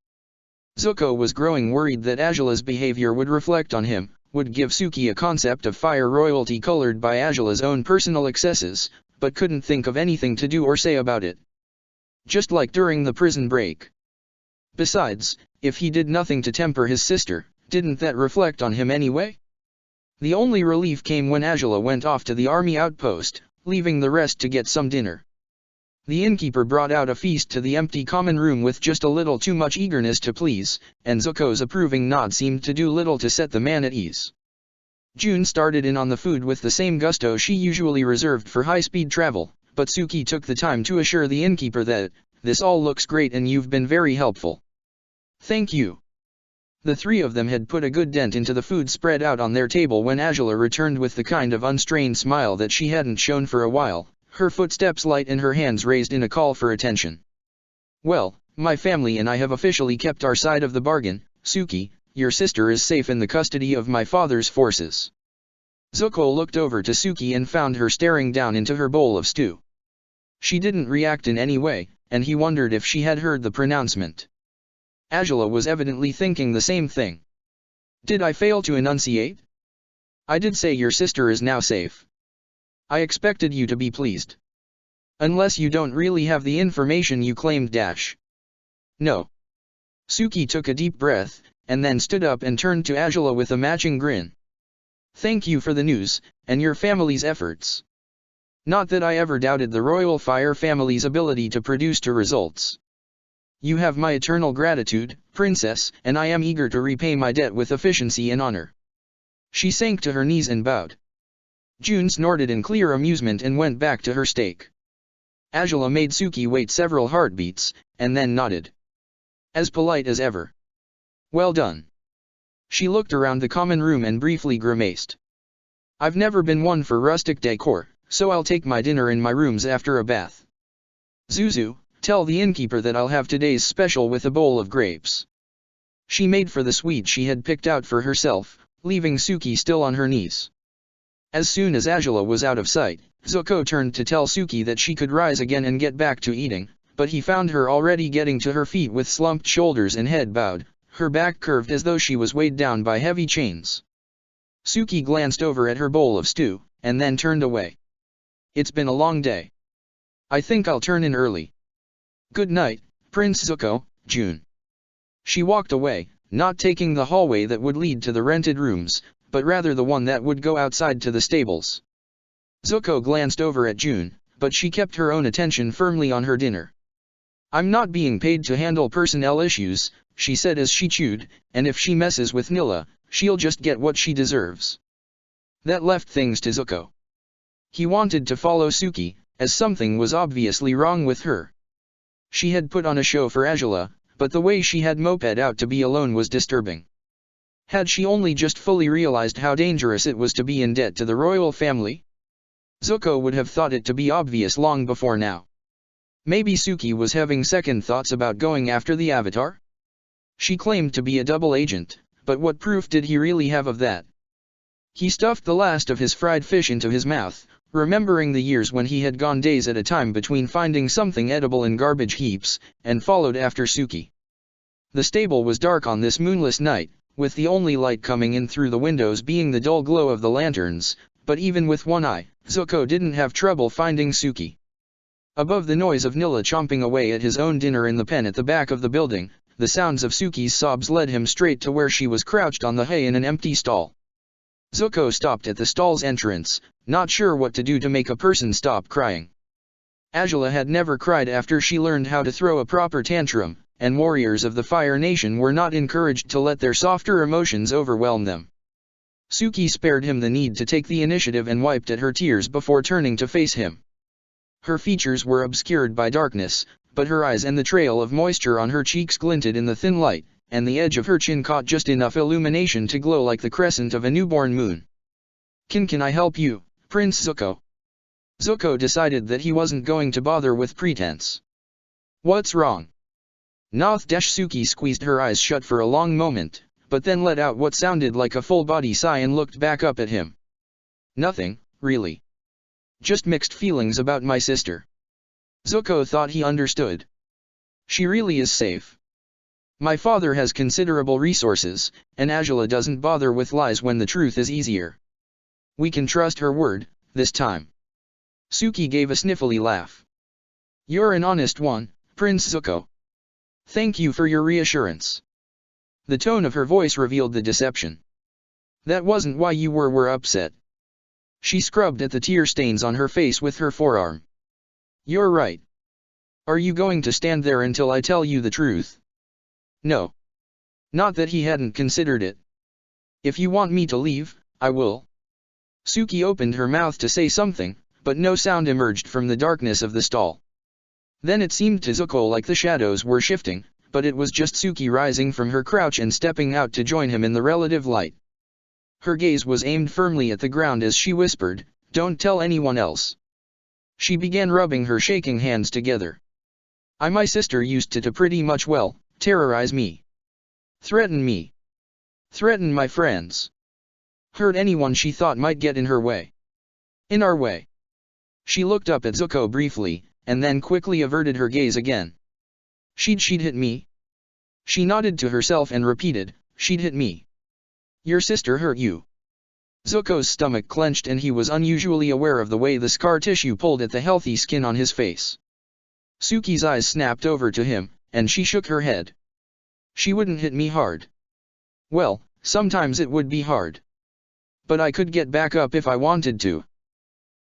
Zuko was growing worried that Azula's behavior would reflect on him, would give Suki a concept of fire royalty colored by Azula's own personal excesses, but couldn't think of anything to do or say about it. Just like during the prison break. Besides, if he did nothing to temper his sister, didn't that reflect on him anyway? The only relief came when Azula went off to the army outpost, leaving the rest to get some dinner. The innkeeper brought out a feast to the empty common room with just a little too much eagerness to please, and Zuko's approving nod seemed to do little to set the man at ease. June started in on the food with the same gusto she usually reserved for high-speed travel, but Suki took the time to assure the innkeeper that, "This all looks great and you've been very helpful." "Thank you." The three of them had put a good dent into the food spread out on their table when Azula returned with the kind of unstrained smile that she hadn't shown for a while, her footsteps light and her hands raised in a call for attention. "Well, my family and I have officially kept our side of the bargain, Suki. Your sister is safe in the custody of my father's forces." Zuko looked over to Suki and found her staring down into her bowl of stew. She didn't react in any way, and he wondered if she had heard the pronouncement. Azula was evidently thinking the same thing. "Did I fail to enunciate? I did say your sister is now safe. I expected you to be pleased. Unless you don't really have the information you claimed. No." Suki took a deep breath, and then stood up and turned to Azula with a matching grin. "Thank you for the news, and your family's efforts. Not that I ever doubted the Royal Fire family's ability to produce results. You have my eternal gratitude, Princess, and I am eager to repay my debt with efficiency and honor." She sank to her knees and bowed. June snorted in clear amusement and went back to her steak. Azula made Suki wait several heartbeats, and then nodded. As polite as ever. "Well done." She looked around the common room and briefly grimaced. I've never been one for rustic decor, so I'll take my dinner in my rooms after a bath. Zuzu, tell the innkeeper that I'll have today's special with a bowl of grapes. She made for the suite she had picked out for herself, leaving Suki still on her knees. As soon as Angela was out of sight, Zuko turned to tell Suki that she could rise again and get back to eating, but he found her already getting to her feet with slumped shoulders and head bowed, her back curved as though she was weighed down by heavy chains. Suki glanced over at her bowl of stew, and then turned away. It's been a long day. I think I'll turn in early. Good night, Prince Zuko, June. She walked away, not taking the hallway that would lead to the rented rooms, but rather the one that would go outside to the stables. Zuko glanced over at June, but she kept her own attention firmly on her dinner. I'm not being paid to handle personnel issues, she said as she chewed, and if she messes with Nilla, she'll just get what she deserves. That left things to Zuko. He wanted to follow Suki, as something was obviously wrong with her. She had put on a show for Angela, but the way she had moped out to be alone was disturbing. Had she only just fully realized how dangerous it was to be in debt to the royal family? Zuko would have thought it to be obvious long before now. Maybe Suki was having second thoughts about going after the Avatar? She claimed to be a double agent, but what proof did he really have of that? He stuffed the last of his fried fish into his mouth, remembering the years when he had gone days at a time between finding something edible in garbage heaps, and followed after Suki. The stable was dark on this moonless night, with the only light coming in through the windows being the dull glow of the lanterns, but even with one eye, Zuko didn't have trouble finding Suki. Above the noise of Nilla chomping away at his own dinner in the pen at the back of the building, the sounds of Suki's sobs led him straight to where she was crouched on the hay in an empty stall. Zuko stopped at the stall's entrance, not sure what to do to make a person stop crying. Angela had never cried after she learned how to throw a proper tantrum, and warriors of the Fire Nation were not encouraged to let their softer emotions overwhelm them. Suki spared him the need to take the initiative and wiped at her tears before turning to face him. Her features were obscured by darkness, but her eyes and the trail of moisture on her cheeks glinted in the thin light, and the edge of her chin caught just enough illumination to glow like the crescent of a newborn moon. Can I help you, Prince Zuko? Zuko decided that he wasn't going to bother with pretense. What's wrong? Suki squeezed her eyes shut for a long moment, but then let out what sounded like a full-body sigh and looked back up at him. Nothing, really. Just mixed feelings about my sister. Zuko thought he understood. She really is safe. My father has considerable resources, and Angela doesn't bother with lies when the truth is easier. We can trust her word, this time. Suki gave a sniffly laugh. You're an honest one, Prince Zuko. Thank you for your reassurance. The tone of her voice revealed the deception. That wasn't why you were upset. She scrubbed at the tear stains on her face with her forearm. You're right. Are you going to stand there until I tell you the truth? No. Not that he hadn't considered it. If you want me to leave, I will. Suki opened her mouth to say something, but no sound emerged from the darkness of the stall. Then it seemed to Zuko like the shadows were shifting, but it was just Suki rising from her crouch and stepping out to join him in the relative light. Her gaze was aimed firmly at the ground as she whispered, "Don't tell anyone else." She began rubbing her shaking hands together. My sister used to pretty much well, terrorize me. Threaten me. Threaten my friends. Hurt anyone she thought might get in her way. In our way. She looked up at Zuko briefly, and then quickly averted her gaze again. She'd hit me? She nodded to herself and repeated, she'd hit me. Your sister hurt you. Zuko's stomach clenched and he was unusually aware of the way the scar tissue pulled at the healthy skin on his face. Suki's eyes snapped over to him, and she shook her head. She wouldn't hit me hard. Well, sometimes it would be hard. But I could get back up if I wanted to.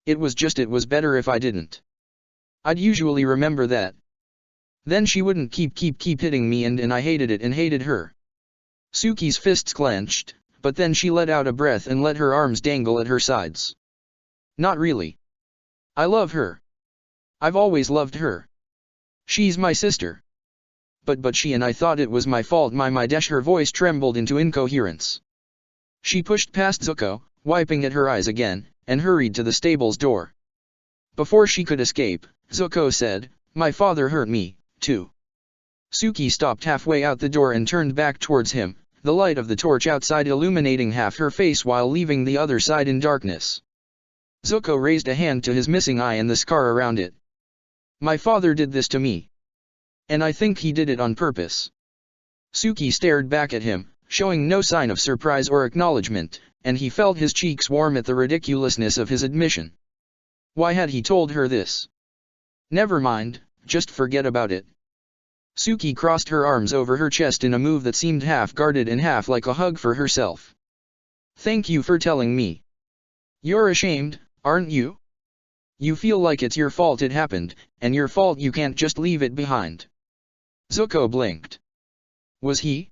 It was better if I didn't. I'd usually remember that. Then she wouldn't keep hitting me and I hated it and hated her. Suki's fists clenched, but then she let out a breath and let her arms dangle at her sides. Not really. I love her. I've always loved her. She's my sister. But she and I thought it was my fault. My dash. Her voice trembled into incoherence. She pushed past Zuko, wiping at her eyes again, and hurried to the stable's door. Before she could escape, Zuko said, "My father hurt me, too." Suki stopped halfway out the door and turned back towards him, the light of the torch outside illuminating half her face while leaving the other side in darkness. Zuko raised a hand to his missing eye and the scar around it. "My father did this to me. And I think he did it on purpose." Suki stared back at him, showing no sign of surprise or acknowledgement, and he felt his cheeks warm at the ridiculousness of his admission. Why had he told her this? Never mind, just forget about it. Suki crossed her arms over her chest in a move that seemed half guarded and half like a hug for herself. "Thank you for telling me. You're ashamed, aren't you? You feel like it's your fault it happened, and your fault you can't just leave it behind." Zuko blinked. Was he?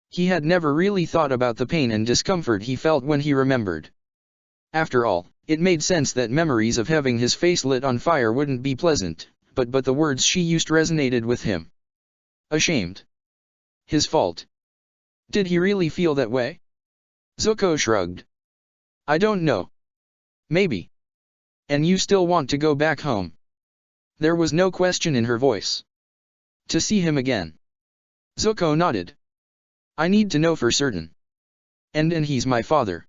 He had never really thought about the pain and discomfort he felt when he remembered. After all, it made sense that memories of having his face lit on fire wouldn't be pleasant, but the words she used resonated with him. Ashamed. His fault. Did he really feel that way? Zuko shrugged. "I don't know. Maybe. And you still want to go back home?" There was no question in her voice. "To see him again." Zuko nodded. "I need to know for certain. And he's my father.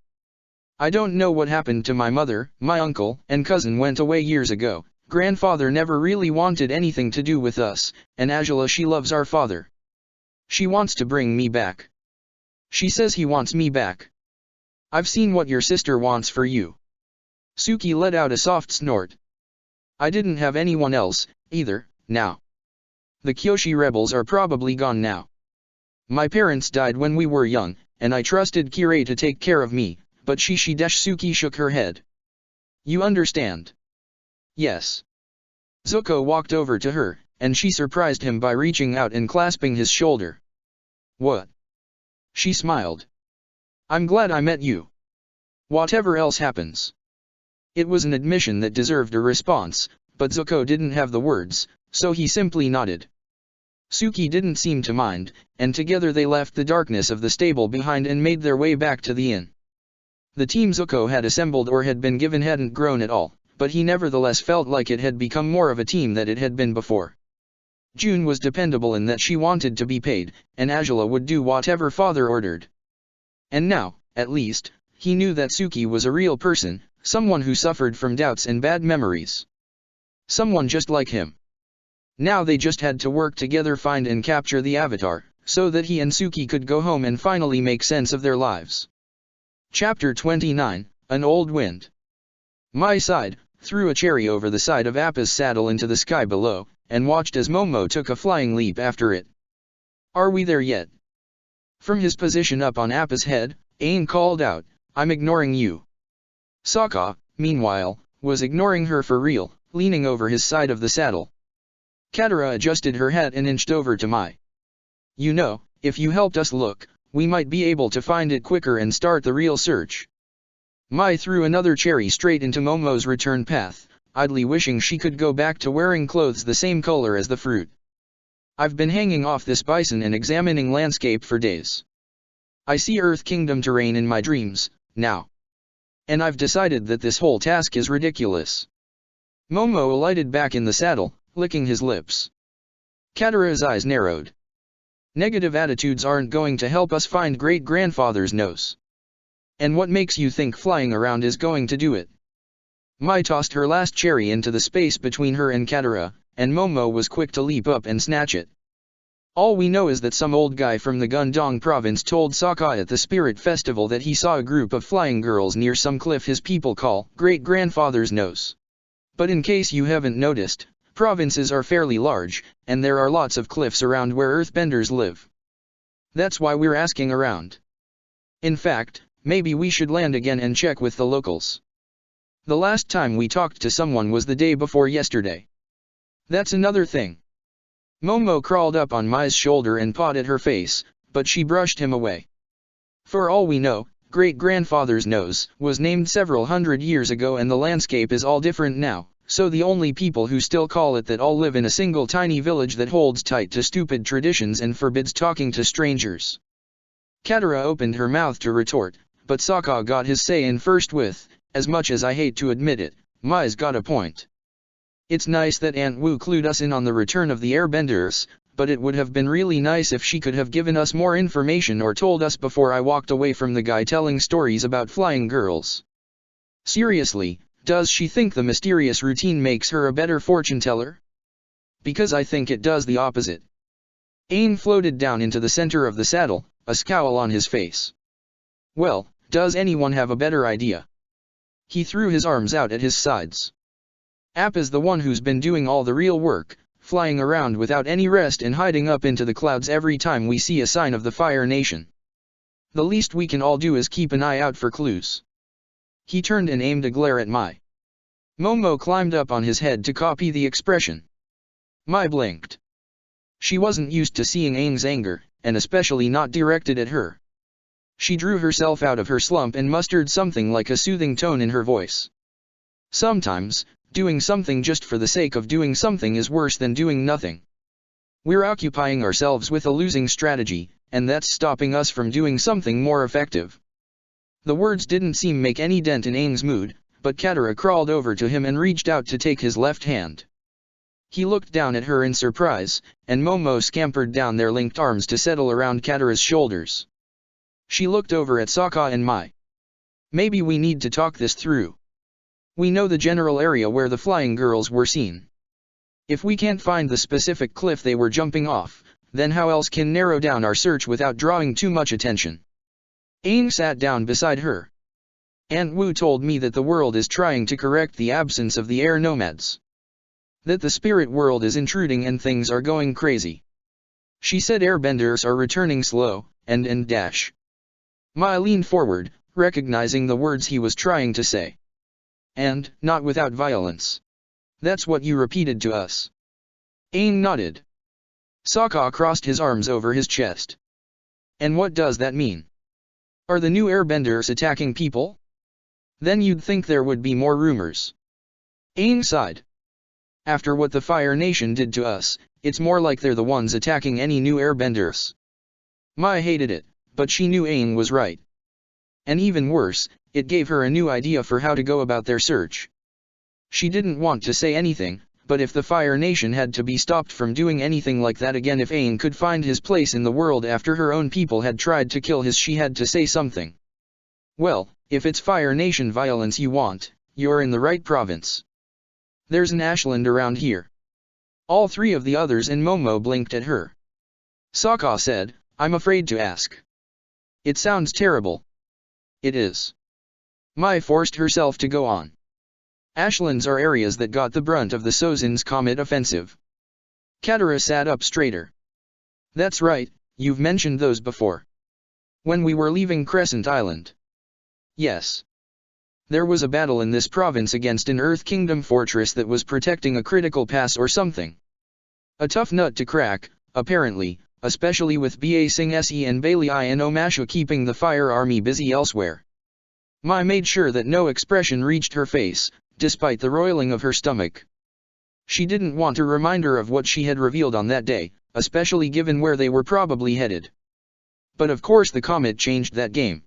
I don't know what happened to my mother. My uncle and cousin went away years ago. Grandfather never really wanted anything to do with us, and Angela, she loves our father. She wants to bring me back. She says he wants me back. I've seen what your sister wants for you." Suki let out a soft snort. "I didn't have anyone else, either, now. The Kyoshi rebels are probably gone now. My parents died when we were young, and I trusted Kirei to take care of me, but Suki shook her head. "You understand?" "Yes." Zuko walked over to her, and she surprised him by reaching out and clasping his shoulder. "What?" She smiled. "I'm glad I met you. Whatever else happens." It was an admission that deserved a response, but Zuko didn't have the words, so he simply nodded. Suki didn't seem to mind, and together they left the darkness of the stable behind and made their way back to the inn. The team Zuko had assembled or had been given hadn't grown at all, but he nevertheless felt like it had become more of a team than it had been before. June was dependable in that she wanted to be paid, and Angela would do whatever father ordered. And now, at least, he knew that Suki was a real person, someone who suffered from doubts and bad memories. Someone just like him. Now they just had to work together, find and capture the Avatar, so that he and Suki could go home and finally make sense of their lives. Chapter 29, An Old Wind. Mai sighed, threw a cherry over the side of Appa's saddle into the sky below, and watched as Momo took a flying leap after it. "Are we there yet?" From his position up on Appa's head, Aang called out, "I'm ignoring you." Sokka, meanwhile, was ignoring her for real, leaning over his side of the saddle. Katara adjusted her hat and inched over to Mai. "You know, if you helped us look, we might be able to find it quicker and start the real search." Mai threw another cherry straight into Momo's return path, idly wishing she could go back to wearing clothes the same color as the fruit. "I've been hanging off this bison and examining landscape for days. I see Earth Kingdom terrain in my dreams, now. And I've decided that this whole task is ridiculous." Momo alighted back in the saddle, licking his lips. Katara's eyes narrowed. "Negative attitudes aren't going to help us find great-grandfather's nose. And what makes you think flying around is going to do it?" Mai tossed her last cherry into the space between her and Katara, and Momo was quick to leap up and snatch it. "All we know is that some old guy from the Gundong province told Sokka at the Spirit Festival that he saw a group of flying girls near some cliff his people call great-grandfather's nose. But in case you haven't noticed, provinces are fairly large, and there are lots of cliffs around where earthbenders live. That's why we're asking around. In fact, maybe we should land again and check with the locals. The last time we talked to someone was the day before yesterday. That's another thing." Momo crawled up on Mai's shoulder and pawed at her face, but she brushed him away. "For all we know, great-grandfather's nose was named several hundred years ago and the landscape is all different now. So the only people who still call it that all live in a single tiny village that holds tight to stupid traditions and forbids talking to strangers." Katara opened her mouth to retort, but Sokka got his say in first with, as much as I hate to admit it, Mai's got a point. It's nice that Aunt Wu clued us in on the return of the airbenders, but it would have been really nice if she could have given us more information or told us before I walked away from the guy telling stories about flying girls. Seriously, does she think the mysterious routine makes her a better fortune teller? Because I think it does the opposite. Aang floated down into the center of the saddle, a scowl on his face. Well, does anyone have a better idea? He threw his arms out at his sides. App is the one who's been doing all the real work, flying around without any rest and hiding up into the clouds every time we see a sign of the Fire Nation. The least we can all do is keep an eye out for clues. He turned and aimed a glare at Mai. Momo climbed up on his head to copy the expression. Mai blinked. She wasn't used to seeing Aang's anger, and especially not directed at her. She drew herself out of her slump and mustered something like a soothing tone in her voice. Sometimes, doing something just for the sake of doing something is worse than doing nothing. We're occupying ourselves with a losing strategy, and that's stopping us from doing something more effective. The words didn't seem make any dent in Aang's mood, but Katara crawled over to him and reached out to take his left hand. He looked down at her in surprise, and Momo scampered down their linked arms to settle around Katara's shoulders. She looked over at Sokka and Mai. Maybe we need to talk this through. We know the general area where the flying girls were seen. If we can't find the specific cliff they were jumping off, then how else can narrow down our search without drawing too much attention? Aang sat down beside her. Aunt Wu told me that the world is trying to correct the absence of the air nomads. That the spirit world is intruding and things are going crazy. She said airbenders are returning slow, and dash. Mai leaned forward, recognizing the words he was trying to say. And, not without violence. That's what you repeated to us. Aang nodded. Sokka crossed his arms over his chest. And what does that mean? Are the new airbenders attacking people? Then you'd think there would be more rumors. Aang sighed. After what the Fire Nation did to us, it's more like they're the ones attacking any new airbenders. Mai hated it, but she knew Aang was right. And even worse, it gave her a new idea for how to go about their search. She didn't want to say anything, but if the Fire Nation had to be stopped from doing anything like that again, if Aang could find his place in the world after her own people had tried to kill his, she had to say something. Well, if it's Fire Nation violence you want, you're in the right province. There's an ashland around here. All three of the others and Momo blinked at her. Sokka said, I'm afraid to ask. It sounds terrible. It is. Mai forced herself to go on. Ashlands are areas that got the brunt of the Sozin's comet offensive. Katara sat up straighter. That's right, you've mentioned those before. When we were leaving Crescent Island. Yes. There was a battle in this province against an Earth Kingdom fortress that was protecting a critical pass or something. A tough nut to crack, apparently, especially with Ba Sing Se and Bailey I and Omasha keeping the Fire Army busy elsewhere. Mai made sure that no expression reached her face, despite the roiling of her stomach. She didn't want a reminder of what she had revealed on that day, especially given where they were probably headed. But of course the comet changed that game.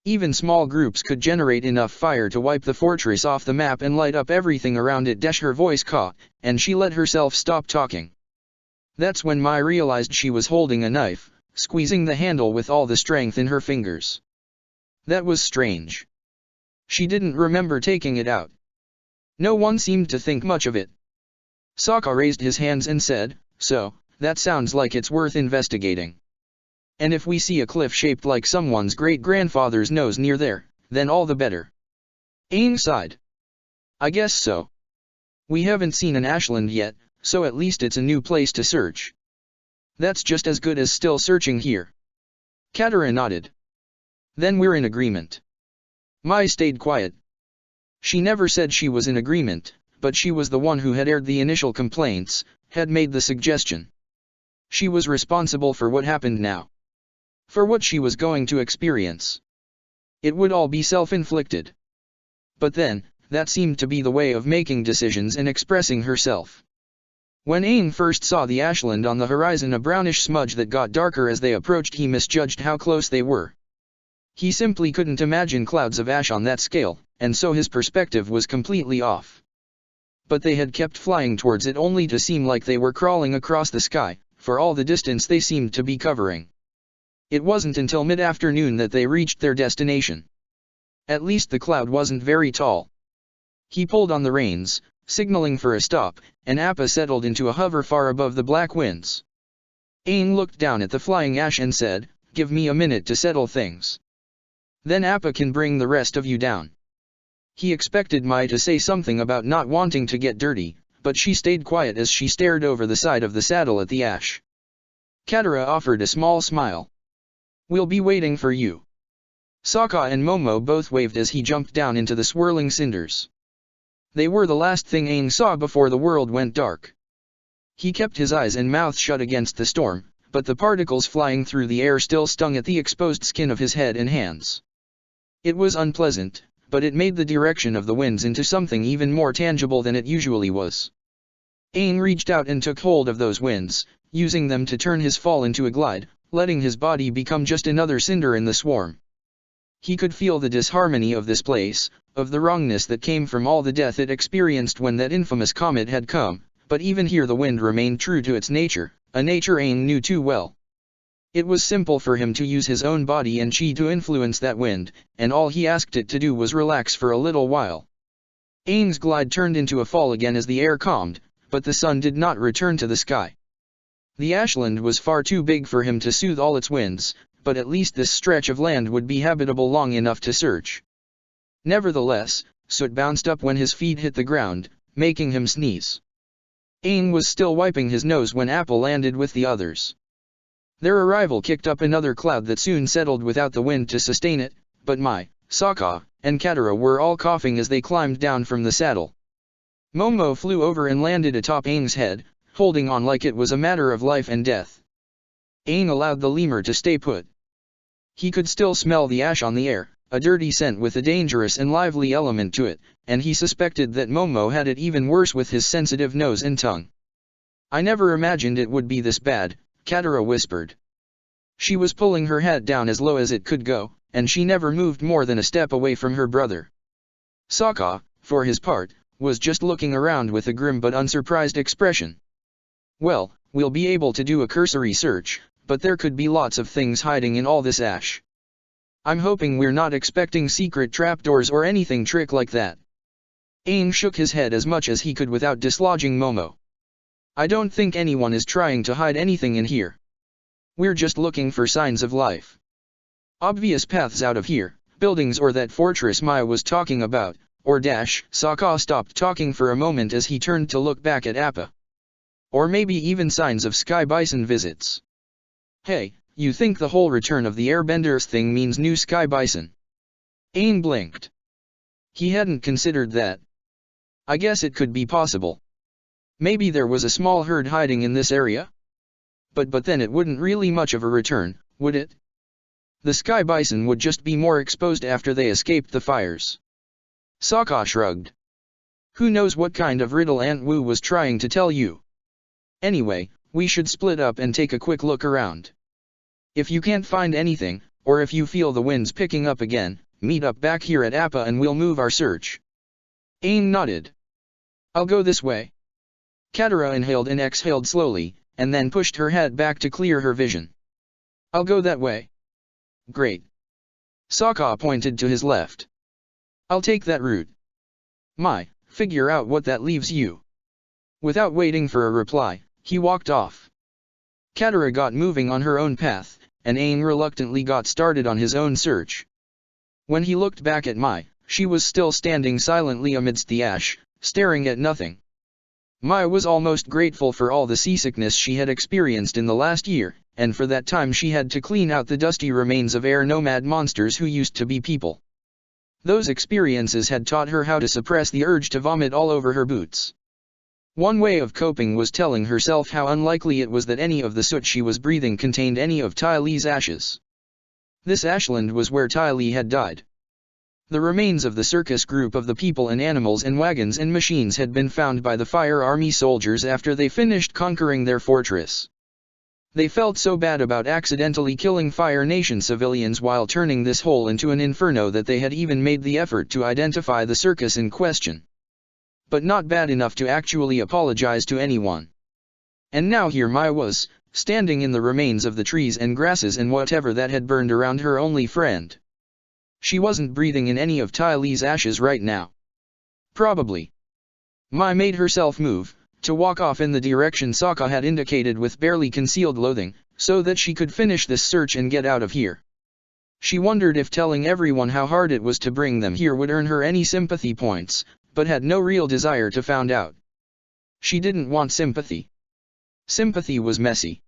Even small groups could generate enough fire to wipe the fortress off the map and light up everything around it. Her voice caught, and she let herself stop talking. That's when Mai realized she was holding a knife, squeezing the handle with all the strength in her fingers. That was strange. She didn't remember taking it out. No one seemed to think much of it. Sokka raised his hands and said, so, that sounds like it's worth investigating. And if we see a cliff shaped like someone's great-grandfather's nose near there, then all the better. Aang sighed. I guess so. We haven't seen an ashland yet, so at least it's a new place to search. That's just as good as still searching here. Katara nodded. Then we're in agreement. Mai stayed quiet. She never said she was in agreement, but she was the one who had aired the initial complaints, had made the suggestion. She was responsible for what happened now. For what she was going to experience. It would all be self-inflicted. But then, that seemed to be the way of making decisions and expressing herself. When Aang first saw the ashland on the horizon, a brownish smudge that got darker as they approached, he misjudged how close they were. He simply couldn't imagine clouds of ash on that scale, and so his perspective was completely off. But they had kept flying towards it only to seem like they were crawling across the sky, for all the distance they seemed to be covering. It wasn't until mid-afternoon that they reached their destination. At least the cloud wasn't very tall. He pulled on the reins, signaling for a stop, and Appa settled into a hover far above the black winds. Aang looked down at the flying ash and said, "Give me a minute to settle things. Then Appa can bring the rest of you down." He expected Mai to say something about not wanting to get dirty, but she stayed quiet as she stared over the side of the saddle at the ash. Katara offered a small smile. "We'll be waiting for you." Sokka and Momo both waved as he jumped down into the swirling cinders. They were the last thing Aang saw before the world went dark. He kept his eyes and mouth shut against the storm, but the particles flying through the air still stung at the exposed skin of his head and hands. It was unpleasant, but it made the direction of the winds into something even more tangible than it usually was. Aang reached out and took hold of those winds, using them to turn his fall into a glide, letting his body become just another cinder in the swarm. He could feel the disharmony of this place, of the wrongness that came from all the death it experienced when that infamous comet had come, but even here the wind remained true to its nature, a nature Aang knew too well. It was simple for him to use his own body and chi to influence that wind, and all he asked it to do was relax for a little while. Aang's glide turned into a fall again as the air calmed, but the sun did not return to the sky. The ashland was far too big for him to soothe all its winds, but at least this stretch of land would be habitable long enough to search. Nevertheless, soot bounced up when his feet hit the ground, making him sneeze. Aang was still wiping his nose when Appa landed with the others. Their arrival kicked up another cloud that soon settled without the wind to sustain it, but Mai, Sokka, and Katara were all coughing as they climbed down from the saddle. Momo flew over and landed atop Aang's head, holding on like it was a matter of life and death. Aang allowed the lemur to stay put. He could still smell the ash on the air, a dirty scent with a dangerous and lively element to it, and he suspected that Momo had it even worse with his sensitive nose and tongue. "I never imagined it would be this bad," Katara whispered. She was pulling her hat down as low as it could go, and she never moved more than a step away from her brother. Sokka, for his part, was just looking around with a grim but unsurprised expression. "Well, we'll be able to do a cursory search, but there could be lots of things hiding in all this ash. I'm hoping we're not expecting secret trapdoors or anything trick like that." Aang shook his head as much as he could without dislodging Momo. "I don't think anyone is trying to hide anything in here. We're just looking for signs of life. Obvious paths out of here, buildings or that fortress Mai was talking about, or dash." Sokka stopped talking for a moment as he turned to look back at Appa. "Or maybe even signs of sky bison visits. Hey, you think the whole return of the airbenders thing means new sky bison?" Aang blinked. He hadn't considered that. I guess it could be possible. Maybe there was a small herd hiding in this area? But then it wouldn't really much of a return, would it? The sky bison would just be more exposed after they escaped the fires. Sokka shrugged. Who knows what kind of riddle Aunt Wu was trying to tell you? Anyway, we should split up and take a quick look around. If you can't find anything, or if you feel the winds picking up again, meet up back here at Appa and we'll move our search. Aang nodded. I'll go this way. Katara inhaled and exhaled slowly, and then pushed her head back to clear her vision. I'll go that way. Great. Sokka pointed to his left. I'll take that route. Mai, figure out what that leaves you. Without waiting for a reply, he walked off. Katara got moving on her own path, and Aang reluctantly got started on his own search. When he looked back at Mai, she was still standing silently amidst the ash, staring at nothing. Mai was almost grateful for all the seasickness she had experienced in the last year, and for that time she had to clean out the dusty remains of air nomad monsters who used to be people. Those experiences had taught her how to suppress the urge to vomit all over her boots. One way of coping was telling herself how unlikely it was that any of the soot she was breathing contained any of Ty Lee's ashes. This ashland was where Ty Lee had died. The remains of the circus group of the people and animals and wagons and machines had been found by the Fire Army soldiers after they finished conquering their fortress. They felt so bad about accidentally killing Fire Nation civilians while turning this hole into an inferno that they had even made the effort to identify the circus in question. But not bad enough to actually apologize to anyone. And now here Mai was, standing in the remains of the trees and grasses and whatever that had burned around her only friend. She wasn't breathing in any of Ty Lee's ashes right now. Probably. Mai made herself move, to walk off in the direction Sokka had indicated with barely concealed loathing, so that she could finish this search and get out of here. She wondered if telling everyone how hard it was to bring them here would earn her any sympathy points, but had no real desire to find out. She didn't want sympathy. Sympathy was messy.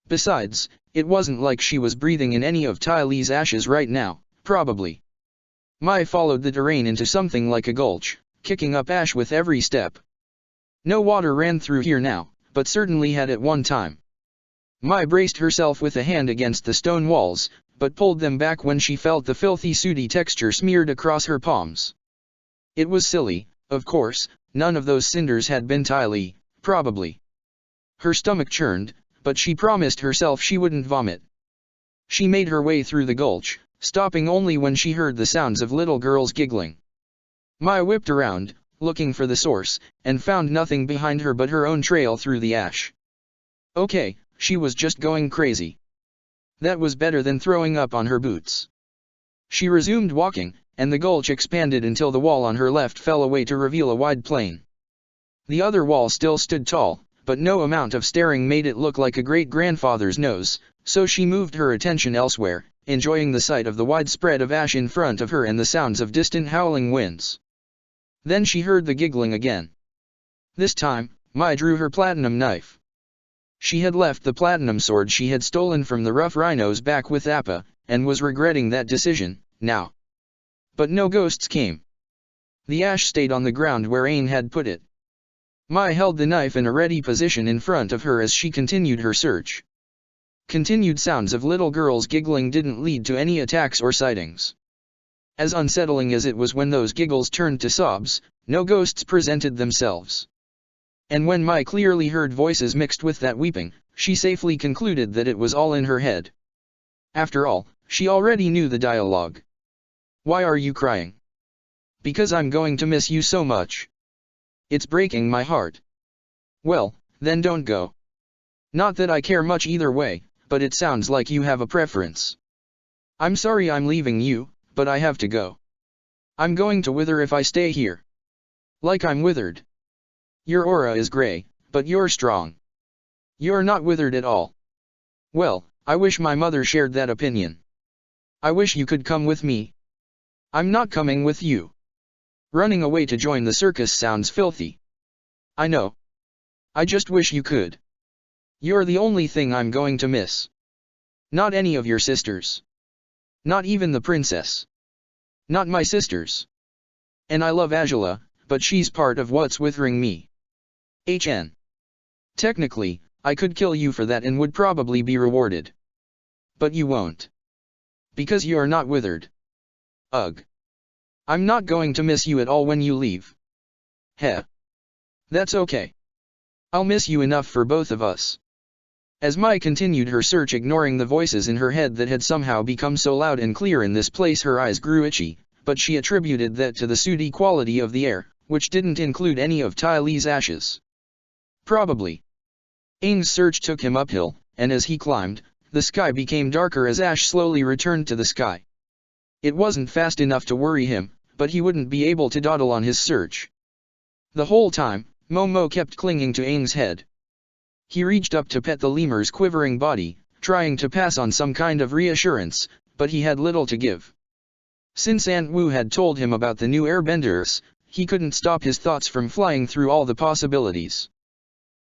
Besides, it wasn't like she was breathing in any of Ty Lee's ashes right now, probably. Mai followed the terrain into something like a gulch, kicking up ash with every step. No water ran through here now, but certainly had at one time. Mai braced herself with a hand against the stone walls, but pulled them back when she felt the filthy sooty texture smeared across her palms. It was silly, of course, none of those cinders had been Ty Lee, probably. Her stomach churned, but she promised herself she wouldn't vomit. She made her way through the gulch, stopping only when she heard the sounds of little girls giggling. Mai whipped around, looking for the source, and found nothing behind her but her own trail through the ash. Okay, she was just going crazy. That was better than throwing up on her boots. She resumed walking, and the gulch expanded until the wall on her left fell away to reveal a wide plain. The other wall still stood tall, but no amount of staring made it look like a great-grandfather's nose, so she moved her attention elsewhere, enjoying the sight of the wide spread of ash in front of her and the sounds of distant howling winds. Then she heard the giggling again. This time, Mai drew her platinum knife. She had left the platinum sword she had stolen from the rough rhinos back with Appa, and was regretting that decision, now. But no ghosts came. The ash stayed on the ground where Aang had put it. Mai held the knife in a ready position in front of her as she continued her search. Continued sounds of little girls giggling didn't lead to any attacks or sightings. As unsettling as it was when those giggles turned to sobs, no ghosts presented themselves. And when Mai clearly heard voices mixed with that weeping, she safely concluded that it was all in her head. After all, she already knew the dialogue. Why are you crying? Because I'm going to miss you so much. It's breaking my heart. Well, then don't go. Not that I care much either way, but it sounds like you have a preference. I'm sorry I'm leaving you, but I have to go. I'm going to wither if I stay here. Like I'm withered. Your aura is gray, but you're strong. You're not withered at all. Well, I wish my mother shared that opinion. I wish you could come with me. I'm not coming with you. Running away to join the circus sounds filthy. I know. I just wish you could. You're the only thing I'm going to miss. Not any of your sisters. Not even the princess. Not my sisters. And I love Angela, but she's part of what's withering me. HN. Technically, I could kill you for that and would probably be rewarded. But you won't. Because you're not withered. Ugh. I'm not going to miss you at all when you leave. Heh. That's okay. I'll miss you enough for both of us. As Mai continued her search, ignoring the voices in her head that had somehow become so loud and clear in this place, her eyes grew itchy, but she attributed that to the sooty quality of the air, which didn't include any of Ty Lee's ashes. Probably. Aang's search took him uphill, and as he climbed, the sky became darker as ash slowly returned to the sky. It wasn't fast enough to worry him, but he wouldn't be able to dawdle on his search. The whole time, Momo kept clinging to Aang's head. He reached up to pet the lemur's quivering body, trying to pass on some kind of reassurance, but he had little to give. Since Aunt Wu had told him about the new airbenders, he couldn't stop his thoughts from flying through all the possibilities.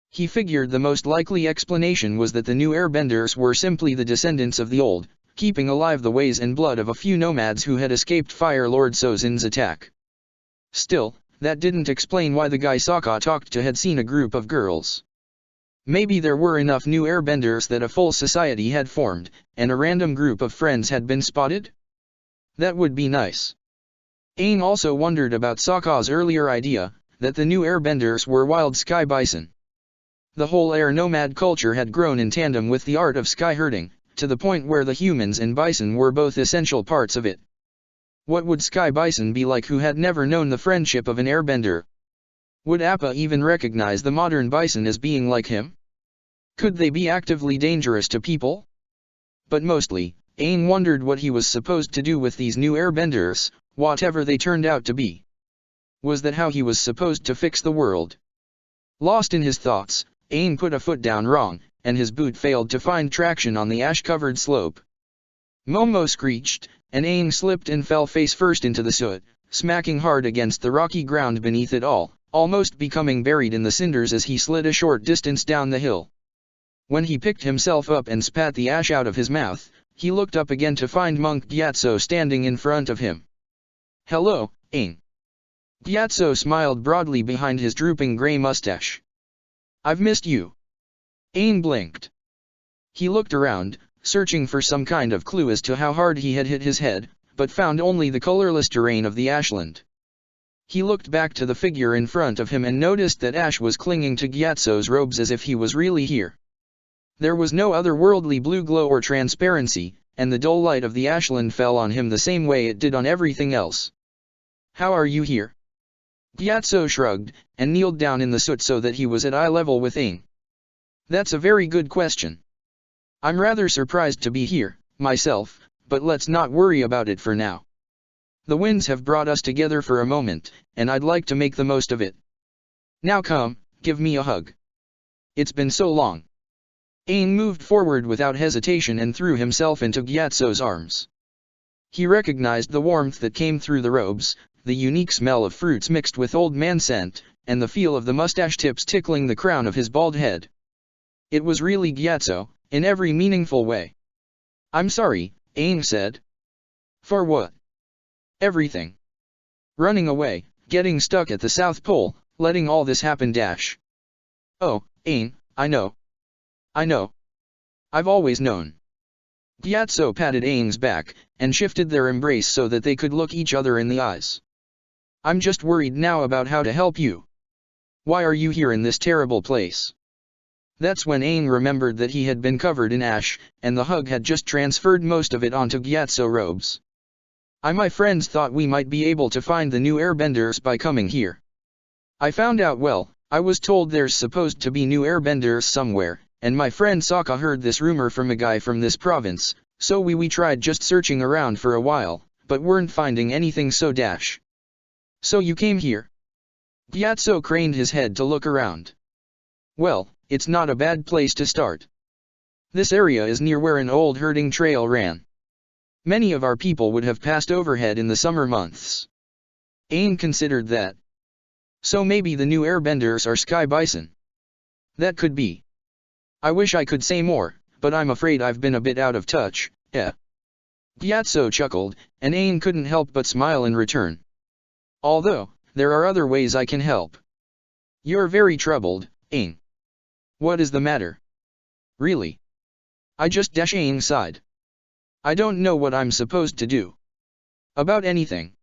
He figured the most likely explanation was that the new airbenders were simply the descendants of the old, keeping alive the ways and blood of a few nomads who had escaped Fire Lord Sozin's attack. Still, that didn't explain why the guy Sokka talked to had seen a group of girls. Maybe there were enough new airbenders that a full society had formed, and a random group of friends had been spotted? That would be nice. Aang also wondered about Sokka's earlier idea, that the new airbenders were wild sky bison. The whole air nomad culture had grown in tandem with the art of sky herding, to the point where the humans and bison were both essential parts of it. What would sky bison be like who had never known the friendship of an airbender? Would Appa even recognize the modern bison as being like him? Could they be actively dangerous to people? But mostly, Aang wondered what he was supposed to do with these new airbenders, whatever they turned out to be. Was that how he was supposed to fix the world? Lost in his thoughts, Aang put a foot down wrong, and his boot failed to find traction on the ash-covered slope. Momo screeched, and Aang slipped and fell face first into the soot, smacking hard against the rocky ground beneath it all, almost becoming buried in the cinders as he slid a short distance down the hill. When he picked himself up and spat the ash out of his mouth, he looked up again to find Monk Gyatso standing in front of him. "Hello, Aang." Gyatso smiled broadly behind his drooping grey mustache. "I've missed you." Aang blinked. He looked around, searching for some kind of clue as to how hard he had hit his head, but found only the colorless terrain of the ashland. He looked back to the figure in front of him and noticed that ash was clinging to Gyatso's robes as if he was really here. There was no otherworldly blue glow or transparency, and the dull light of the ashland fell on him the same way it did on everything else. "How are you here?" Gyatso shrugged, and kneeled down in the soot so that he was at eye level with Aang. "That's a very good question. I'm rather surprised to be here, myself, but let's not worry about it for now. The winds have brought us together for a moment, and I'd like to make the most of it. Now come, give me a hug. It's been so long." Aang moved forward without hesitation and threw himself into Gyatso's arms. He recognized the warmth that came through the robes, the unique smell of fruits mixed with old man scent, and the feel of the mustache tips tickling the crown of his bald head. It was really Gyatso, in every meaningful way. "I'm sorry," Aang said. "For what?" "Everything. Running away, getting stuck at the South Pole, letting all this happen dash." "Oh, Aang, I know. I know. I've always known." Gyatso patted Aang's back, and shifted their embrace so that they could look each other in the eyes. "I'm just worried now about how to help you. Why are you here in this terrible place?" That's when Aang remembered that he had been covered in ash, and the hug had just transferred most of it onto Gyatso robes. My friends thought we might be able to find the new airbenders by coming here. I found out I was told there's supposed to be new airbenders somewhere, and my friend Sokka heard this rumor from a guy from this province, so we tried just searching around for a while, but weren't finding anything so dash. So you came here?" Gyatso craned his head to look around. "Well, it's not a bad place to start. This area is near where an old herding trail ran. Many of our people would have passed overhead in the summer months." Aang considered that. "So maybe the new airbenders are sky bison." "That could be. I wish I could say more, but I'm afraid I've been a bit out of touch, eh?" Gyatso chuckled, and Aang couldn't help but smile in return. "Although, there are other ways I can help." "You're very troubled, Aang. What is the matter?" "Really? I just dash." Aang sighed. "I don't know what I'm supposed to do. About anything.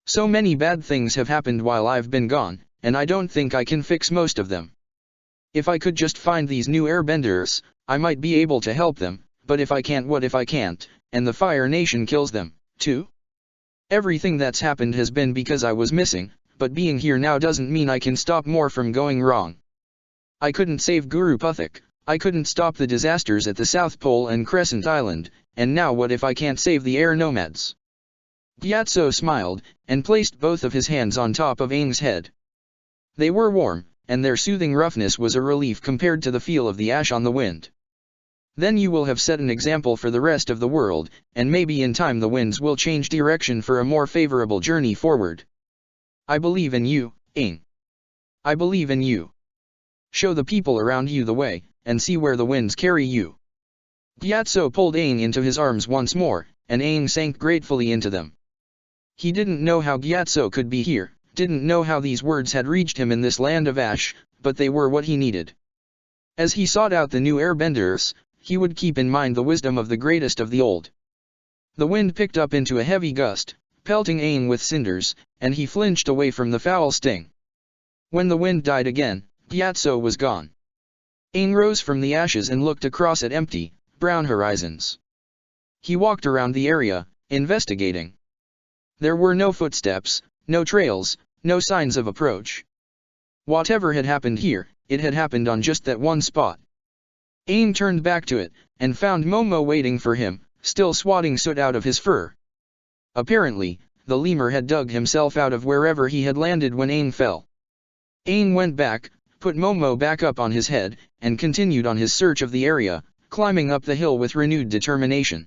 So many bad things have happened while I've been gone, and I don't think I can fix most of them. If I could just find these new airbenders, I might be able to help them, but if I can't, what if I can't, and the Fire Nation kills them, too? Everything that's happened has been because I was missing, but being here now doesn't mean I can stop more from going wrong. I couldn't save Guru Puthik, I couldn't stop the disasters at the South Pole and Crescent Island, and now what if I can't save the air nomads?" Gyatso smiled, and placed both of his hands on top of Aang's head. They were warm, and their soothing roughness was a relief compared to the feel of the ash on the wind. "Then you will have set an example for the rest of the world, and maybe in time the winds will change direction for a more favorable journey forward. I believe in you, Aang. I believe in you. Show the people around you the way, and see where the winds carry you." Gyatso pulled Aang into his arms once more, and Aang sank gratefully into them. He didn't know how Gyatso could be here, didn't know how these words had reached him in this land of ash, but they were what he needed. As he sought out the new airbenders, he would keep in mind the wisdom of the greatest of the old. The wind picked up into a heavy gust, pelting Aang with cinders, and he flinched away from the foul sting. When the wind died again, Gyatso was gone. Aang rose from the ashes and looked across at empty, brown horizons. He walked around the area, investigating. There were no footsteps, no trails, no signs of approach. Whatever had happened here, it had happened on just that one spot. Aang turned back to it, and found Momo waiting for him, still swatting soot out of his fur. Apparently, the lemur had dug himself out of wherever he had landed when Aang fell. Aang went back, put Momo back up on his head, and continued on his search of the area, climbing up the hill with renewed determination.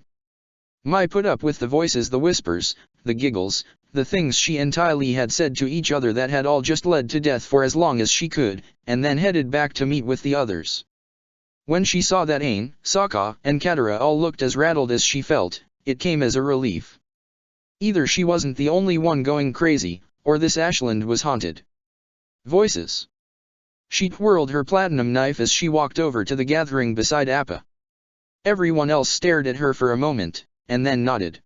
Mai put up with the voices, the whispers, the giggles, the things she and Ty Lee had said to each other that had all just led to death for as long as she could, and then headed back to meet with the others. When she saw that Aang, Sokka, and Katara all looked as rattled as she felt, it came as a relief. Either she wasn't the only one going crazy, or this ashland was haunted. Voices. She twirled her platinum knife as she walked over to the gathering beside Appa. Everyone else stared at her for a moment, and then nodded.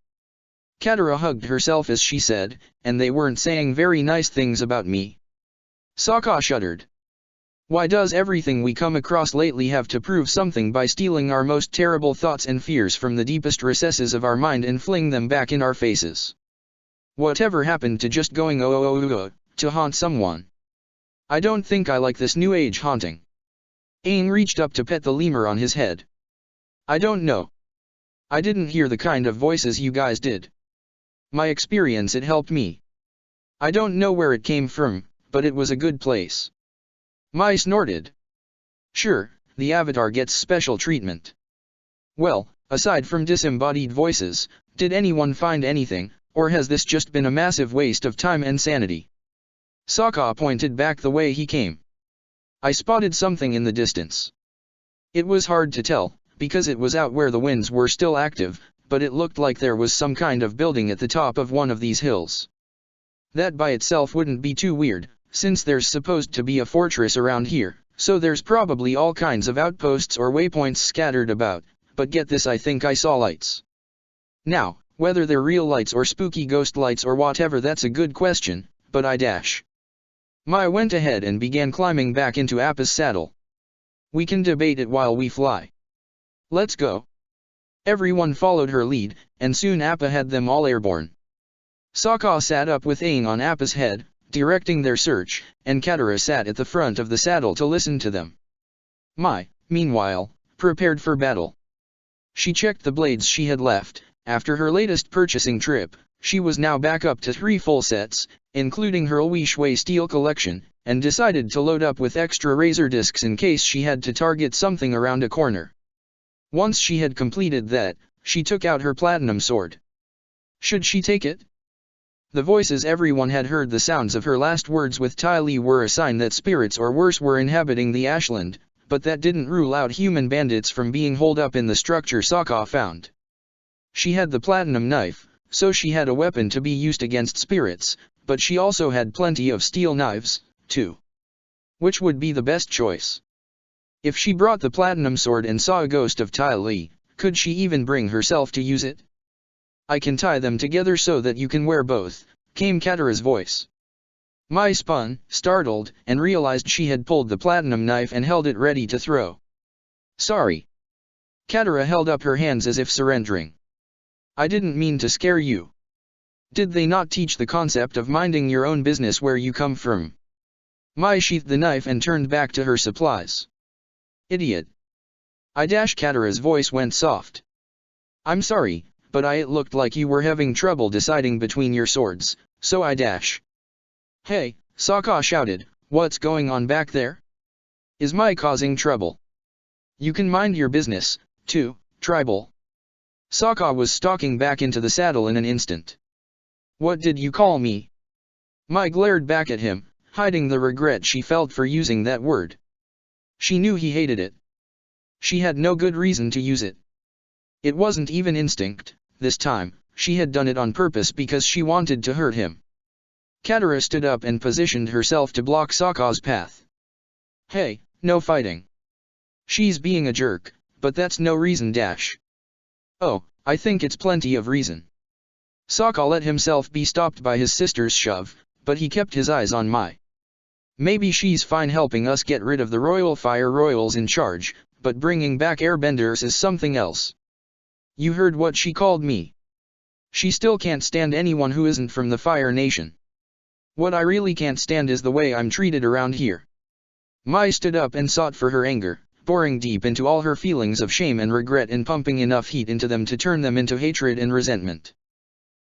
Katara hugged herself as she said, "And they weren't saying very nice things about me." Sokka shuddered. "Why does everything we come across lately have to prove something by stealing our most terrible thoughts and fears from the deepest recesses of our mind and fling them back in our faces? Whatever happened to just going to haunt someone? I don't think I like this new age haunting." Aang reached up to pet the lemur on his head. "I don't know. I didn't hear the kind of voices you guys did. My experience, it helped me. I don't know where it came from, but it was a good place." Mai snorted. "Sure, the Avatar gets special treatment. Well, aside from disembodied voices, did anyone find anything, or has this just been a massive waste of time and sanity?" Sokka pointed back the way he came. "I spotted something in the distance. It was hard to tell, because it was out where the winds were still active, but it looked like there was some kind of building at the top of one of these hills. That by itself wouldn't be too weird, since there's supposed to be a fortress around here, so there's probably all kinds of outposts or waypoints scattered about, but get this, I think I saw lights. Now, whether they're real lights or spooky ghost lights or whatever, that's a good question, but Mai went ahead and began climbing back into Appa's saddle. "We can debate it while we fly. Let's go." Everyone followed her lead, and soon Appa had them all airborne. Sokka sat up with Aang on Appa's head, directing their search, and Katara sat at the front of the saddle to listen to them. Mai, meanwhile, prepared for battle. She checked the blades she had left. After her latest purchasing trip, she was now back up to 3 full sets, including her Hui Shui steel collection, and decided to load up with extra razor discs in case she had to target something around a corner. Once she had completed that, she took out her platinum sword. Should she take it? The voices everyone had heard, the sounds of her last words with Ty Lee, were a sign that spirits or worse were inhabiting the ashland, but that didn't rule out human bandits from being holed up in the structure Sokka found. She had the platinum knife, so she had a weapon to be used against spirits, but she also had plenty of steel knives, too. Which would be the best choice? If she brought the platinum sword and saw a ghost of Ty Lee, could she even bring herself to use it? "I can tie them together so that you can wear both," came Katara's voice. Mai spun, startled, and realized she had pulled the platinum knife and held it ready to throw. "Sorry." Katara held up her hands as if surrendering. "I didn't mean to scare you. Did they not teach the concept of minding your own business where you come from?" Mai sheathed the knife and turned back to her supplies. "Idiot." Katara's voice went soft. "I'm sorry, but it looked like you were having trouble deciding between your swords, so Hey," Sokka shouted, "what's going on back there? Is Mai causing trouble? You can mind your business, too, tribal." Sokka was stalking back into the saddle in an instant. "What did you call me?" Mai glared back at him, hiding the regret she felt for using that word. She knew he hated it. She had no good reason to use it. It wasn't even instinct, this time. She had done it on purpose because she wanted to hurt him. Katara stood up and positioned herself to block Sokka's path. "Hey, no fighting." "She's being a jerk, but that's no reason Oh, I think it's plenty of reason." Sokka let himself be stopped by his sister's shove, but he kept his eyes on Mai. Maybe she's fine helping us get rid of the royal fire royals in charge, but bringing back airbenders is something else. You heard what she called me. She still can't stand anyone who isn't from the Fire Nation. What I really can't stand is the way I'm treated around here. Mai stood up and sought for her anger, boring deep into all her feelings of shame and regret and pumping enough heat into them to turn them into hatred and resentment.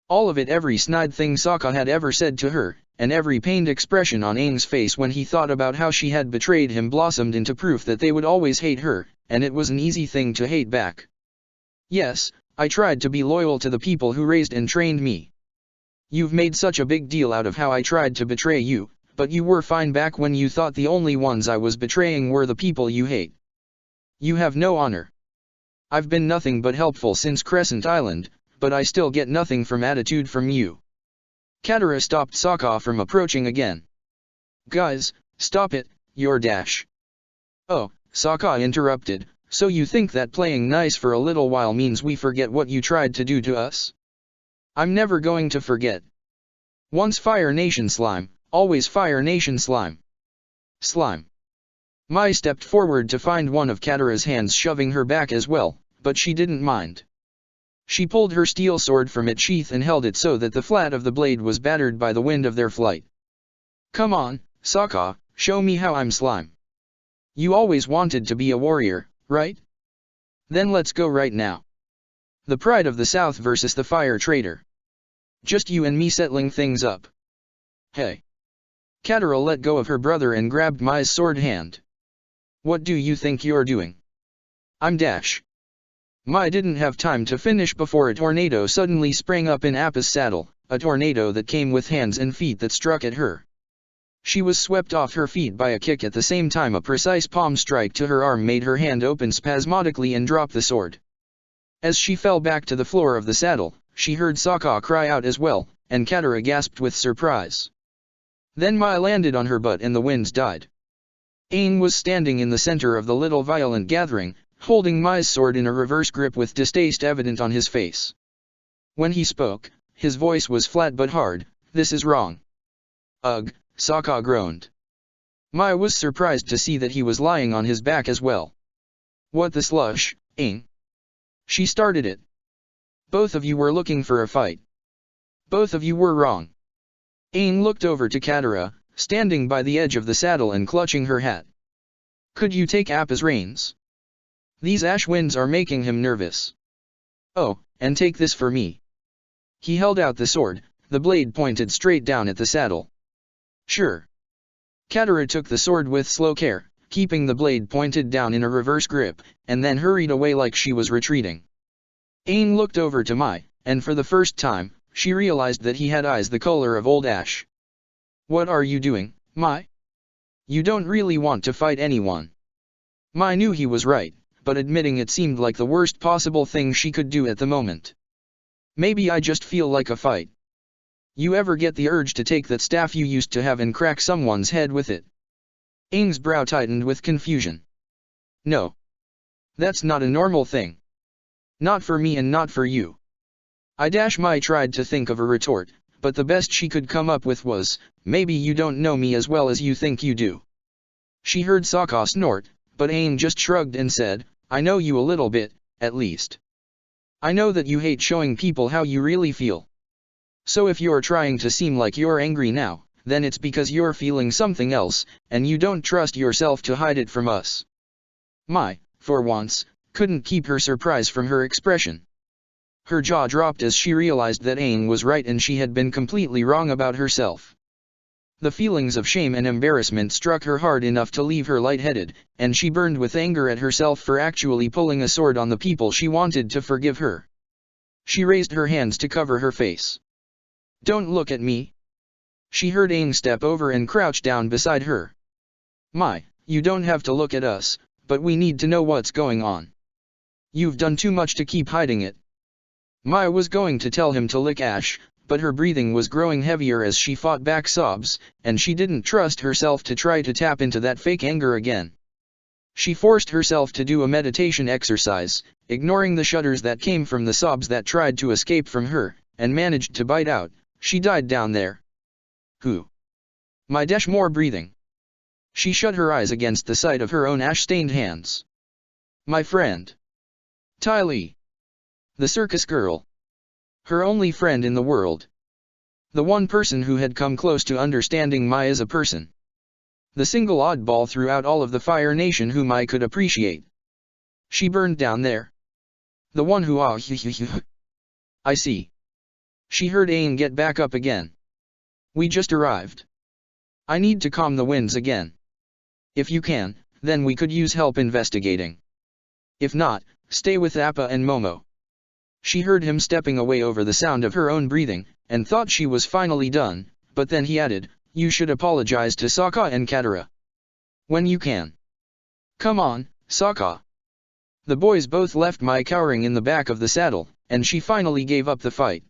All of it, every snide thing Sokka had ever said to her, and every pained expression on Aang's face when he thought about how she had betrayed him blossomed into proof that they would always hate her, and it was an easy thing to hate back. Yes, I tried to be loyal to the people who raised and trained me. You've made such a big deal out of how I tried to betray you, but you were fine back when you thought the only ones I was betraying were the people you hate. You have no honor. I've been nothing but helpful since Crescent Island, but I still get nothing from attitude from you. Katara stopped Sokka from approaching again. Guys, stop it, you're dash. Oh, Sokka interrupted, so you think that playing nice for a little while means we forget what you tried to do to us? I'm never going to forget. Once Fire Nation slime, always Fire Nation slime. Slime. Mai stepped forward to find one of Katara's hands shoving her back as well, but she didn't mind. She pulled her steel sword from its sheath and held it so that the flat of the blade was battered by the wind of their flight. Come on, Sokka, show me how I'm slime. You always wanted to be a warrior, right? Then let's go right now. The Pride of the South versus the Fire Traitor. Just you and me settling things up. Hey. Katara let go of her brother and grabbed Mai's sword hand. What do you think you're doing? I'm dash. Mai didn't have time to finish before a tornado suddenly sprang up in Appa's saddle, a tornado that came with hands and feet that struck at her. She was swept off her feet by a kick. At the same time a precise palm strike to her arm made her hand open spasmodically and drop the sword. As she fell back to the floor of the saddle, she heard Sokka cry out as well, and Katara gasped with surprise. Then Mai landed on her butt and the winds died. Aang was standing in the center of the little violent gathering, holding Mai's sword in a reverse grip with distaste evident on his face. When he spoke, his voice was flat but hard. This is wrong. Ugh, Sokka groaned. Mai was surprised to see that he was lying on his back as well. What the slush, Aang? She started it. Both of you were looking for a fight. Both of you were wrong. Aang looked over to Katara, standing by the edge of the saddle and clutching her hat. Could you take Appa's reins? These ash winds are making him nervous. Oh, and take this for me. He held out the sword, the blade pointed straight down at the saddle. Sure. Katara took the sword with slow care, keeping the blade pointed down in a reverse grip, and then hurried away like she was retreating. Aang looked over to Mai, and for the first time, she realized that he had eyes the color of old ash. What are you doing, Mai? You don't really want to fight anyone. Mai knew he was right, but admitting it seemed like the worst possible thing she could do at the moment. Maybe I just feel like a fight. You ever get the urge to take that staff you used to have and crack someone's head with it? Aang's brow tightened with confusion. No. That's not a normal thing. Not for me and not for you. Mai tried to think of a retort, but the best she could come up with was, maybe you don't know me as well as you think you do. She heard Sokka snort, but Aang just shrugged and said, I know you a little bit, at least. I know that you hate showing people how you really feel. So if you're trying to seem like you're angry now, then it's because you're feeling something else, and you don't trust yourself to hide it from us. Mai, for once, couldn't keep her surprise from her expression. Her jaw dropped as she realized that Aang was right and she had been completely wrong about herself. The feelings of shame and embarrassment struck her hard enough to leave her lightheaded, and she burned with anger at herself for actually pulling a sword on the people she wanted to forgive her. She raised her hands to cover her face. Don't look at me. She heard Aang step over and crouch down beside her. Mai, you don't have to look at us, but we need to know what's going on. You've done too much to keep hiding it. Mai was going to tell him to lick ash, but her breathing was growing heavier as she fought back sobs, and she didn't trust herself to try to tap into that fake anger again. She forced herself to do a meditation exercise, ignoring the shudders that came from the sobs that tried to escape from her, and managed to bite out, she died down there. Who? My dash more breathing. She shut her eyes against the sight of her own ash-stained hands. My friend. Ty, the circus girl. Her only friend in the world. The one person who had come close to understanding Mai as a person. The single oddball throughout all of the Fire Nation whom I could appreciate. She burned down there. The one who I see. She heard Aang get back up again. We just arrived. I need to calm the winds again. If you can, then we could use help investigating. If not, stay with Appa and Momo. She heard him stepping away over the sound of her own breathing, and thought she was finally done, but then he added, you should apologize to Sokka and Katara. When you can. Come on, Sokka. The boys both left Mai cowering in the back of the saddle, and she finally gave up the fight.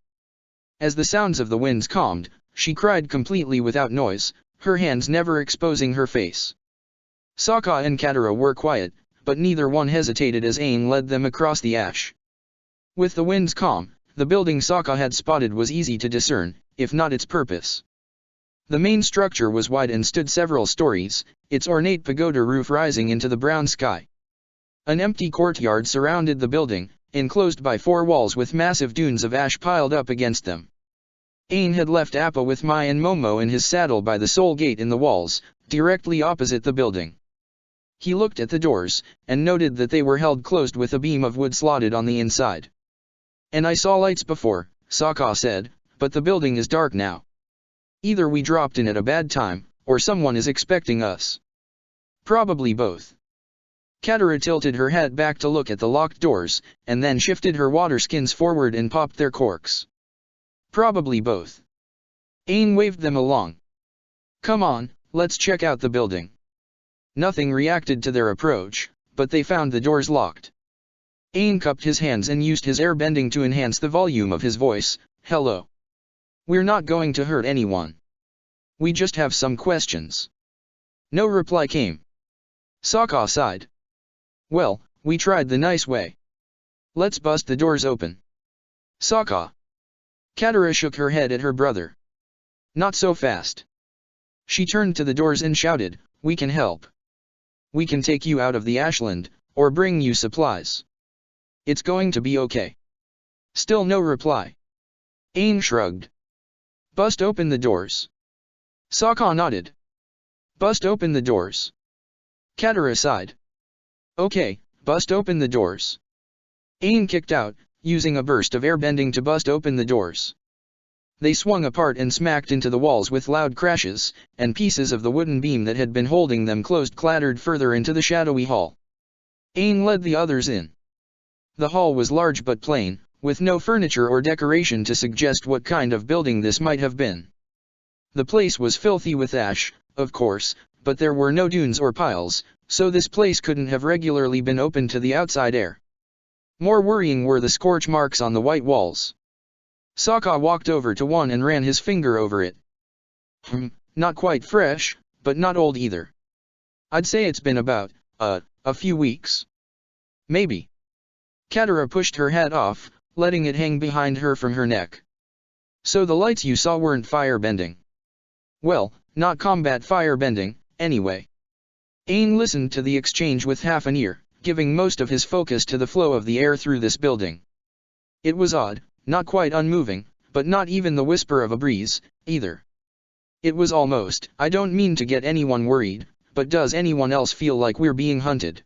As the sounds of the winds calmed, she cried completely without noise, her hands never exposing her face. Sokka and Katara were quiet, but neither one hesitated as Aang led them across the ash. With the winds calm, the building Sokka had spotted was easy to discern, if not its purpose. The main structure was wide and stood several stories, its ornate pagoda roof rising into the brown sky. An empty courtyard surrounded the building, enclosed by 4 walls with massive dunes of ash piled up against them. Aang had left Appa with Mai and Momo in his saddle by the soul gate in the walls, directly opposite the building. He looked at the doors, and noted that they were held closed with a beam of wood slotted on the inside. And I saw lights before, Sokka said, but the building is dark now. Either we dropped in at a bad time, or someone is expecting us. Probably both. Katara tilted her head back to look at the locked doors, and then shifted her water skins forward and popped their corks. Probably both. Aang waved them along. Come on, let's check out the building. Nothing reacted to their approach, but they found the doors locked. Aang cupped his hands and used his airbending to enhance the volume of his voice. Hello. We're not going to hurt anyone. We just have some questions. No reply came. Sokka sighed. Well, we tried the nice way. Let's bust the doors open. Sokka. Katara shook her head at her brother. Not so fast. She turned to the doors and shouted, we can help. We can take you out of the ashland, or bring you supplies. It's going to be okay. Still no reply. Aang shrugged. Bust open the doors. Sokka nodded. Bust open the doors. Katara sighed. Okay, bust open the doors. Aang kicked out, using a burst of airbending to bust open the doors. They swung apart and smacked into the walls with loud crashes, and pieces of the wooden beam that had been holding them closed clattered further into the shadowy hall. Aang led the others in. The hall was large but plain, with no furniture or decoration to suggest what kind of building this might have been. The place was filthy with ash, of course, but there were no dunes or piles, so this place couldn't have regularly been open to the outside air. More worrying were the scorch marks on the white walls. Sokka walked over to one and ran his finger over it. Not quite fresh, but not old either. I'd say it's been about, a few weeks. Maybe. Katara pushed her hat off, letting it hang behind her from her neck. So the lights you saw weren't firebending. Well, not combat firebending, anyway. Aang listened to the exchange with half an ear, giving most of his focus to the flow of the air through this building. It was odd, not quite unmoving, but not even the whisper of a breeze, either. It was almost, I don't mean to get anyone worried, but does anyone else feel like we're being hunted?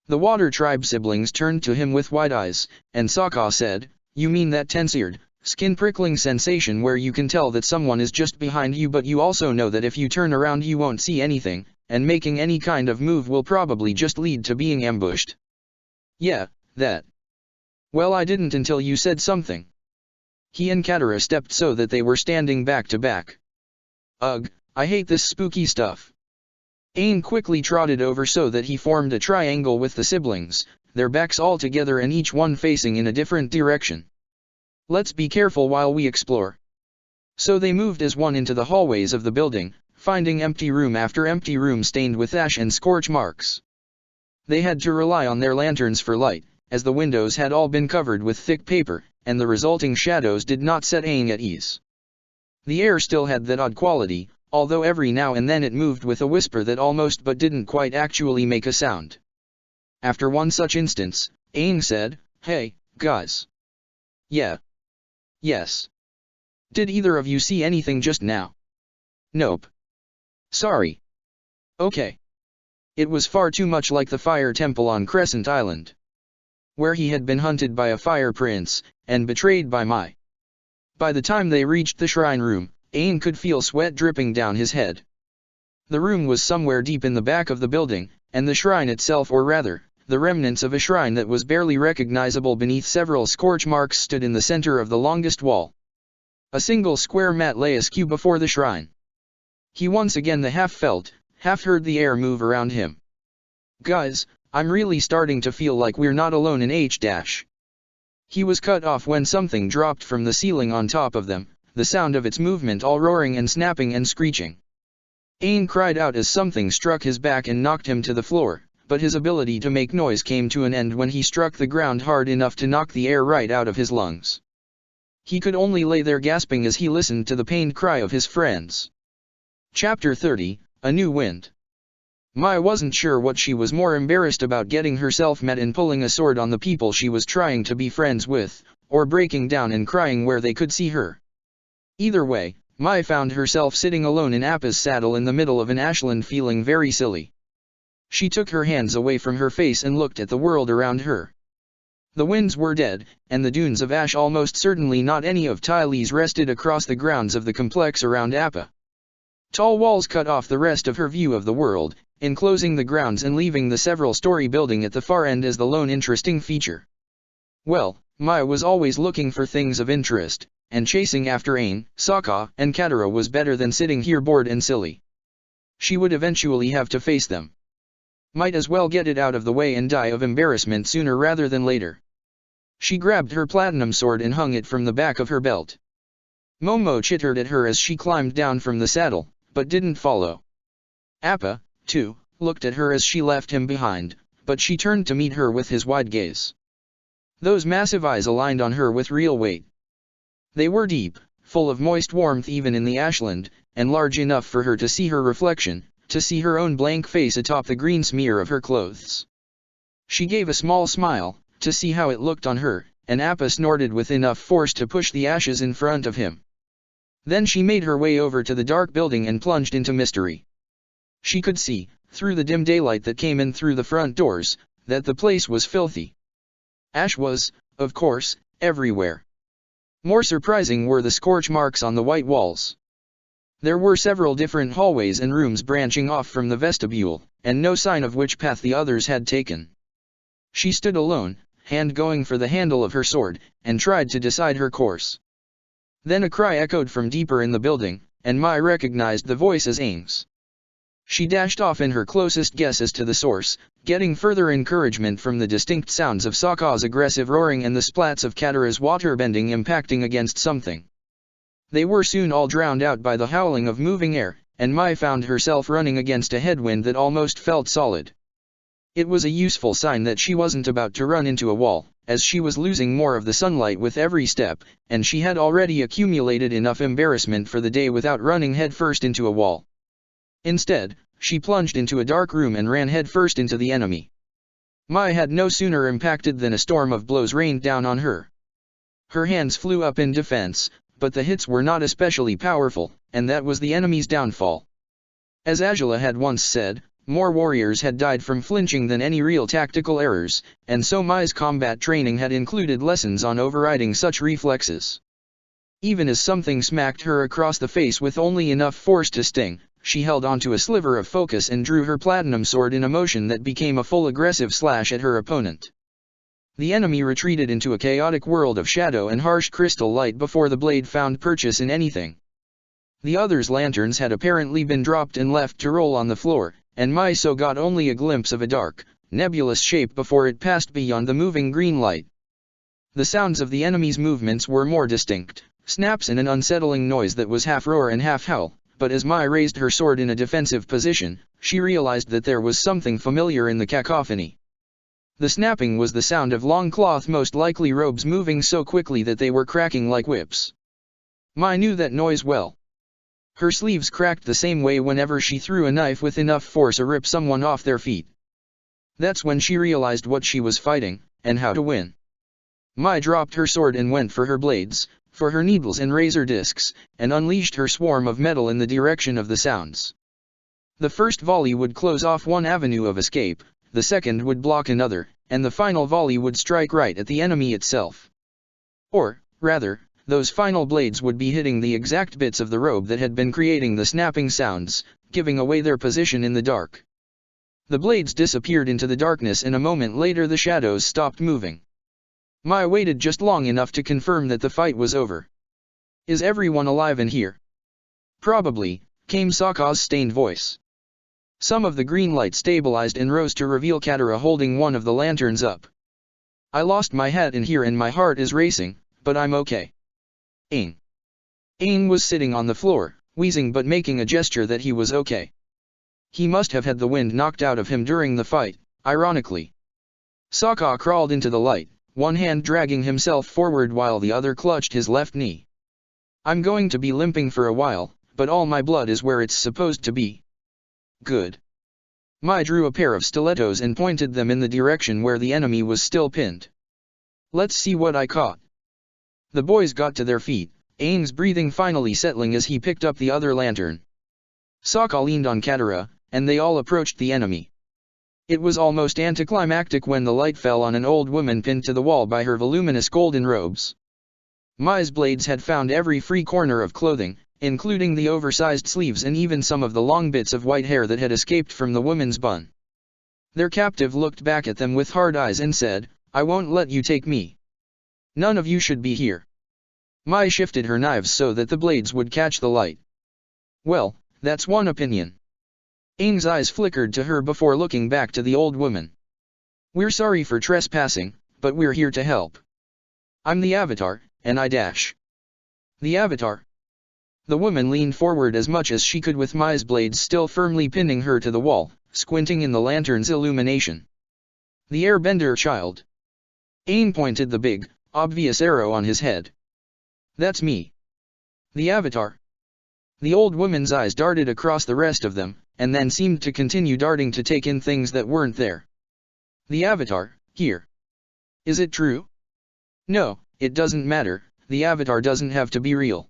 The Water Tribe siblings turned to him with wide eyes, and Sokka said, you mean that tense-eared, skin-prickling sensation where you can tell that someone is just behind you but you also know that if you turn around you won't see anything, and making any kind of move will probably just lead to being ambushed. Yeah, that. Well, I didn't until you said something. He and Katara stepped so that they were standing back to back. Ugh, I hate this spooky stuff. Aang quickly trotted over so that he formed a triangle with the siblings, their backs all together and each one facing in a different direction. Let's be careful while we explore. So they moved as one into the hallways of the building, finding empty room after empty room stained with ash and scorch marks. They had to rely on their lanterns for light, as the windows had all been covered with thick paper, and the resulting shadows did not set Aang at ease. The air still had that odd quality, although every now and then it moved with a whisper that almost but didn't quite actually make a sound. After one such instance, Aang said, "Hey, guys. Yeah. Yes. Did either of you see anything just now?" "Nope. Sorry." "Okay." It was far too much like the fire temple on Crescent Island, where he had been hunted by a fire prince, and betrayed by Mai. By the time they reached the shrine room, Aang could feel sweat dripping down his head. The room was somewhere deep in the back of the building, and the shrine itself, or rather, the remnants of a shrine that was barely recognizable beneath several scorch marks, stood in the center of the longest wall. A single square mat lay askew before the shrine. He once again half felt, half heard the air move around him. "Guys, I'm really starting to feel like we're not alone in H-." He was cut off when something dropped from the ceiling on top of them, the sound of its movement all roaring and snapping and screeching. Aang cried out as something struck his back and knocked him to the floor, but his ability to make noise came to an end when he struck the ground hard enough to knock the air right out of his lungs. He could only lay there gasping as he listened to the pained cry of his friends. Chapter 30, A New Wind. Mai wasn't sure what she was more embarrassed about: getting herself met and pulling a sword on the people she was trying to be friends with, or breaking down and crying where they could see her. Either way, Mai found herself sitting alone in Appa's saddle in the middle of an ashland, feeling very silly. She took her hands away from her face and looked at the world around her. The winds were dead, and the dunes of ash, almost certainly not any of Tylee's, rested across the grounds of the complex around Appa. Tall walls cut off the rest of her view of the world, enclosing the grounds and leaving the several-story building at the far end as the lone interesting feature. Well, Mai was always looking for things of interest, and chasing after Aang, Sokka, and Katara was better than sitting here bored and silly. She would eventually have to face them. Might as well get it out of the way and die of embarrassment sooner rather than later. She grabbed her platinum sword and hung it from the back of her belt. Momo chittered at her as she climbed down from the saddle, but didn't follow. Appa, too, looked at her as she left him behind, but she turned to meet her with his wide gaze. Those massive eyes aligned on her with real weight. They were deep, full of moist warmth even in the ashland, and large enough for her to see her reflection, to see her own blank face atop the green smear of her clothes. She gave a small smile, to see how it looked on her, and Appa snorted with enough force to push the ashes in front of him. Then she made her way over to the dark building and plunged into mystery. She could see, through the dim daylight that came in through the front doors, that the place was filthy. Ash was, of course, everywhere. More surprising were the scorch marks on the white walls. There were several different hallways and rooms branching off from the vestibule, and no sign of which path the others had taken. She stood alone, hand going for the handle of her sword, and tried to decide her course. Then a cry echoed from deeper in the building, and Mai recognized the voice as Aang's. She dashed off in her closest guess as to the source, getting further encouragement from the distinct sounds of Sokka's aggressive roaring and the splats of Katara's waterbending impacting against something. They were soon all drowned out by the howling of moving air, and Mai found herself running against a headwind that almost felt solid. It was a useful sign that she wasn't about to run into a wall, as she was losing more of the sunlight with every step, and she had already accumulated enough embarrassment for the day without running headfirst into a wall. Instead, she plunged into a dark room and ran headfirst into the enemy. Mai had no sooner impacted than a storm of blows rained down on her. Her hands flew up in defense, but the hits were not especially powerful, and that was the enemy's downfall. As Azula had once said, more warriors had died from flinching than any real tactical errors, and so Mai's combat training had included lessons on overriding such reflexes. Even as something smacked her across the face with only enough force to sting, she held onto a sliver of focus and drew her platinum sword in a motion that became a full aggressive slash at her opponent. The enemy retreated into a chaotic world of shadow and harsh crystal light before the blade found purchase in anything. The others' lanterns had apparently been dropped and left to roll on the floor, and Mai so got only a glimpse of a dark, nebulous shape before it passed beyond the moving green light. The sounds of the enemy's movements were more distinct, snaps and an unsettling noise that was half roar and half howl, but as Mai raised her sword in a defensive position, she realized that there was something familiar in the cacophony. The snapping was the sound of long cloth, most likely robes, moving so quickly that they were cracking like whips. Mai knew that noise well. Her sleeves cracked the same way whenever she threw a knife with enough force to rip someone off their feet. That's when she realized what she was fighting, and how to win. Mai dropped her sword and went for her blades, for her needles and razor discs, and unleashed her swarm of metal in the direction of the sounds. The first volley would close off one avenue of escape, the second would block another, and the final volley would strike right at the enemy itself. Or, rather, those final blades would be hitting the exact bits of the robe that had been creating the snapping sounds, giving away their position in the dark. The blades disappeared into the darkness, and a moment later the shadows stopped moving. Mai waited just long enough to confirm that the fight was over. "Is everyone alive in here?" "Probably," came Sokka's stained voice. Some of the green light stabilized and rose to reveal Katara holding one of the lanterns up. "I lost my hat in here and my heart is racing, but I'm okay." Aang. Aang was sitting on the floor, wheezing but making a gesture that he was okay. He must have had the wind knocked out of him during the fight, ironically. Sokka crawled into the light, one hand dragging himself forward while the other clutched his left knee. "I'm going to be limping for a while, but all my blood is where it's supposed to be." "Good." Mai drew a pair of stilettos and pointed them in the direction where the enemy was still pinned. "Let's see what I caught." The boys got to their feet, Aang's breathing finally settling as he picked up the other lantern. Sokka leaned on Katara, and they all approached the enemy. It was almost anticlimactic when the light fell on an old woman pinned to the wall by her voluminous golden robes. Mai's blades had found every free corner of clothing, including the oversized sleeves and even some of the long bits of white hair that had escaped from the woman's bun. Their captive looked back at them with hard eyes and said, "I won't let you take me. None of you should be here." Mai shifted her knives so that the blades would catch the light. "Well, that's one opinion." Aang's eyes flickered to her before looking back to the old woman. "We're sorry for trespassing, but we're here to help. I'm the Avatar, and I dash." "The Avatar?" The woman leaned forward as much as she could with Mai's blades still firmly pinning her to the wall, squinting in the lantern's illumination. "The Airbender child." Aang pointed the big, obvious arrow on his head. "That's me." "The Avatar?" The old woman's eyes darted across the rest of them, and then seemed to continue darting to take in things that weren't there. "The Avatar, here. Is it true?" "No, it doesn't matter, the Avatar doesn't have to be real."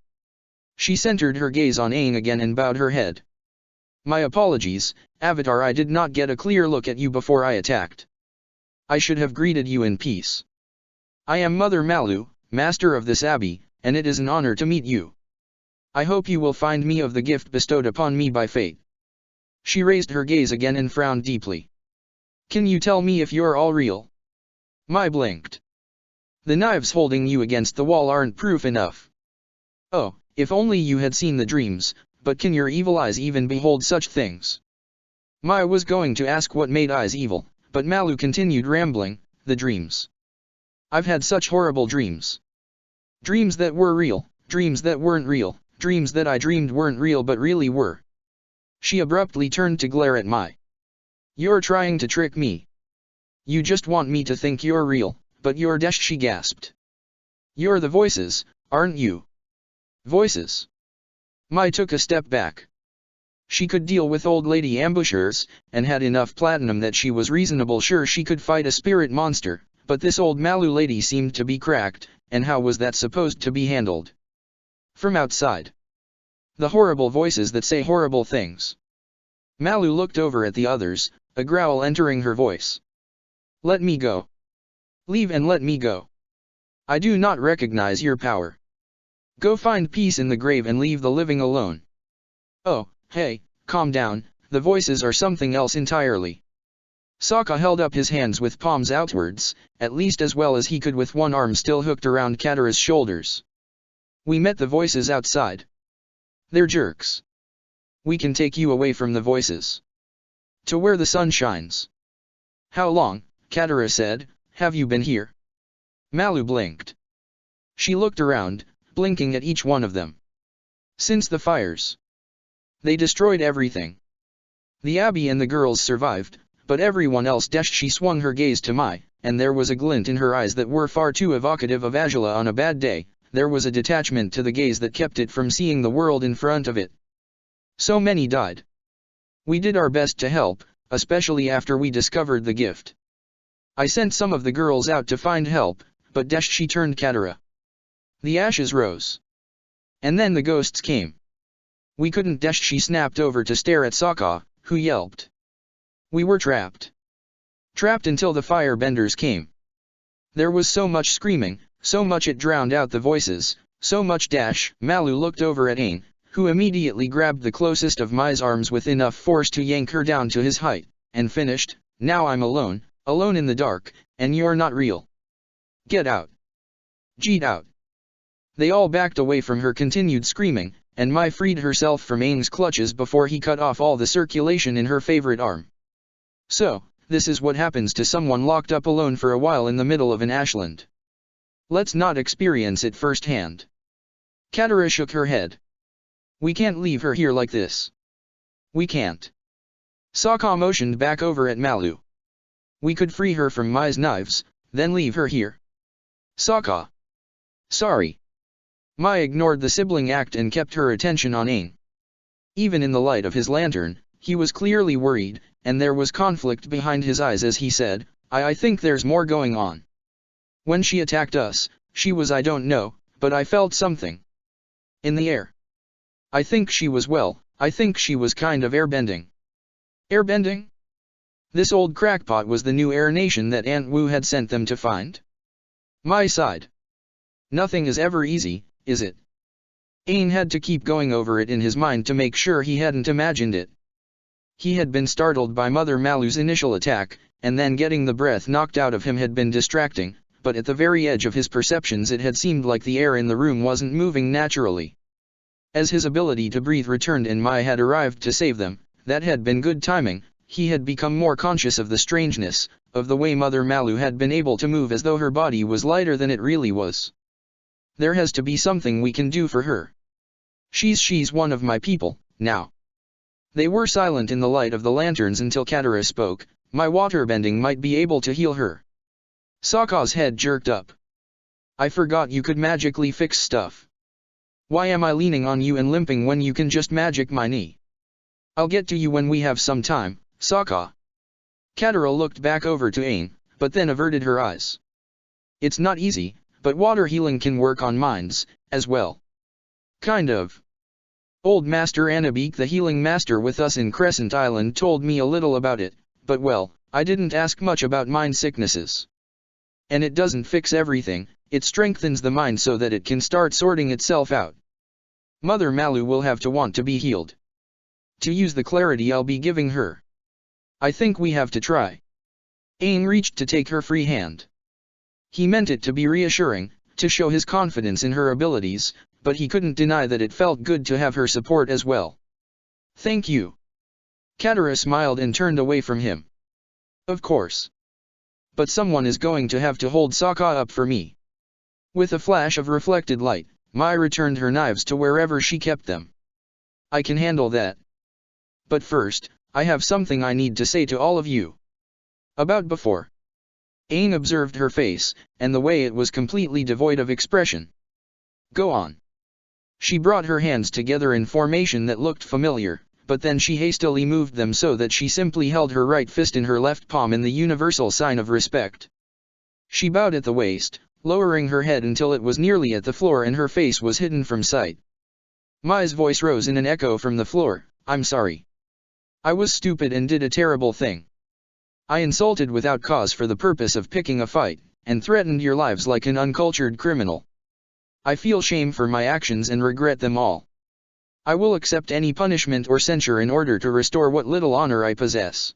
She centered her gaze on Aang again and bowed her head. "My apologies, Avatar, I did not get a clear look at you before I attacked. I should have greeted you in peace. I am Mother Malu, master of this abbey, and it is an honor to meet you. I hope you will find me of the gift bestowed upon me by fate." She raised her gaze again and frowned deeply. "Can you tell me if you're all real?" Mai blinked. "The knives holding you against the wall aren't proof enough." "Oh, if only you had seen the dreams, but can your evil eyes even behold such things?" Mai was going to ask what made eyes evil, but Malu continued rambling, "The dreams. I've had such horrible dreams. Dreams that were real, dreams that weren't real, dreams that I dreamed weren't real but really were." She abruptly turned to glare at Mai. "You're trying to trick me. You just want me to think you're real, but you're desh," she gasped. "You're the voices, aren't you?" "Voices?" Mai took a step back. She could deal with old lady ambushers, and had enough platinum that she was reasonable sure she could fight a spirit monster, but this old Malu lady seemed to be cracked, and how was that supposed to be handled? From outside. The horrible voices that say horrible things. Malu looked over at the others, a growl entering her voice. "Let me go. Leave and let me go. I do not recognize your power. Go find peace in the grave and leave the living alone." "Oh, hey, calm down, the voices are something else entirely." Sokka held up his hands with palms outwards, at least as well as he could with one arm still hooked around Katara's shoulders. "We met the voices outside. They're jerks. We can take you away from the voices. To where the sun shines." "How long," Katara said, "have you been here?" Malu blinked. She looked around, blinking at each one of them. "Since the fires. They destroyed everything. The abbey and the girls survived, but everyone else dashed." She swung her gaze to Mai, and there was a glint in her eyes that were far too evocative of Azula on a bad day. There was a detachment to the gaze that kept it from seeing the world in front of it. So many died. We did our best to help, especially after we discovered the gift. I sent some of the girls out to find help, but she turned Katara. The ashes rose. And then the ghosts came. We couldn't she snapped over to stare at Sokka, who yelped. We were trapped. Trapped until the firebenders came. There was so much screaming, so much it drowned out the voices, so much Malu looked over at Aang, who immediately grabbed the closest of Mai's arms with enough force to yank her down to his height, and finished, now I'm alone in the dark, and you're not real. Get out. Get out. They all backed away from her continued screaming, and Mai freed herself from Aang's clutches before he cut off all the circulation in her favorite arm. So, this is what happens to someone locked up alone for a while in the middle of an ashland. Let's not experience it firsthand. Katara shook her head. We can't leave her here like this. We can't. Sokka motioned back over at Malu. We could free her from Mai's knives, then leave her here. Sokka. Sorry. Mai ignored the sibling act and kept her attention on Aang. Even in the light of his lantern, he was clearly worried, and there was conflict behind his eyes as he said, I think there's more going on. When she attacked us, she was I don't know, but I felt something. In the air. I think she was kind of airbending. Airbending? This old crackpot was the new air nation that Aunt Wu had sent them to find? Mai sighed. Nothing is ever easy, is it? Aang had to keep going over it in his mind to make sure he hadn't imagined it. He had been startled by Mother Malu's initial attack, and then getting the breath knocked out of him had been distracting, but at the very edge of his perceptions it had seemed like the air in the room wasn't moving naturally. As his ability to breathe returned and Mai had arrived to save them, that had been good timing. He had become more conscious of the strangeness, of the way Mother Malu had been able to move as though her body was lighter than it really was. There has to be something we can do for her. She's one of my people, now. They were silent in the light of the lanterns until Katara spoke. My waterbending might be able to heal her. Sokka's head jerked up. I forgot you could magically fix stuff. Why am I leaning on you and limping when you can just magic my knee? I'll get to you when we have some time, Sokka. Katara looked back over to Aang, but then averted her eyes. It's not easy, but water healing can work on minds, as well. Kind of. Old Master Anabik, the healing master with us in Crescent Island, told me a little about it, but well, I didn't ask much about mind sicknesses. And it doesn't fix everything, it strengthens the mind so that it can start sorting itself out. Mother Malu will have to want to be healed. To use the clarity I'll be giving her. I think we have to try. Aang reached to take her free hand. He meant it to be reassuring, to show his confidence in her abilities, but he couldn't deny that it felt good to have her support as well. Thank you. Katara smiled and turned away from him. Of course. But someone is going to have to hold Sokka up for me. With a flash of reflected light, Mai returned her knives to wherever she kept them. I can handle that. But first, I have something I need to say to all of you. About before. Aang observed her face, and the way it was completely devoid of expression. Go on. She brought her hands together in formation that looked familiar, but then she hastily moved them so that she simply held her right fist in her left palm in the universal sign of respect. She bowed at the waist, lowering her head until it was nearly at the floor and her face was hidden from sight. Mai's voice rose in an echo from the floor. I'm sorry. I was stupid and did a terrible thing. I insulted without cause for the purpose of picking a fight, and threatened your lives like an uncultured criminal. I feel shame for my actions and regret them all. I will accept any punishment or censure in order to restore what little honor I possess.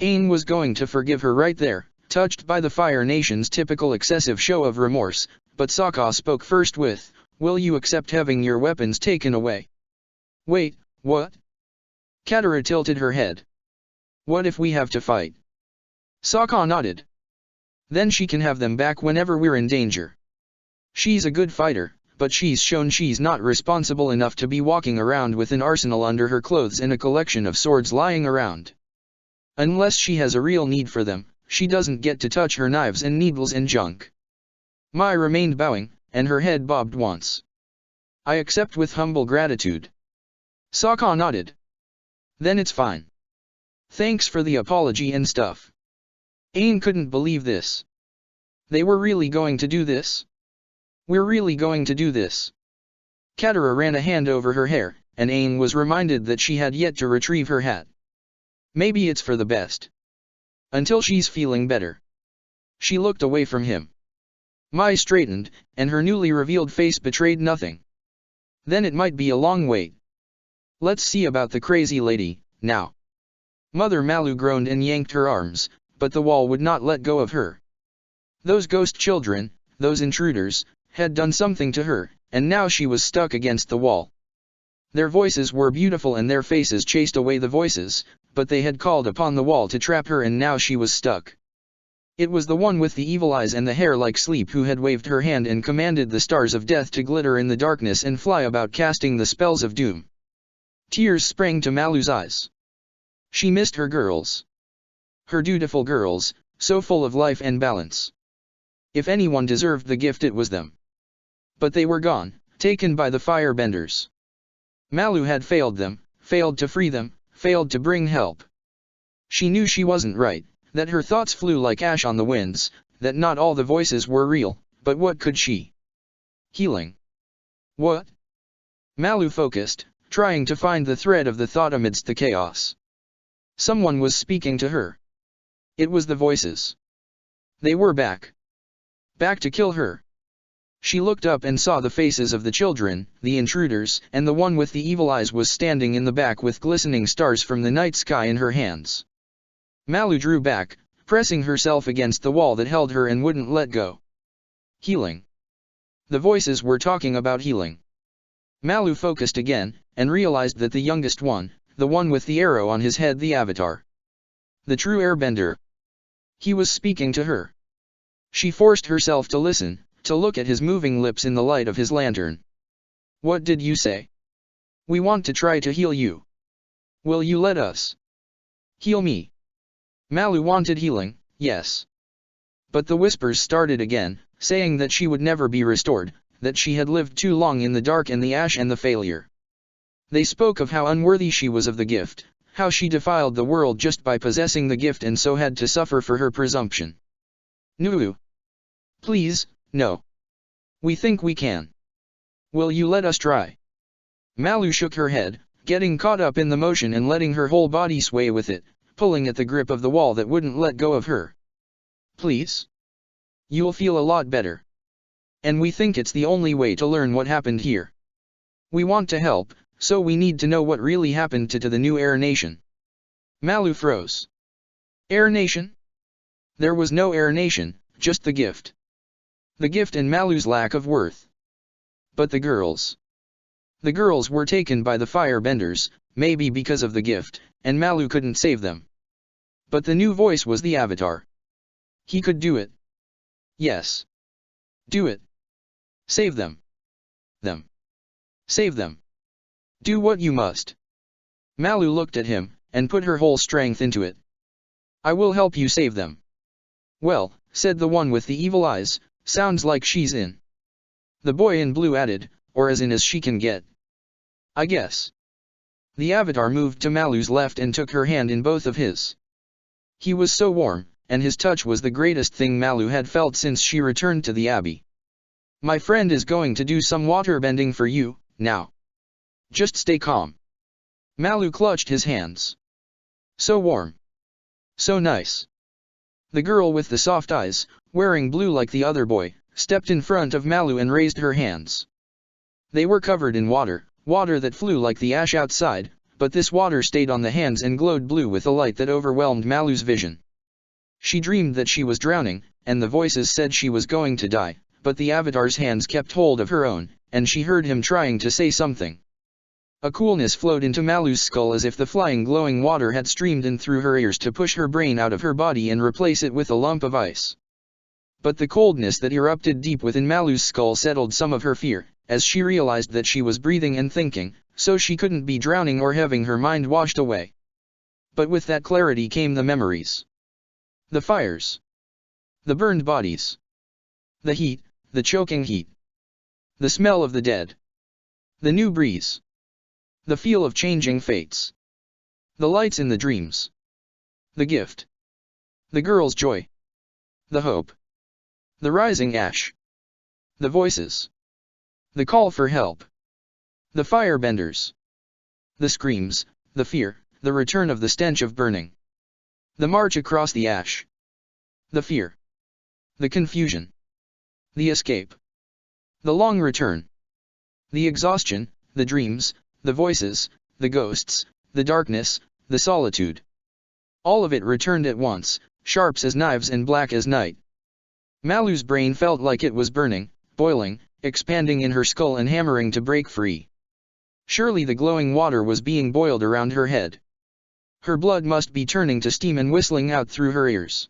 Aang was going to forgive her right there, touched by the Fire Nation's typical excessive show of remorse, but Sokka spoke first with, will you accept having your weapons taken away? Wait, what? Katara tilted her head. What if we have to fight? Sokka nodded. Then she can have them back whenever we're in danger. She's a good fighter, but she's shown she's not responsible enough to be walking around with an arsenal under her clothes and a collection of swords lying around. Unless she has a real need for them, she doesn't get to touch her knives and needles and junk. Mai remained bowing, and her head bobbed once. I accept with humble gratitude. Sokka nodded. Then it's fine. Thanks for the apology and stuff. Aang couldn't believe this. They were really going to do this? We're really going to do this. Katara ran a hand over her hair, and Aang was reminded that she had yet to retrieve her hat. Maybe it's for the best. Until she's feeling better. She looked away from him. Mai straightened, and her newly revealed face betrayed nothing. Then it might be a long wait. Let's see about the crazy lady, now. Mother Malu groaned and yanked her arms, but the wall would not let go of her. Those ghost children, those intruders, had done something to her, and now she was stuck against the wall. Their voices were beautiful and their faces chased away the voices, but they had called upon the wall to trap her and now she was stuck. It was the one with the evil eyes and the hair like sleep who had waved her hand and commanded the stars of death to glitter in the darkness and fly about casting the spells of doom. Tears sprang to Malu's eyes. She missed her girls. Her dutiful girls, so full of life and balance. If anyone deserved the gift it was them. But they were gone, taken by the firebenders. Malu had failed them, failed to free them, failed to bring help. She knew she wasn't right, that her thoughts flew like ash on the winds, that not all the voices were real, but what could she? Healing. What? Malu focused, trying to find the thread of the thought amidst the chaos. Someone was speaking to her. It was the voices. They were back. Back to kill her. She looked up and saw the faces of the children, the intruders, and the one with the evil eyes was standing in the back with glistening stars from the night sky in her hands. Malu drew back, pressing herself against the wall that held her and wouldn't let go. Healing. The voices were talking about healing. Malu focused again, and realized that the youngest one, the one with the arrow on his head, the Avatar. The true airbender. He was speaking to her. She forced herself to listen, to look at his moving lips in the light of his lantern. What did you say? We want to try to heal you. Will you let us? Heal me. Malu wanted healing, yes. But the whispers started again, saying that she would never be restored, that she had lived too long in the dark and the ash and the failure. They spoke of how unworthy she was of the gift, how she defiled the world just by possessing the gift and so had to suffer for her presumption. Nuu. Please, no. We think we can. Will you let us try? Malu shook her head, getting caught up in the motion and letting her whole body sway with it, pulling at the grip of the wall that wouldn't let go of her. Please? You'll feel a lot better. And we think it's the only way to learn what happened here. We want to help, so we need to know what really happened to the new Air Nation. Malu froze. Air Nation? There was no Air Nation, just the gift. The gift and Malu's lack of worth. But the girls. The girls were taken by the firebenders, maybe because of the gift, and Malu couldn't save them. But the new voice was the Avatar. He could do it. Yes. Do it. Save them. Them. Save them. Do what you must. Malu looked at him, and put her whole strength into it. I will help you save them. Well, said the one with the evil eyes, sounds like she's in. The boy in blue added, or as in as she can get. I guess. The Avatar moved to Malu's left and took her hand in both of his. He was so warm, and his touch was the greatest thing Malu had felt since she returned to the Abbey. My friend is going to do some waterbending for you, now. Just stay calm. Malu clutched his hands. So warm. So nice. The girl with the soft eyes, wearing blue like the other boy, stepped in front of Malu and raised her hands. They were covered in water, water that flew like the ash outside, but this water stayed on the hands and glowed blue with a light that overwhelmed Malu's vision. She dreamed that she was drowning, and the voices said she was going to die, but the Avatar's hands kept hold of her own, and she heard him trying to say something. A coolness flowed into Malu's skull as if the flying glowing water had streamed in through her ears to push her brain out of her body and replace it with a lump of ice. But the coldness that erupted deep within Malu's skull settled some of her fear, as she realized that she was breathing and thinking, so she couldn't be drowning or having her mind washed away. But with that clarity came the memories. The fires. The burned bodies. The heat, the choking heat. The smell of the dead. The new breeze. The feel of changing fates. The lights in the dreams. The gift. The girl's joy. The hope. The rising ash. The voices. The call for help. The firebenders. The screams, the fear, the return of the stench of burning. The march across the ash. The fear. The confusion. The escape. The long return. The exhaustion, the dreams, the voices, the ghosts, the darkness, the solitude. All of it returned at once, sharp as knives and black as night. Malu's brain felt like it was burning, boiling, expanding in her skull and hammering to break free. Surely the glowing water was being boiled around her head. Her blood must be turning to steam and whistling out through her ears.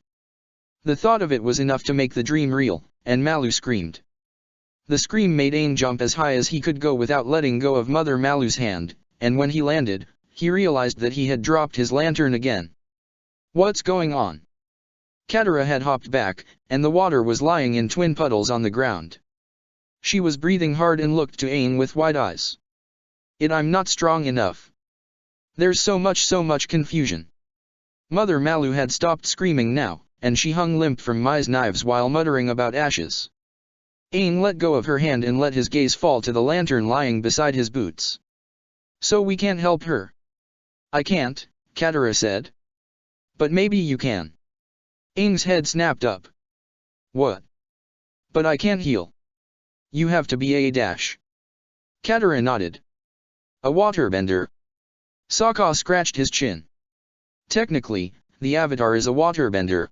The thought of it was enough to make the dream real, and Malu screamed. The scream made Aang jump as high as he could go without letting go of Mother Malu's hand, and when he landed, he realized that he had dropped his lantern again. What's going on? Katara had hopped back, and the water was lying in twin puddles on the ground. She was breathing hard and looked to Aang with wide eyes. I'm not strong enough. There's so much confusion. Mother Malu had stopped screaming now, and she hung limp from Mai's knives while muttering about ashes. Aang let go of her hand and let his gaze fall to the lantern lying beside his boots. So we can't help her? I can't, Katara said. But maybe you can. Aang's head snapped up. What? But I can't heal. You have to be a dash. Katara nodded. A waterbender. Sokka scratched his chin. Technically, the Avatar is a waterbender.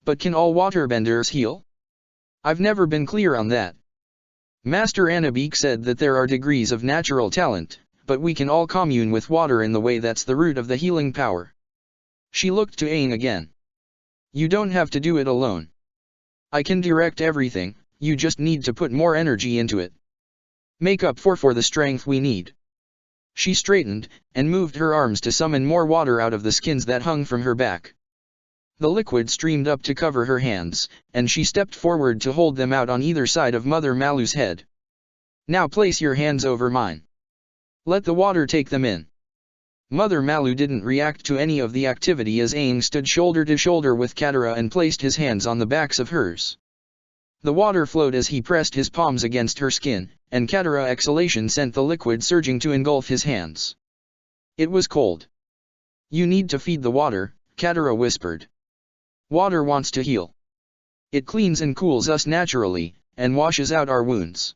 But can all waterbenders heal? I've never been clear on that. Master Anabik said that there are degrees of natural talent, but we can all commune with water in the way that's the root of the healing power. She looked to Aang again. You don't have to do it alone. I can direct everything, you just need to put more energy into it. Make up for the strength we need. She straightened, and moved her arms to summon more water out of the skins that hung from her back. The liquid streamed up to cover her hands, and she stepped forward to hold them out on either side of Mother Malu's head. Now place your hands over mine. Let the water take them in. Mother Malu didn't react to any of the activity as Aang stood shoulder to shoulder with Katara and placed his hands on the backs of hers. The water flowed as he pressed his palms against her skin, and Katara exhalation sent the liquid surging to engulf his hands. It was cold. You need to feed the water, Katara whispered. Water wants to heal. It cleans and cools us naturally, and washes out our wounds.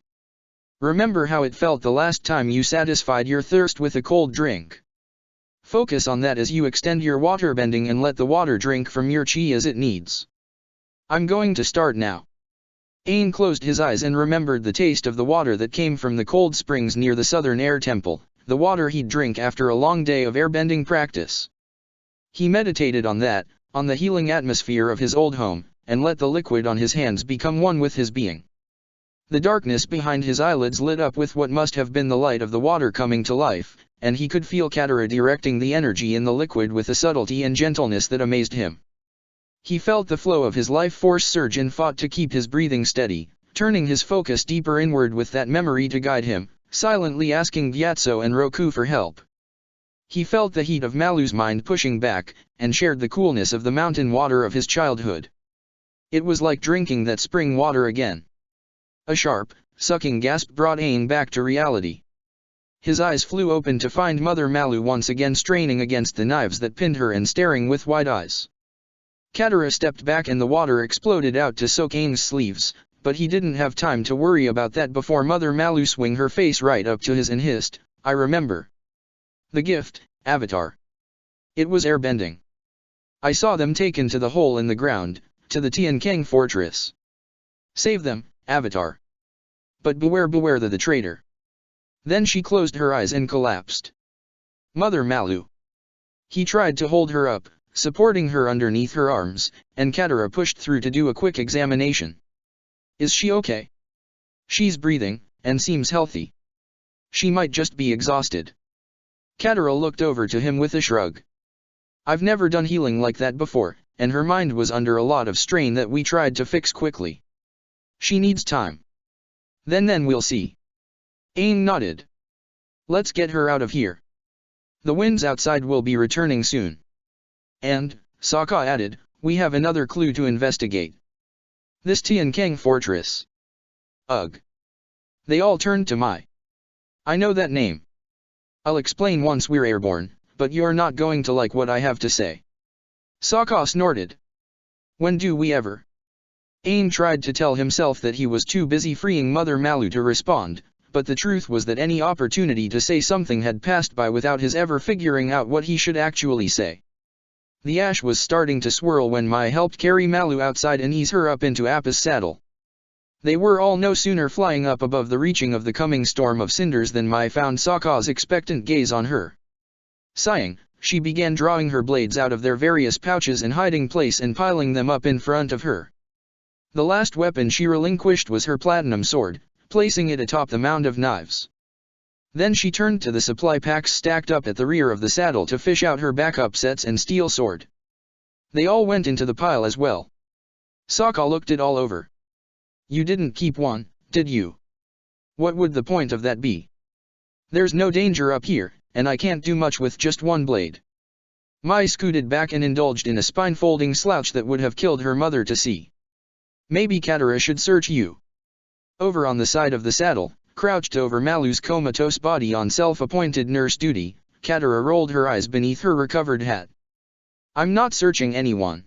Remember how it felt the last time you satisfied your thirst with a cold drink. Focus on that as you extend your waterbending and let the water drink from your chi as it needs. I'm going to start now. Aang closed his eyes and remembered the taste of the water that came from the cold springs near the Southern Air Temple, the water he'd drink after a long day of airbending practice. He meditated on that, on the healing atmosphere of his old home, and let the liquid on his hands become one with his being. The darkness behind his eyelids lit up with what must have been the light of the water coming to life, and he could feel Katara directing the energy in the liquid with a subtlety and gentleness that amazed him. He felt the flow of his life force surge and fought to keep his breathing steady, turning his focus deeper inward with that memory to guide him, silently asking Gyatso and Roku for help. He felt the heat of Malu's mind pushing back, and shared the coolness of the mountain water of his childhood. It was like drinking that spring water again. A sharp, sucking gasp brought Aang back to reality. His eyes flew open to find Mother Malu once again straining against the knives that pinned her and staring with wide eyes. Katara stepped back and the water exploded out to soak Aang's sleeves, but he didn't have time to worry about that before Mother Malu swung her face right up to his and hissed, I remember. The gift, Avatar. It was airbending. I saw them taken to the hole in the ground, to the Tian Kang fortress. Save them, Avatar. But beware the traitor. Then she closed her eyes and collapsed. Mother Malu. He tried to hold her up, supporting her underneath her arms, and Katara pushed through to do a quick examination. Is she okay? She's breathing, and seems healthy. She might just be exhausted. Katara looked over to him with a shrug. I've never done healing like that before, and her mind was under a lot of strain that we tried to fix quickly. She needs time. Then we'll see. Aang nodded. Let's get her out of here. The winds outside will be returning soon. And, Sokka added, we have another clue to investigate. This Tiankang fortress. Ugh. They all turned to Mai. I know that name. I'll explain once we're airborne, but you're not going to like what I have to say. Sokka snorted. When do we ever? Aang tried to tell himself that he was too busy freeing Mother Malu to respond, but the truth was that any opportunity to say something had passed by without his ever figuring out what he should actually say. The ash was starting to swirl when Mai helped carry Malu outside and ease her up into Appa's saddle. They were all no sooner flying up above the reaching of the coming storm of cinders than Mai found Sokka's expectant gaze on her. Sighing, she began drawing her blades out of their various pouches and hiding place and piling them up in front of her. The last weapon she relinquished was her platinum sword, placing it atop the mound of knives. Then she turned to the supply packs stacked up at the rear of the saddle to fish out her backup sets and steel sword. They all went into the pile as well. Sokka looked it all over. You didn't keep one, did you? What would the point of that be? There's no danger up here, and I can't do much with just one blade. Mai scooted back and indulged in a spine-folding slouch that would have killed her mother to see. Maybe Katara should search you. Over on the side of the saddle, crouched over Malu's comatose body on self-appointed nurse duty, Katara rolled her eyes beneath her recovered hat. I'm not searching anyone.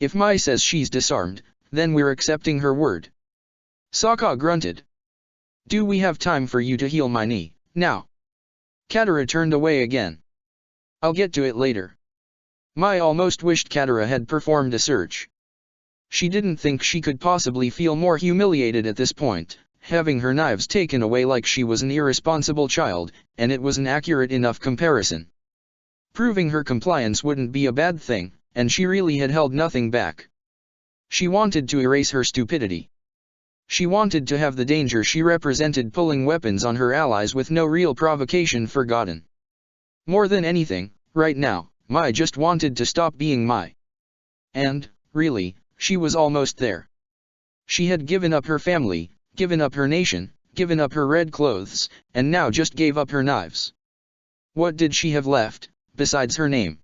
If Mai says she's disarmed, then we're accepting her word. Sokka grunted. Do we have time for you to heal my knee, now? Katara turned away again. I'll get to it later. Mai almost wished Katara had performed a search. She didn't think she could possibly feel more humiliated at this point, having her knives taken away like she was an irresponsible child, and it was an accurate enough comparison. Proving her compliance wouldn't be a bad thing, and she really had held nothing back. She wanted to erase her stupidity. She wanted to have the danger she represented pulling weapons on her allies with no real provocation forgotten. More than anything, right now, Mai just wanted to stop being Mai. And, really, she was almost there. She had given up her family, given up her nation, given up her red clothes, and now just gave up her knives. What did she have left, besides her name?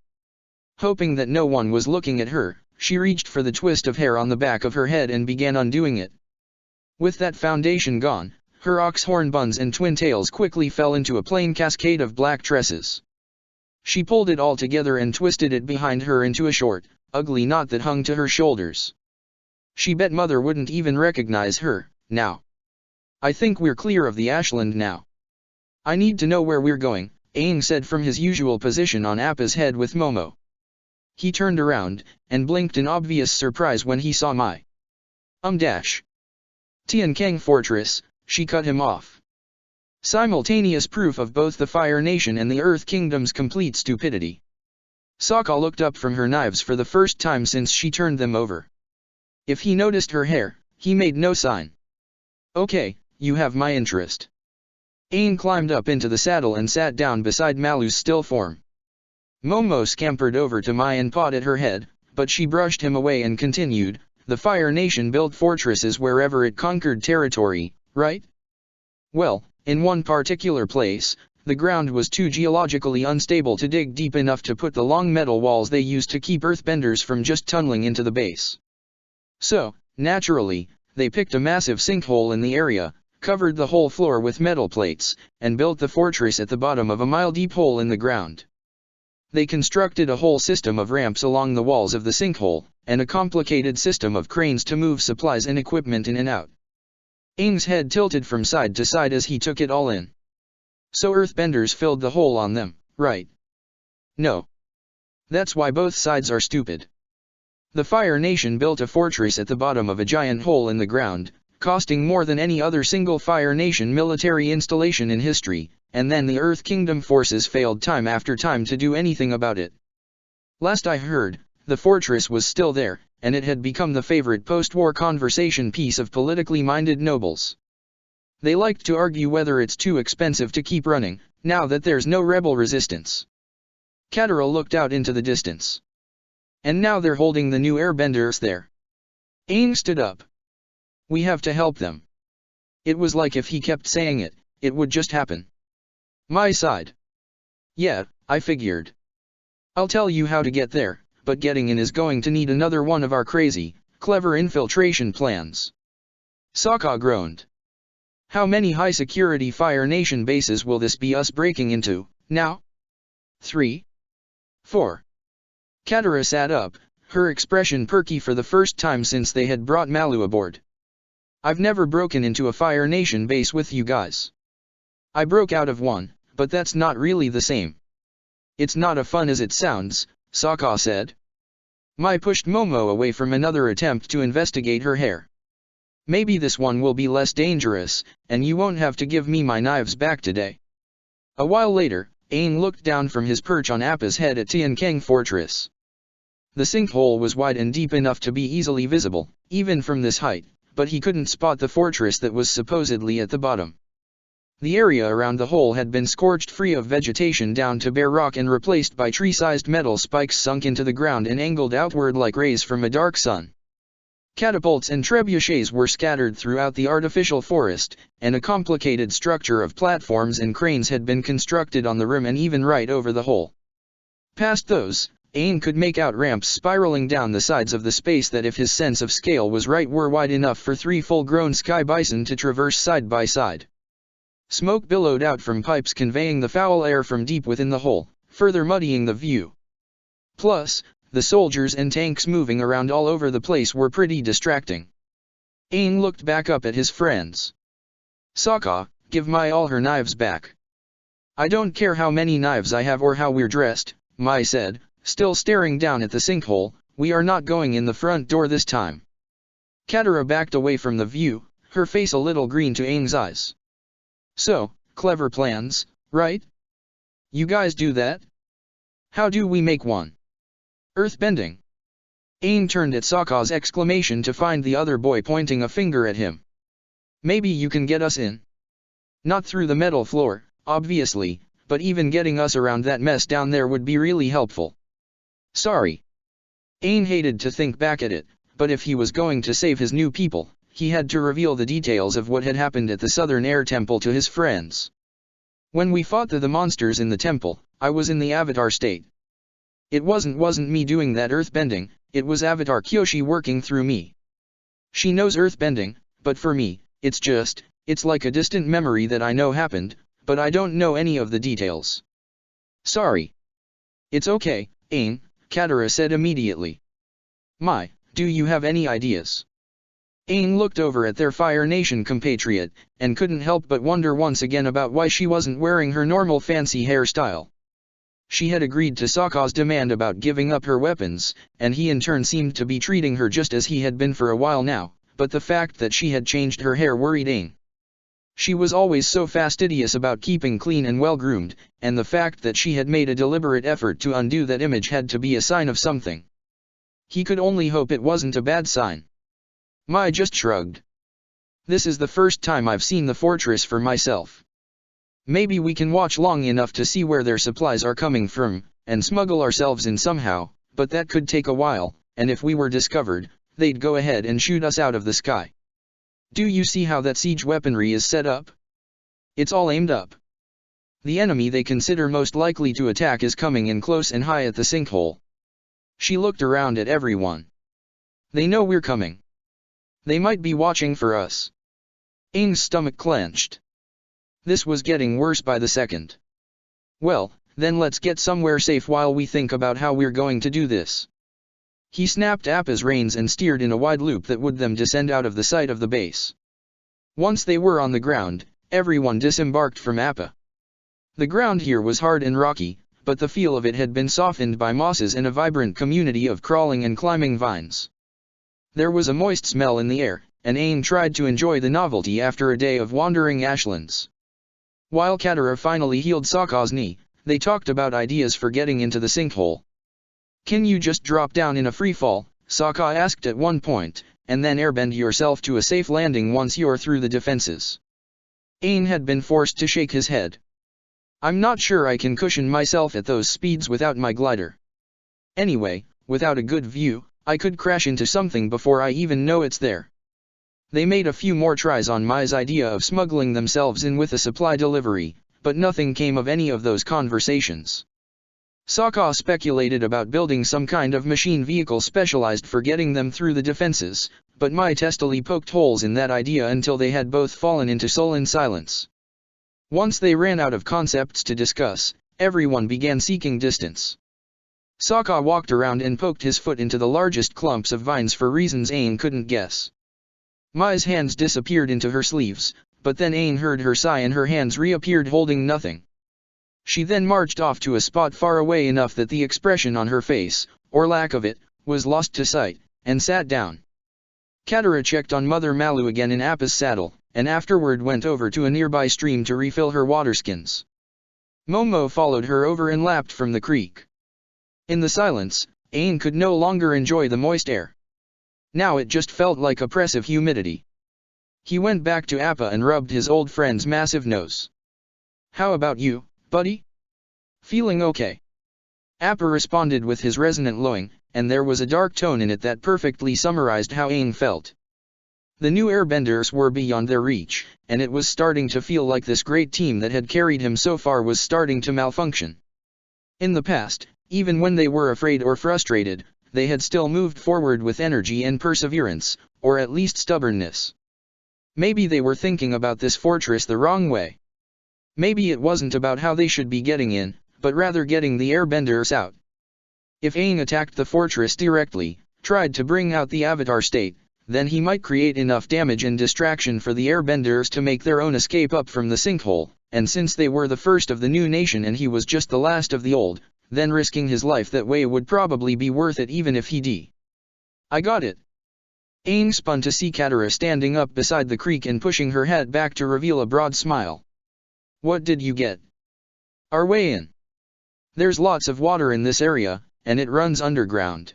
Hoping that no one was looking at her, she reached for the twist of hair on the back of her head and began undoing it. With that foundation gone, her ox horn buns and twin tails quickly fell into a plain cascade of black tresses. She pulled it all together and twisted it behind her into a short, ugly knot that hung to her shoulders. She bet Mother wouldn't even recognize her, now. I think we're clear of the Ashland now. I need to know where we're going, Aang said from his usual position on Appa's head with Momo. He turned around, and blinked in obvious surprise when he saw Mai. Tiankang Fortress, she cut him off. Simultaneous proof of both the Fire Nation and the Earth Kingdom's complete stupidity. Sokka looked up from her knives for the first time since she turned them over. If he noticed her hair, he made no sign. Okay, you have my interest. Aang climbed up into the saddle and sat down beside Malu's still form. Momo scampered over to Mai and pawed at her head, but she brushed him away and continued, the Fire Nation built fortresses wherever it conquered territory, right? Well, in one particular place, the ground was too geologically unstable to dig deep enough to put the long metal walls they used to keep earthbenders from just tunneling into the base. So, naturally, they picked a massive sinkhole in the area, covered the whole floor with metal plates, and built the fortress at the bottom of a mile-deep hole in the ground. They constructed a whole system of ramps along the walls of the sinkhole, and a complicated system of cranes to move supplies and equipment in and out. Aang's head tilted from side to side as he took it all in. So earthbenders filled the hole on them, right? No. That's why both sides are stupid. The Fire Nation built a fortress at the bottom of a giant hole in the ground, costing more than any other single Fire Nation military installation in history, and then the Earth Kingdom forces failed time after time to do anything about it. Last I heard, the fortress was still there, and it had become the favorite post-war conversation piece of politically minded nobles. They liked to argue whether it's too expensive to keep running, now that there's no rebel resistance. Katara looked out into the distance. And now they're holding the new airbenders there. Aang stood up. We have to help them. It was like if he kept saying it, it would just happen. Mai sighed. Yeah, I figured. I'll tell you how to get there, but getting in is going to need another one of our crazy, clever infiltration plans. Sokka groaned. How many high-security Fire Nation bases will this be us breaking into, now? 3? 4. Katara sat up, her expression perky for the first time since they had brought Malu aboard. I've never broken into a Fire Nation base with you guys. I broke out of one, but that's not really the same. It's not as fun as it sounds, Sokka said. Mai pushed Momo away from another attempt to investigate her hair. Maybe this one will be less dangerous, and you won't have to give me my knives back today. A while later, Aang looked down from his perch on Appa's head at Tian Keng Fortress. The sinkhole was wide and deep enough to be easily visible, even from this height, but he couldn't spot the fortress that was supposedly at the bottom. The area around the hole had been scorched free of vegetation down to bare rock and replaced by tree-sized metal spikes sunk into the ground and angled outward like rays from a dark sun. Catapults and trebuchets were scattered throughout the artificial forest, and a complicated structure of platforms and cranes had been constructed on the rim and even right over the hole. Past those, Aang could make out ramps spiraling down the sides of the space that, if his sense of scale was right, were wide enough for 3 full-grown sky bison to traverse side by side. Smoke billowed out from pipes conveying the foul air from deep within the hole, further muddying the view. Plus, the soldiers and tanks moving around all over the place were pretty distracting. Aang looked back up at his friends. Sokka, give Mai all her knives back. I don't care how many knives I have or how we're dressed, Mai said, still staring down at the sinkhole. We are not going in the front door this time. Katara backed away from the view, her face a little green to Aang's eyes. So, clever plans, right? You guys do that? How do we make one? Earthbending. Aang turned at Sokka's exclamation to find the other boy pointing a finger at him. Maybe you can get us in. Not through the metal floor, obviously, but even getting us around that mess down there would be really helpful. Sorry. Aang hated to think back at it, but if he was going to save his new people, he had to reveal the details of what had happened at the Southern Air Temple to his friends. When we fought the monsters in the temple, I was in the Avatar state. It wasn't me doing that earthbending, it was Avatar Kyoshi working through me. She knows earthbending, but for me, it's like a distant memory that I know happened, but I don't know any of the details. Sorry. It's okay, Aang, Katara said immediately. Mai, do you have any ideas? Aang looked over at their Fire Nation compatriot, and couldn't help but wonder once again about why she wasn't wearing her normal fancy hairstyle. She had agreed to Sokka's demand about giving up her weapons, and he in turn seemed to be treating her just as he had been for a while now, but the fact that she had changed her hair worried Aang. She was always so fastidious about keeping clean and well-groomed, and the fact that she had made a deliberate effort to undo that image had to be a sign of something. He could only hope it wasn't a bad sign. Mai just shrugged. This is the first time I've seen the fortress for myself. Maybe we can watch long enough to see where their supplies are coming from, and smuggle ourselves in somehow, but that could take a while, and if we were discovered, they'd go ahead and shoot us out of the sky. Do you see how that siege weaponry is set up? It's all aimed up. The enemy they consider most likely to attack is coming in close and high at the sinkhole. She looked around at everyone. They know we're coming. They might be watching for us. Aang's stomach clenched. This was getting worse by the second. Well, then let's get somewhere safe while we think about how we're going to do this. He snapped Appa's reins and steered in a wide loop that would them descend out of the sight of the base. Once they were on the ground, everyone disembarked from Appa. The ground here was hard and rocky, but the feel of it had been softened by mosses and a vibrant community of crawling and climbing vines. There was a moist smell in the air, and Aang tried to enjoy the novelty after a day of wandering ashlands. While Katara finally healed Sokka's knee, they talked about ideas for getting into the sinkhole. Can you just drop down in a free fall, Sokka asked at one point, and then airbend yourself to a safe landing once you're through the defenses? Aang had been forced to shake his head. I'm not sure I can cushion myself at those speeds without my glider. Anyway, without a good view, I could crash into something before I even know it's there. They made a few more tries on Mai's idea of smuggling themselves in with a supply delivery, but nothing came of any of those conversations. Sokka speculated about building some kind of machine vehicle specialized for getting them through the defenses, but Mai testily poked holes in that idea until they had both fallen into sullen silence. Once they ran out of concepts to discuss, everyone began seeking distance. Sokka walked around and poked his foot into the largest clumps of vines for reasons Aang couldn't guess. Mai's hands disappeared into her sleeves, but then Aang heard her sigh and her hands reappeared holding nothing. She then marched off to a spot far away enough that the expression on her face, or lack of it, was lost to sight, and sat down. Katara checked on Mother Malu again in Appa's saddle, and afterward went over to a nearby stream to refill her waterskins. Momo followed her over and lapped from the creek. In the silence, Aang could no longer enjoy the moist air. Now it just felt like oppressive humidity. He went back to Appa and rubbed his old friend's massive nose. "How about you, buddy? Feeling okay?" Appa responded with his resonant lowing, and there was a dark tone in it that perfectly summarized how Aang felt. The new airbenders were beyond their reach, and it was starting to feel like this great team that had carried him so far was starting to malfunction. In the past, even when they were afraid or frustrated, they had still moved forward with energy and perseverance, or at least stubbornness. Maybe they were thinking about this fortress the wrong way. Maybe it wasn't about how they should be getting in, but rather getting the airbenders out. If Aang attacked the fortress directly, tried to bring out the Avatar state, then he might create enough damage and distraction for the airbenders to make their own escape up from the sinkhole, and since they were the first of the new nation and he was just the last of the old, then risking his life that way would probably be worth it even if he I got it. Aang spun to see Katara standing up beside the creek and pushing her head back to reveal a broad smile. "What did you get?" "Our way in. There's lots of water in this area, and it runs underground.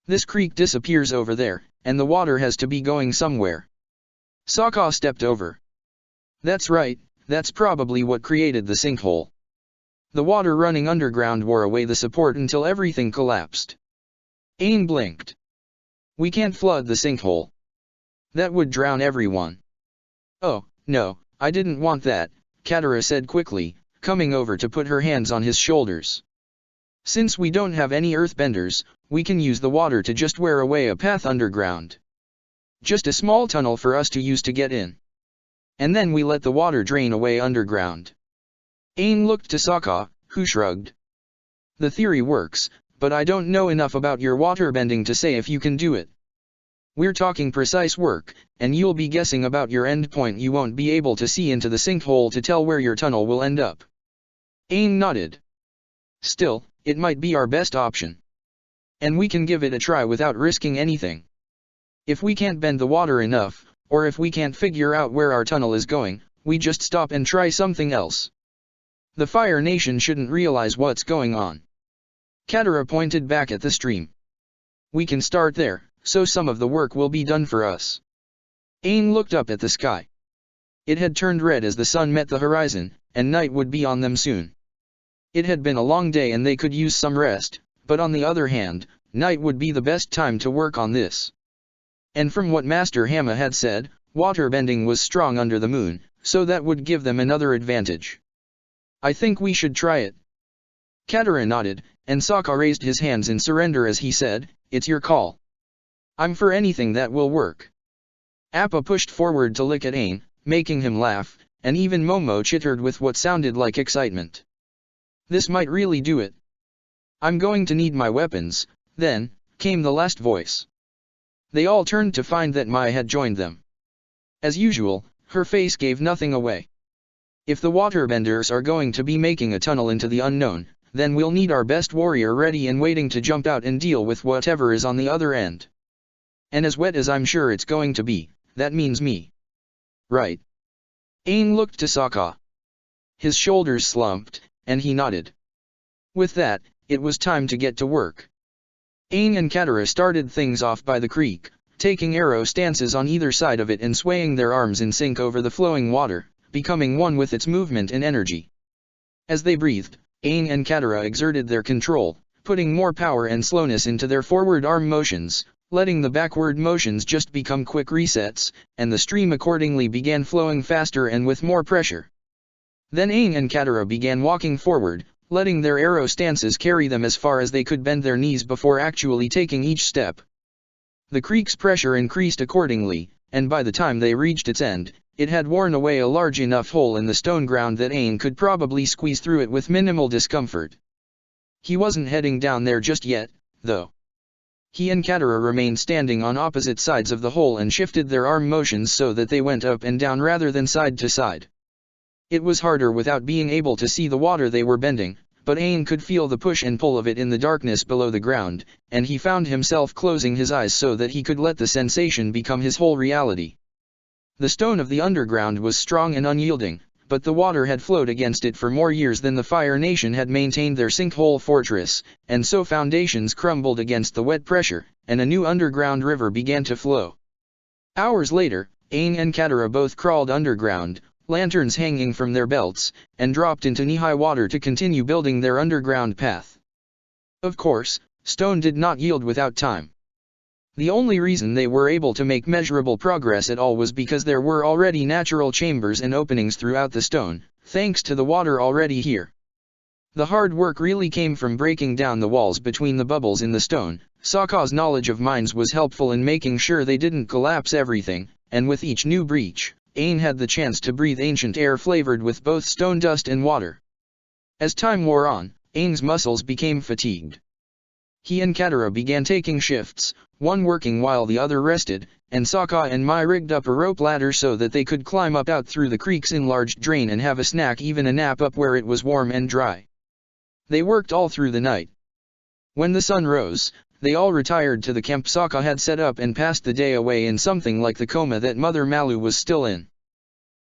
This creek disappears over there, and the water has to be going somewhere." Sokka stepped over. "That's right, that's probably what created the sinkhole. The water running underground wore away the support until everything collapsed." Aang blinked. "We can't flood the sinkhole. That would drown everyone." "Oh, no, I didn't want that," Katara said quickly, coming over to put her hands on his shoulders. "Since we don't have any earthbenders, we can use the water to just wear away a path underground. Just a small tunnel for us to use to get in. And then we let the water drain away underground." Aang looked to Sokka, who shrugged. "The theory works, but I don't know enough about your waterbending to say if you can do it. We're talking precise work, and you'll be guessing about your endpoint. You won't be able to see into the sinkhole to tell where your tunnel will end up." Aang nodded. "Still, it might be our best option. And we can give it a try without risking anything. If we can't bend the water enough, or if we can't figure out where our tunnel is going, we just stop and try something else. The Fire Nation shouldn't realize what's going on." Katara pointed back at the stream. "We can start there, so some of the work will be done for us." Aang looked up at the sky. It had turned red as the sun met the horizon, and night would be on them soon. It had been a long day and they could use some rest, but on the other hand, night would be the best time to work on this. And from what Master Hamma had said, waterbending was strong under the moon, so that would give them another advantage. "I think we should try it." Katara nodded, and Sokka raised his hands in surrender as he said, "It's your call. I'm for anything that will work." Appa pushed forward to look at Aang, making him laugh, and even Momo chittered with what sounded like excitement. "This might really do it. I'm going to need my weapons," then came the last voice. They all turned to find that Mai had joined them. As usual, her face gave nothing away. "If the waterbenders are going to be making a tunnel into the unknown, then we'll need our best warrior ready and waiting to jump out and deal with whatever is on the other end. And as wet as I'm sure it's going to be, that means me. Right?" Aang looked to Sokka. His shoulders slumped, and he nodded. With that, it was time to get to work. Aang and Katara started things off by the creek, taking arrow stances on either side of it and swaying their arms in sync over the flowing water, becoming one with its movement and energy. As they breathed, Aang and Katara exerted their control, putting more power and slowness into their forward arm motions, letting the backward motions just become quick resets, and the stream accordingly began flowing faster and with more pressure. Then Aang and Katara began walking forward, letting their arrow stances carry them as far as they could bend their knees before actually taking each step. The creek's pressure increased accordingly, and by the time they reached its end, it had worn away a large enough hole in the stone ground that Aang could probably squeeze through it with minimal discomfort. He wasn't heading down there just yet, though. He and Katara remained standing on opposite sides of the hole and shifted their arm motions so that they went up and down rather than side to side. It was harder without being able to see the water they were bending, but Aang could feel the push and pull of it in the darkness below the ground, and he found himself closing his eyes so that he could let the sensation become his whole reality. The stone of the underground was strong and unyielding, but the water had flowed against it for more years than the Fire Nation had maintained their sinkhole fortress, and so foundations crumbled against the wet pressure, and a new underground river began to flow. Hours later, Aang and Katara both crawled underground, lanterns hanging from their belts, and dropped into knee-high water to continue building their underground path. Of course, stone did not yield without time. The only reason they were able to make measurable progress at all was because there were already natural chambers and openings throughout the stone, thanks to the water already here. The hard work really came from breaking down the walls between the bubbles in the stone. Sokka's knowledge of mines was helpful in making sure they didn't collapse everything, and with each new breach, Aang had the chance to breathe ancient air flavored with both stone dust and water. As time wore on, Aang's muscles became fatigued. He and Katara began taking shifts, one working while the other rested, and Sokka and Mai rigged up a rope ladder so that they could climb up out through the creek's enlarged drain and have a snack, even a nap up where it was warm and dry. They worked all through the night. When the sun rose, they all retired to the camp Sokka had set up and passed the day away in something like the coma that Mother Malu was still in.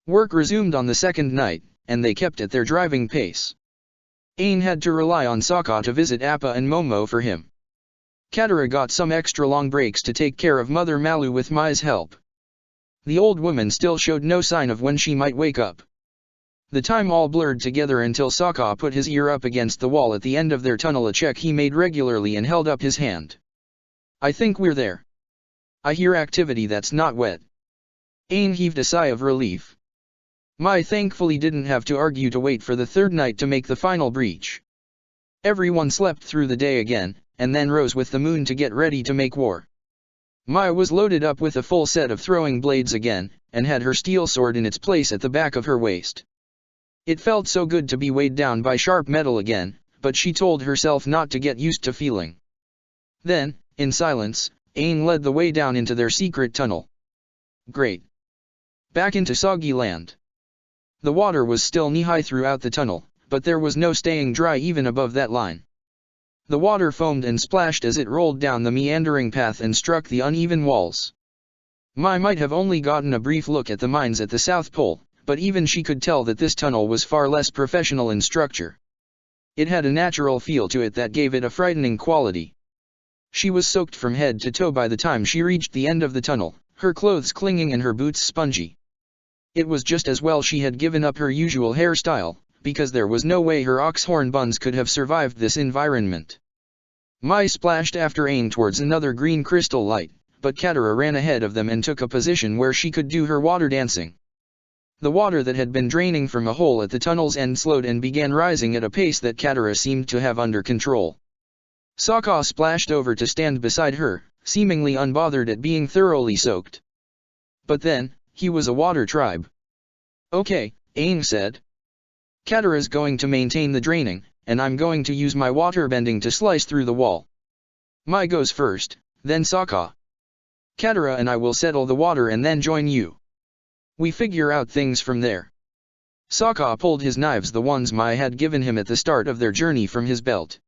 Work resumed on the second night, and they kept at their driving pace. Aang had to rely on Sokka to visit Appa and Momo for him. Katara got some extra long breaks to take care of Mother Malu with Mai's help. The old woman still showed no sign of when she might wake up. The time all blurred together until Sokka put his ear up against the wall at the end of their tunnel, a check he made regularly, and held up his hand. "I think we're there. I hear activity that's not wet." Aang heaved a sigh of relief. Mai thankfully didn't have to argue to wait for the third night to make the final breach. Everyone slept through the day again, and then rose with the moon to get ready to make war. Mai was loaded up with a full set of throwing blades again, and had her steel sword in its place at the back of her waist. It felt so good to be weighed down by sharp metal again, but she told herself not to get used to feeling. Then, in silence, Aang led the way down into their secret tunnel. Great. Back into soggy land. The water was still knee-high throughout the tunnel, but there was no staying dry even above that line. The water foamed and splashed as it rolled down the meandering path and struck the uneven walls. Mai might have only gotten a brief look at the mines at the South Pole, but even she could tell that this tunnel was far less professional in structure. It had a natural feel to it that gave it a frightening quality. She was soaked from head to toe by the time she reached the end of the tunnel, her clothes clinging and her boots spongy. It was just as well she had given up her usual hairstyle, because there was no way her oxhorn buns could have survived this environment. Mai splashed after Aang towards another green crystal light, but Katara ran ahead of them and took a position where she could do her water dancing. The water that had been draining from a hole at the tunnel's end slowed and began rising at a pace that Katara seemed to have under control. Sokka splashed over to stand beside her, seemingly unbothered at being thoroughly soaked. But then, he was a water tribe. "Okay," Aang said. "Katara's going to maintain the draining, and I'm going to use my water bending to slice through the wall. Mai goes first, then Sokka. Katara and I will settle the water and then join you. We figure out things from there." Sokka pulled his knives, the ones Mai had given him at the start of their journey, from his belt.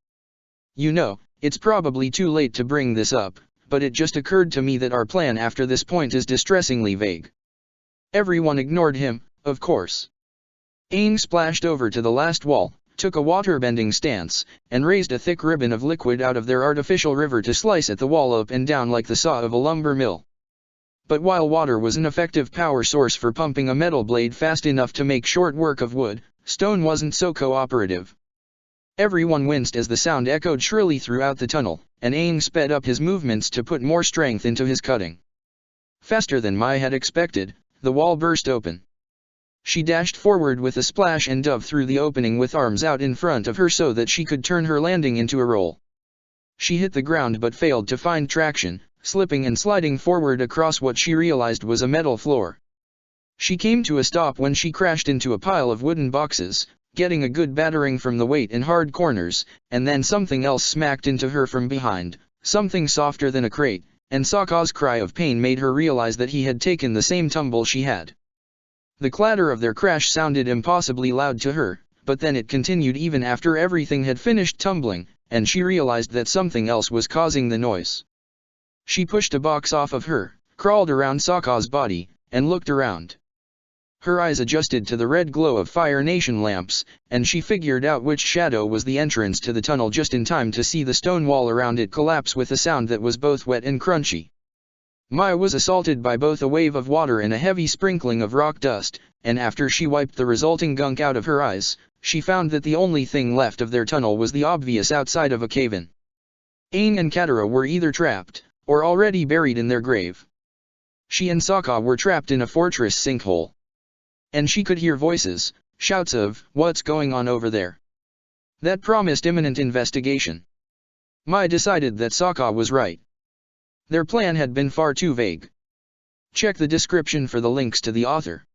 "You know, it's probably too late to bring this up, but it just occurred to me that our plan after this point is distressingly vague." Everyone ignored him, of course. Aang splashed over to the last wall, took a water-bending stance, and raised a thick ribbon of liquid out of their artificial river to slice at the wall up and down like the saw of a lumber mill. But while water was an effective power source for pumping a metal blade fast enough to make short work of wood, stone wasn't so cooperative. Everyone winced as the sound echoed shrilly throughout the tunnel, and Aang sped up his movements to put more strength into his cutting. Faster than Mai had expected, the wall burst open. She dashed forward with a splash and dove through the opening with arms out in front of her so that she could turn her landing into a roll. She hit the ground but failed to find traction, slipping and sliding forward across what she realized was a metal floor. She came to a stop when she crashed into a pile of wooden boxes, getting a good battering from the weight in hard corners, and then something else smacked into her from behind, something softer than a crate, and Sokka's cry of pain made her realize that he had taken the same tumble she had. The clatter of their crash sounded impossibly loud to her, but then it continued even after everything had finished tumbling, and she realized that something else was causing the noise. She pushed a box off of her, crawled around Sokka's body, and looked around. Her eyes adjusted to the red glow of Fire Nation lamps, and she figured out which shadow was the entrance to the tunnel just in time to see the stone wall around it collapse with a sound that was both wet and crunchy. Maya was assaulted by both a wave of water and a heavy sprinkling of rock dust, and after she wiped the resulting gunk out of her eyes, she found that the only thing left of their tunnel was the obvious outside of a cave-in. Aang and Katara were either trapped, or already buried in their grave. She and Sokka were trapped in a fortress sinkhole. And she could hear voices, shouts of, "What's going on over there?" That promised imminent investigation. Mai decided that Sokka was right. Their plan had been far too vague. Check the description for the links to the author.